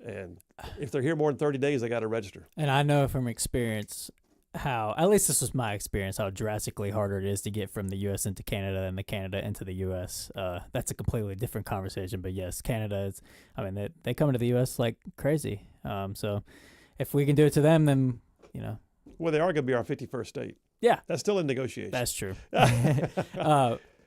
And if they're here more than 30 days, they got to register. And I know from experience how, at least this was my experience, how drastically harder it is to get from the U.S. into Canada than the Canada into the U.S. That's a completely different conversation. But yes, Canada is, I mean, they come into the U.S. like crazy. So if we can do it to them, then, you know. Well, they are going to be our 51st state. Yeah. That's still in negotiation. That's true.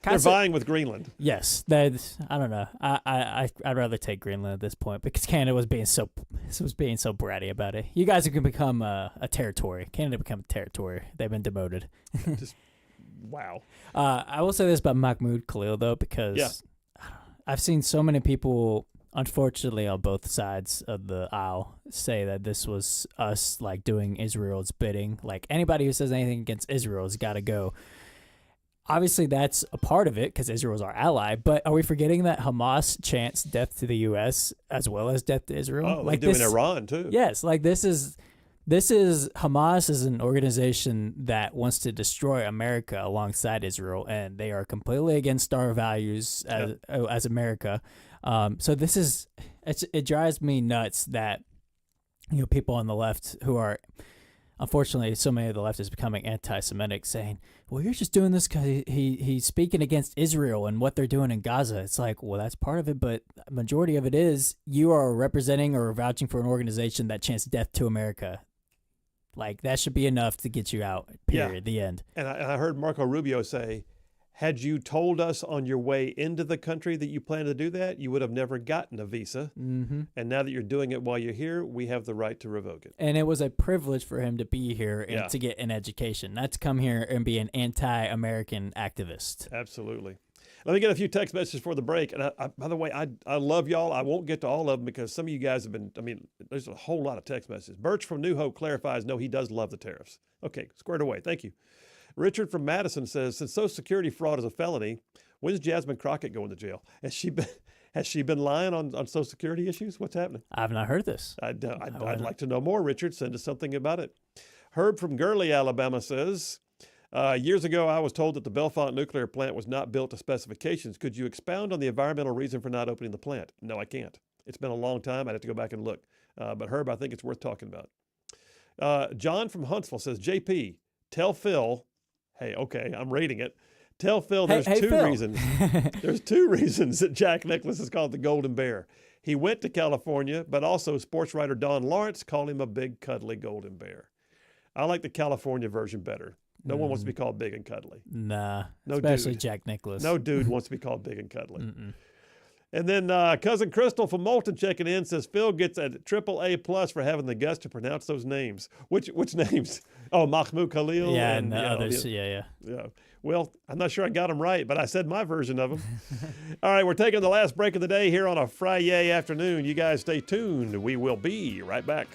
They're vying with Greenland. Yes, that's. I don't know. I'd rather take Greenland at this point because Canada was being so bratty about it. You guys can become a territory. Canada become a territory. They've been demoted. Just wow. I will say this about Mahmoud Khalil though, because I've seen so many people, unfortunately, on both sides of the aisle, say that this was us like doing Israel's bidding. Like anybody who says anything against Israel has got to go. Obviously, that's a part of it because Israel is our ally. But are we forgetting that Hamas chants death to the U.S. as well as death to Israel? Oh, like they do in Iran too. Yes, like this is Hamas is an organization that wants to destroy America alongside Israel, and they are completely against our values as America. So this is it drives me nuts that people on the left who are. Unfortunately, so many of the left is becoming anti-Semitic, saying, well, you're just doing this because he's speaking against Israel and what they're doing in Gaza. It's like, well, that's part of it, but a majority of it is you are representing or vouching for an organization that chants death to America. Like, that should be enough to get you out, period, Yeah. The end. And I heard Marco Rubio say, had you told us on your way into the country that you plan to do that, you would have never gotten a visa. Mm-hmm. And now that you're doing it while you're here, we have the right to revoke it. And it was a privilege for him to be here and to get an education, not to come here and be an anti-American activist. Absolutely. Let me get a few text messages for the break. And by the way, I love y'all. I won't get to all of them because some of you guys have been, there's a whole lot of text messages. Birch from New Hope clarifies, no, he does love the tariffs. Okay, squared away. Thank you. Richard from Madison says, since Social Security fraud is a felony, when's Jasmine Crockett going to jail? Has she been lying on Social Security issues? What's happening? I've not heard this. I'd like to know more, Richard. Send us something about it. Herb from Gurley, Alabama says, years ago, I was told that the Bellefonte nuclear plant was not built to specifications. Could you expound on the environmental reason for not opening the plant? No, I can't. It's been a long time. I'd have to go back and look. But Herb, I think it's worth talking about. John from Huntsville says, JP, tell Phil, hey, okay, I'm rating it. Tell Phil there's two reasons. There's two reasons that Jack Nicklaus is called the Golden Bear. He went to California, but also sports writer Don Lawrence called him a big, cuddly golden bear. I like the California version better. No one wants to be called big and cuddly. Nah, no especially dude. Jack Nicklaus. No dude wants to be called big and cuddly. And then Cousin Crystal from Moulton checking in says, Phil gets a AAA+ for having the guts to pronounce those names. Which names? Oh, Mahmoud Khalil. Yeah, and the others. Yeah. Well, I'm not sure I got them right, but I said my version of them. All right, we're taking the last break of the day here on a Friday afternoon. You guys stay tuned. We will be right back.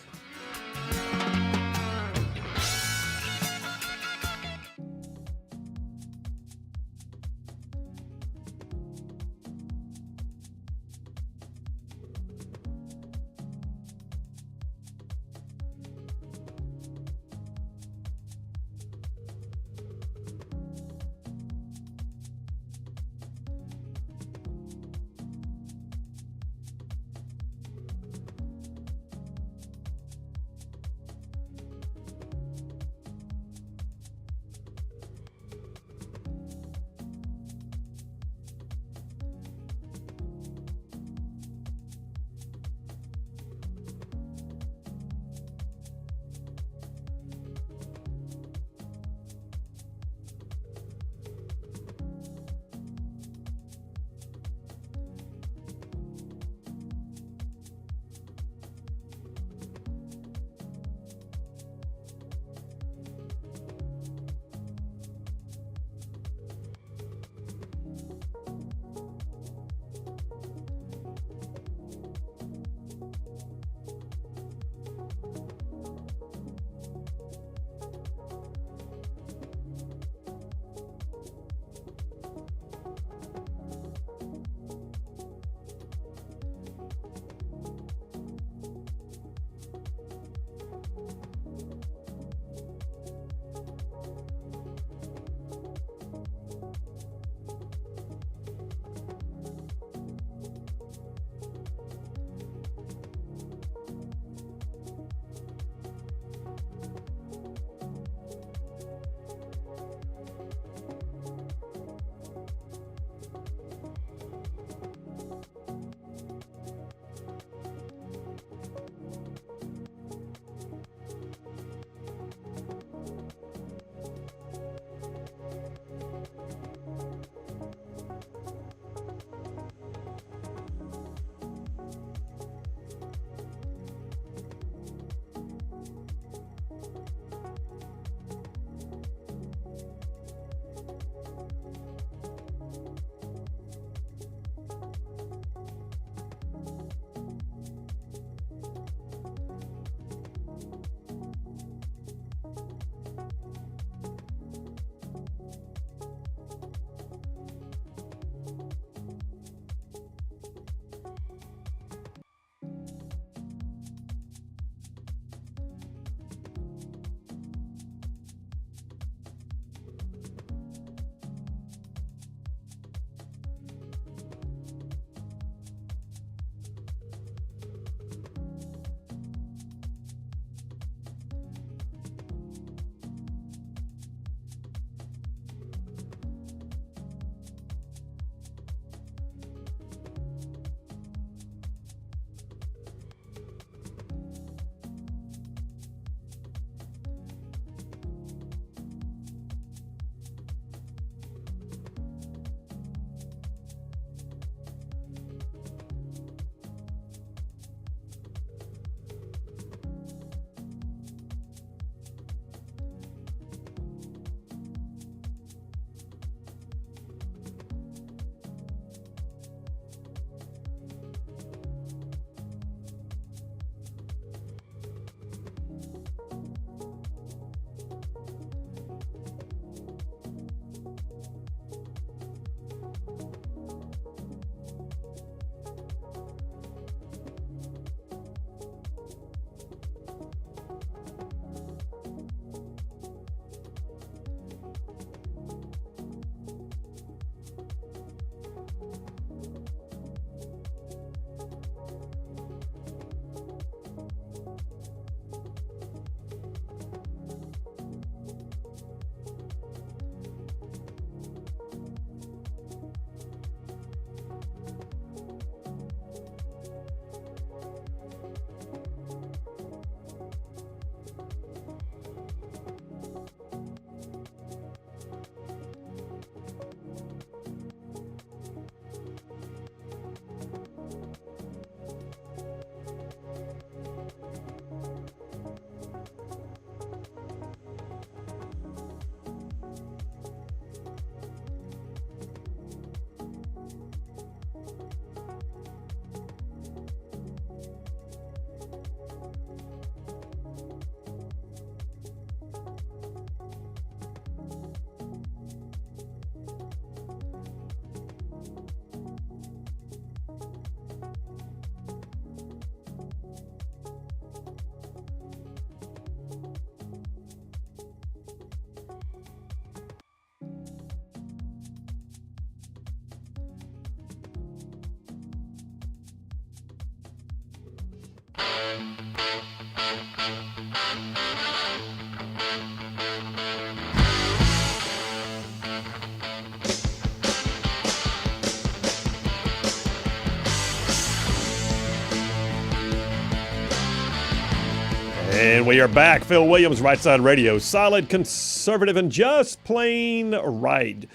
And we are back. Phil Williams, Rightside Radio. Solid, conservative, and just plain right.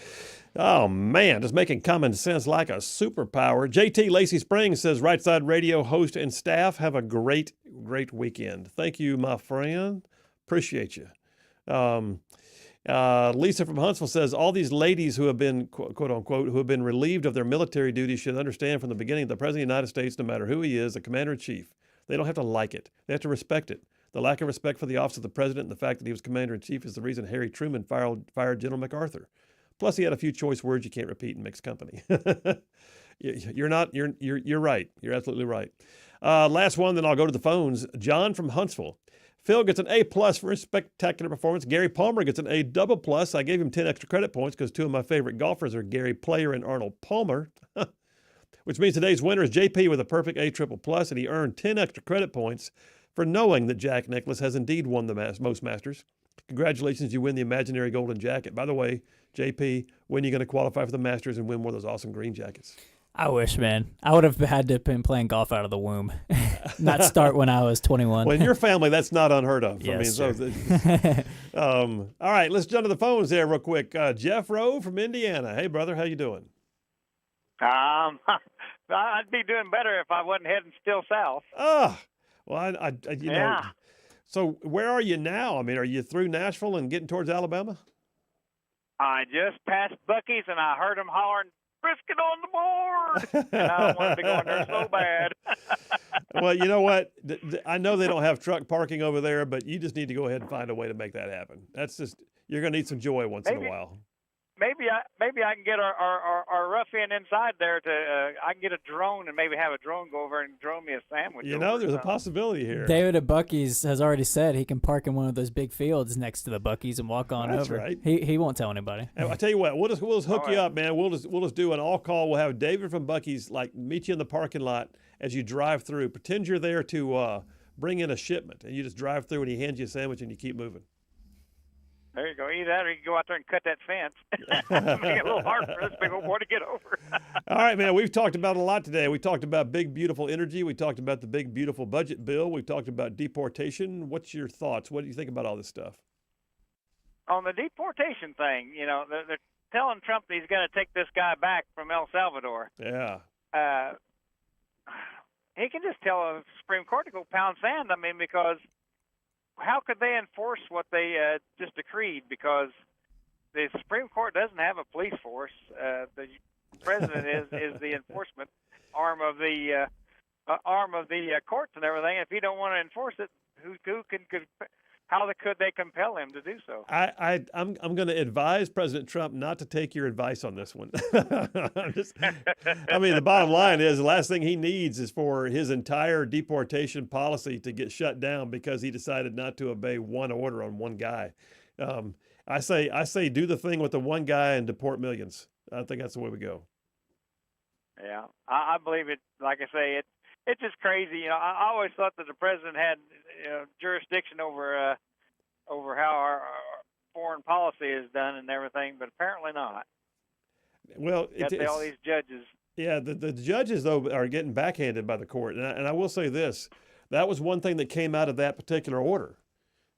Oh, man, just making common sense like a superpower. JT Lacey Springs says, Rightside Radio host and staff, have a great, great weekend. Thank you, my friend. Appreciate you. Lisa from Huntsville says, all these ladies who have been, quote unquote, who have been relieved of their military duties should understand from the beginning the President of the United States, no matter who he is, the Commander-in-Chief. They don't have to like it. They have to respect it. The lack of respect for the office of the president and the fact that he was commander-in-chief is the reason Harry Truman fired General MacArthur. Plus, he had a few choice words you can't repeat in mixed company. You're right. You're absolutely right. Last one, then I'll go to the phones. John from Huntsville. Phil gets an A+ for his spectacular performance. Gary Palmer gets an A++. I gave him 10 extra credit points because two of my favorite golfers are Gary Player and Arnold Palmer. Which means today's winner is JP with a perfect A++, and he earned 10 extra credit points for knowing that Jack Nicklaus has indeed won the most Masters. Congratulations, you win the imaginary golden jacket. By the way, JP, when are you going to qualify for the Masters and win one of those awesome green jackets? I wish, man. I would have had to have been playing golf out of the womb, not start when I was 21. Well, in your family, that's not unheard of. Yes, all right, let's jump to the phones there real quick. Jeff Rowe from Indiana. Hey, brother, how you doing? I'd be doing better if I wasn't heading still south. Well, you know. So where are you now? I mean, are you through Nashville and getting towards Alabama? I just passed Buc-ee's and I heard them hollering, "Brisket on the board!" And I wanted to go in there so bad. Well, you know what? I know they don't have truck parking over there, but you just need to go ahead and find a way to make that happen. That's just, you're going to need some joy once in a while. Maybe I can get our ruffian inside there I can get a drone and maybe have a drone go over and drone me a sandwich. You know, there's a possibility here. David at Buc-ee's has already said he can park in one of those big fields next to the Buc-ee's and walk on That's over. Right. He won't tell anybody. I tell you what, we'll just hook you up, man. We'll just do an all call. We'll have David from Buc-ee's meet you in the parking lot as you drive through. Pretend you're there to bring in a shipment, and you just drive through and he hands you a sandwich and you keep moving. There you go. Either that or you can go out there and cut that fence. Make it a little hard for this big old boy to get over. All right, man. We've talked about a lot today. We talked about big, beautiful energy. We talked about the big, beautiful budget bill. We talked about deportation. What's your thoughts? What do you think about all this stuff? On the deportation thing, you know, they're telling Trump that he's going to take this guy back from El Salvador. Yeah. He can just tell a Supreme Court to go pound sand. I mean, because how could they enforce what they just decreed? Because the Supreme Court doesn't have a police force. The president is the enforcement arm of the courts and everything. If he don't want to enforce it, who can how could they compel him to do so? I'm going to advise President Trump not to take your advice on this one. I mean, the bottom line is the last thing he needs is for his entire deportation policy to get shut down because he decided not to obey one order on one guy. I say do the thing with the one guy and deport millions. I think that's the way we go. Yeah, I believe it. Like I say, it's just crazy. You know, I always thought that the president had jurisdiction over how our foreign policy is done and everything, but apparently not. Well, all these judges. Yeah, the judges though are getting backhanded by the court, and I will say this: that was one thing that came out of that particular order.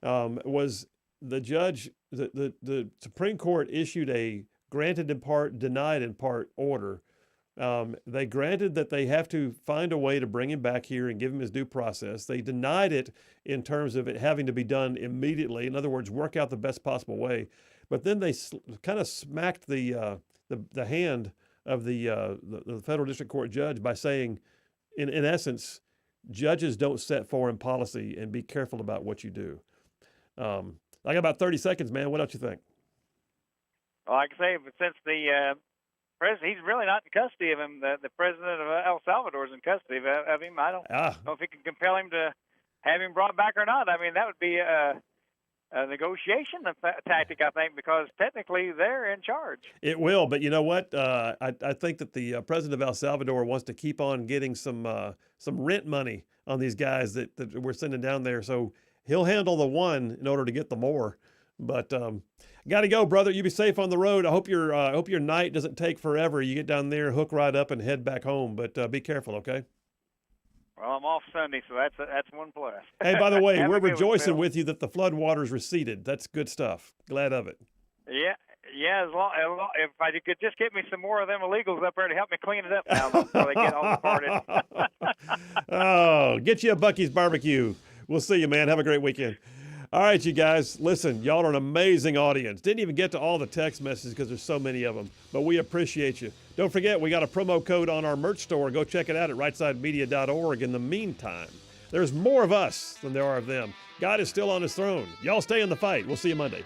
Was the judge the Supreme Court issued a granted in part, denied in part order. They granted that they have to find a way to bring him back here and give him his due process. They denied it in terms of it having to be done immediately. In other words, work out the best possible way. But then they kind of smacked the hand of the federal district court judge by saying, in essence, judges don't set foreign policy, and be careful about what you do. I got about 30 seconds, man. What else you think? Well, like I say, but since the president, he's really not in custody of him. The president of El Salvador is in custody of him. I don't know if he can compel him to have him brought back or not. I mean, that would be a negotiation tactic, I think, because technically they're in charge. It will, but you know what? I think that the president of El Salvador wants to keep on getting some rent money on these guys that we're sending down there. So he'll handle the one in order to get the more. But got to go, brother. You be safe on the road. I hope your night doesn't take forever. You get down there, hook right up, and head back home. But be careful, okay? Well, I'm off Sunday, so that's one plus. Hey, by the way, Have we're a good one, rejoicing Phil. with you that the flood waters receded. That's good stuff. Glad of it. Yeah. As long, if I could just get me some more of them illegals up there to help me clean it up now before they get all started. Oh, get you a Bucky's barbecue. We'll see you, man. Have a great weekend. All right, you guys, listen, y'all are an amazing audience. Didn't even get to all the text messages because there's so many of them, but we appreciate you. Don't forget, we got a promo code on our merch store. Go check it out at rightsidemedia.org. In the meantime, there's more of us than there are of them. God is still on his throne. Y'all stay in the fight. We'll see you Monday.